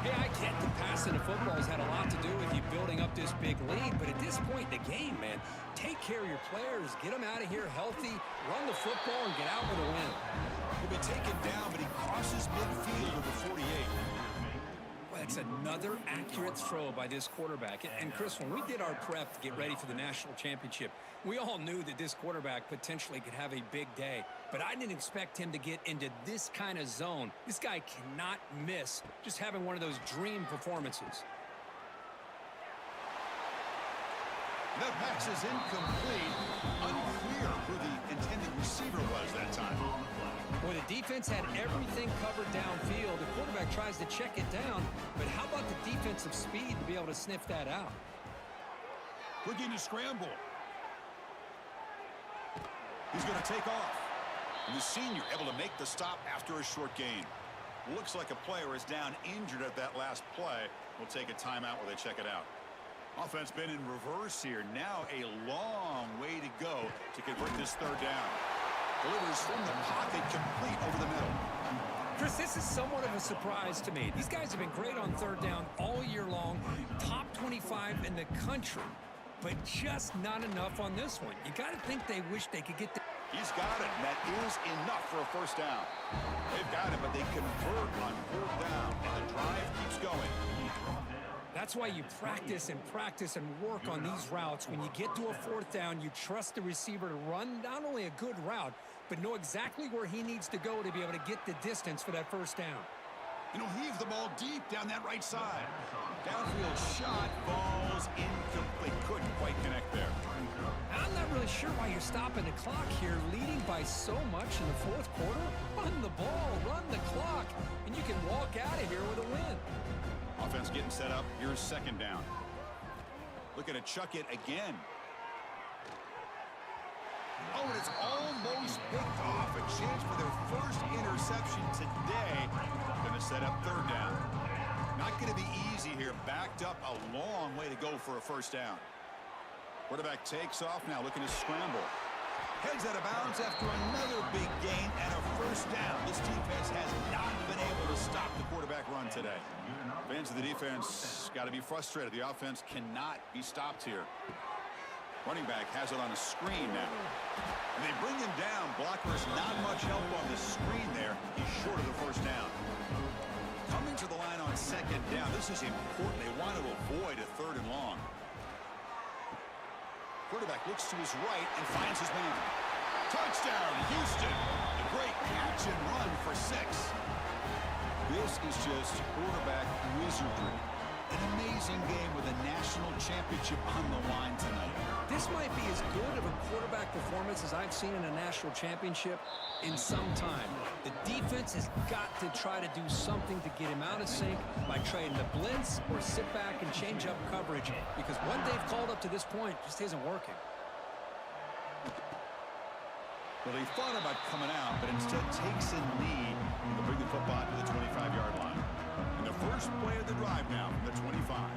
Speaker 3: Yeah, I get the passing of football has had a lot to do with you building up this big lead, but at this point in the game, man, take care of your players, get them out of here healthy, run the football, and get out with a win.
Speaker 1: He'll be taken down, but he crosses midfield to the 48.
Speaker 3: Well, that's another accurate throw by this quarterback. And Chris, when we did our prep to get ready for the national championship, we all knew that this quarterback potentially could have a big day. But I didn't expect him to get into this kind of zone. This guy cannot miss just having one of those dream performances.
Speaker 1: The pass is incomplete. Unclear who the intended receiver was that time.
Speaker 3: Well, the defense had everything covered downfield. The quarterback tries to check it down, but how about the defensive speed to be able to sniff that out?
Speaker 1: Looking to scramble. He's going to take off. And the senior able to make the stop after a short gain. Looks like a player is down injured at that last play. We'll take a timeout while they check it out. Offense been in reverse here. Now a long way to go to convert this third down. Delivers from the pocket, complete over the middle.
Speaker 3: Chris, this is somewhat of a surprise to me. These guys have been great on third down all year long. Top 25 in the country, but just not enough on this one. You got to think they wish they could get the...
Speaker 1: He's got it, and that is enough for a first down. They've got it, but they convert on fourth down, and the drive keeps going.
Speaker 3: That's why you practice and work on these routes. When you get to a fourth down, you trust the receiver to run not only a good route, but know exactly where he needs to go to be able to get the distance for that first down.
Speaker 1: And he'll heave the ball deep down that right side. Downfield shot, falls incomplete. Couldn't quite connect there.
Speaker 3: I'm not really sure why you're stopping the clock here, leading by so much in the fourth quarter. Run the ball, run the clock, and you can walk out of here with a win.
Speaker 1: Offense getting set up. Here's second down. Looking to chuck it again. Oh, and it's almost picked off. A chance for their first interception today. Going to set up third down. Not going to be easy here. Backed up a long way to go for a first down. Quarterback takes off now, looking to scramble. Heads out of bounds after another big gain and a first down. This defense has not been able to stop the quarterback run today. Fans of the defense got to be frustrated. The offense cannot be stopped here. Running back has it on a screen now. And they bring him down. Blockers not much help on the screen there. He's short of the first down. Coming to the line on second down. This is important. They want to avoid a third and long. Quarterback looks to his right and finds his man. Touchdown, Houston. A great catch and run for 6. This is just quarterback wizardry. An amazing game with a national championship on the line tonight.
Speaker 3: This might be as good of a quarterback performance as I've seen in a national championship in some time. The defense has got to try to do something to get him out of sync by trying to blitz or sit back and change up coverage, because what they've called up to this point just isn't working.
Speaker 1: Well, he thought about coming out, but instead takes a knee and will bring the football to the 25-yard line. And the first play of the drive now from the 25.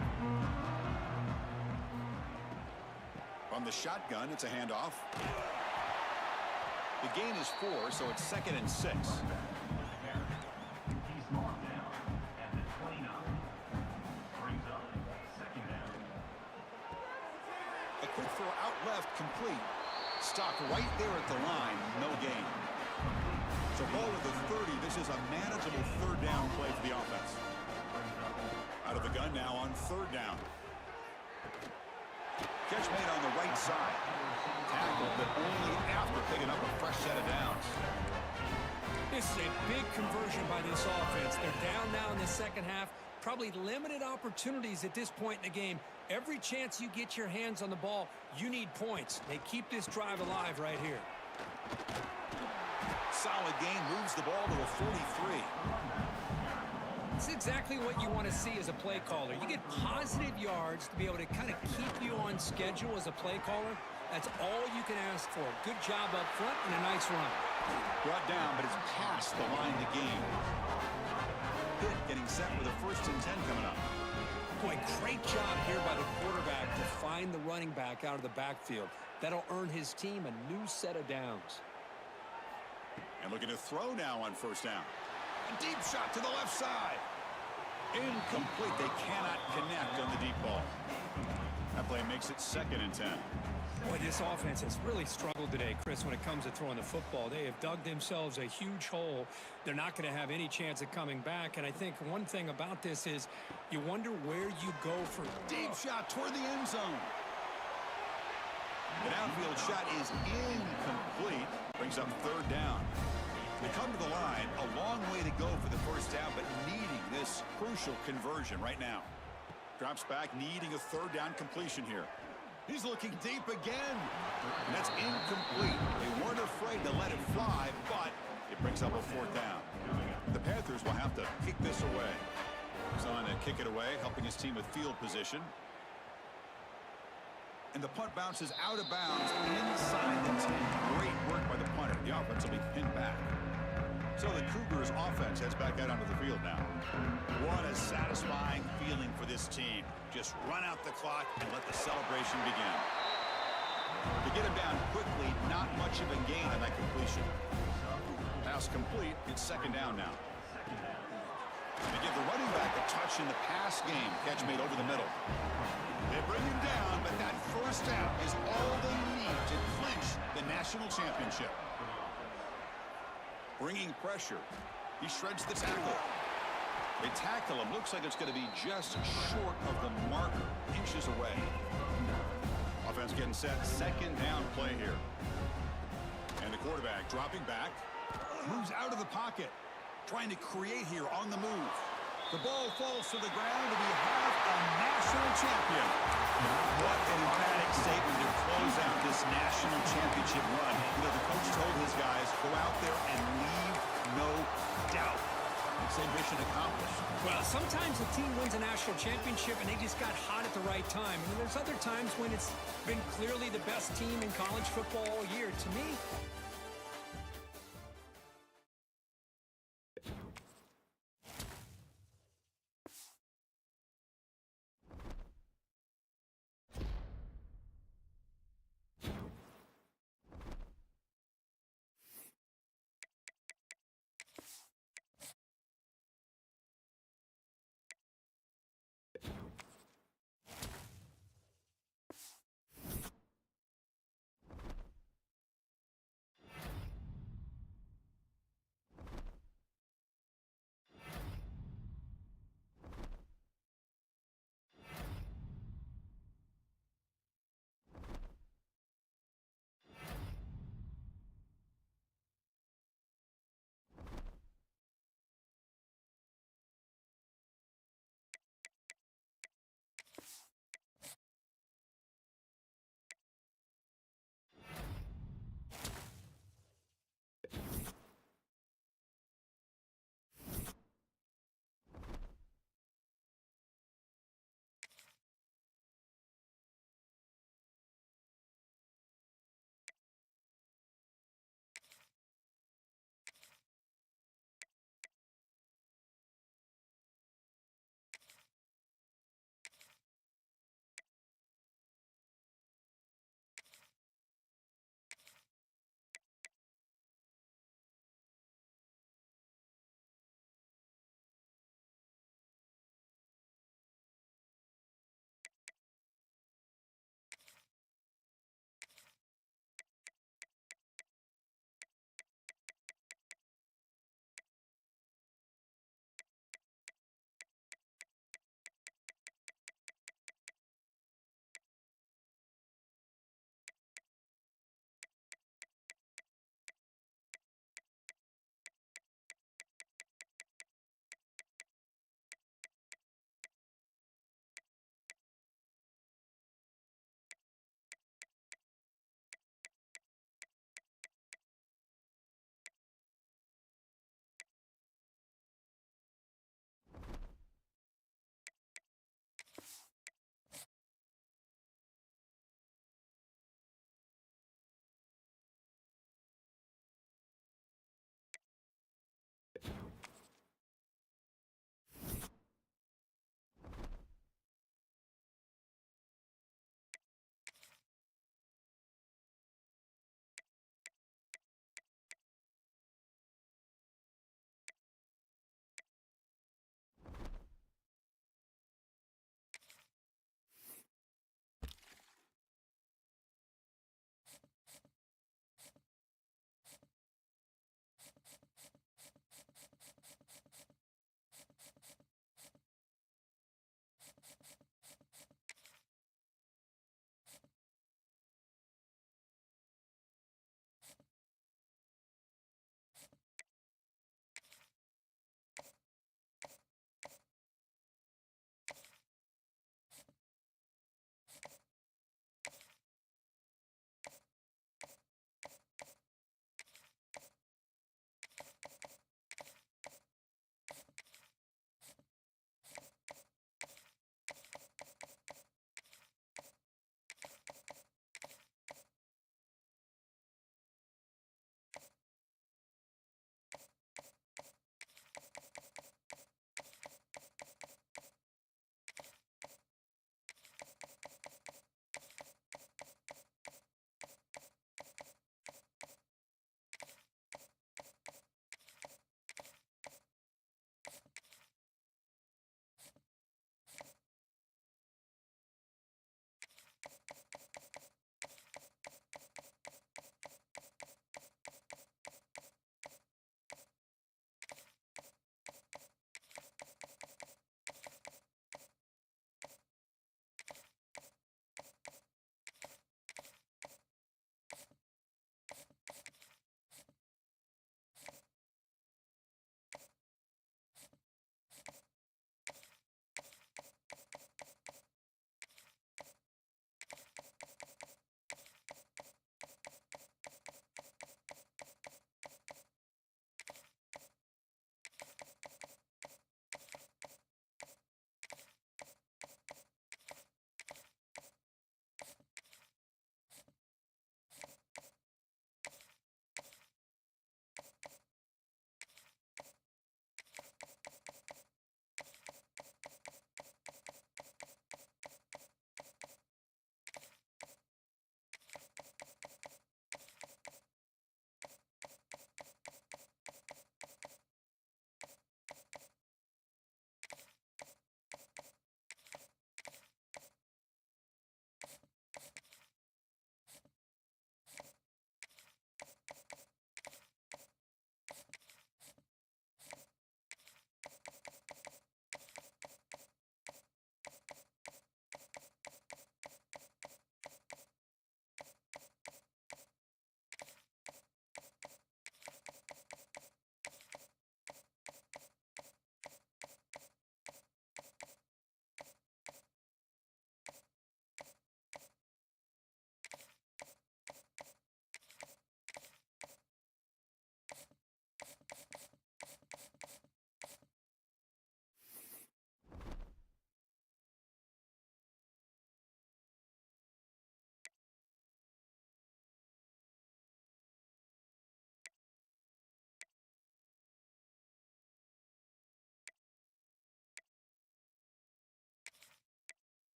Speaker 1: From the shotgun, it's a handoff. The gain is 4, so it's 2nd and 6.
Speaker 4: He's marked down at the 29. Brings up second down.
Speaker 1: A quick throw out left, complete. Stopped right there at the line, no gain. So ball at the 30. This is a manageable third down play for the offense. Out of the gun now on third down. Catch made on the right side. Tackled, but only after picking up a fresh set of downs.
Speaker 3: This is a big conversion by this offense. They're down now in the second half. Probably limited opportunities at this point in the game. Every chance you get your hands on the ball, you need points. They keep this drive alive right here.
Speaker 1: Solid gain, moves the ball to a 43.
Speaker 3: It's exactly what you want to see as a play caller. You get positive yards to be able to kind of keep you on schedule as a play caller. That's all you can ask for. Good job up front and a nice run.
Speaker 1: Brought down, but it's past the line to gain. Pitt getting set with a 1st and 10 coming up.
Speaker 3: Boy, great job here by the quarterback to find the running back out of the backfield. That'll earn his team a new set of downs.
Speaker 1: And looking to throw now on 1st down. A deep shot to the left side. Incomplete. They cannot connect on the deep ball. That play makes it 2nd and 10.
Speaker 3: Boy, this offense has really struggled today, Chris, when it comes to throwing the football. They have dug themselves a huge hole. They're not going to have any chance of coming back. And I think one thing about this is you wonder where you go for
Speaker 1: Deep shot toward the end zone. An outfield shot is incomplete. Brings up 3rd down. They come to the line, a long way to go for the first down, but needing this crucial conversion right now. Drops back, needing a 3rd down completion here. He's looking deep again. And that's incomplete. They weren't afraid to let it fly, but it brings up a 4th down. The Panthers will have to kick this away. He's on to kick it away, helping his team with field position. And the punt bounces out of bounds inside the 10. Great work by the punter. The offense will be pinned back. So the Cougars offense heads back out onto the field now. What a satisfying feeling for this team. Just run out the clock and let the celebration begin. To get him down quickly, not much of a gain on that completion. Pass complete. It's 2nd down now. They give the running back a touch in the pass game. Catch made over the middle. They bring him down, but that first down is all they need to clinch the national championship. Bringing pressure. He shreds the tackle. They tackle him. Looks like it's going to be just short of the marker. Inches away. Offense getting set. 2nd down play here. And the quarterback dropping back. Moves out of the pocket. Trying to create here on the move. The ball falls to the ground, and we have a national champion. What an emphatic statement to close out this national championship run. You know, the coach told his guys, go out there and leave no doubt. Same mission accomplished.
Speaker 3: Well, sometimes a team wins a national championship and they just got hot at the right time. And there's other times when it's been clearly the best team in college football all year. To me,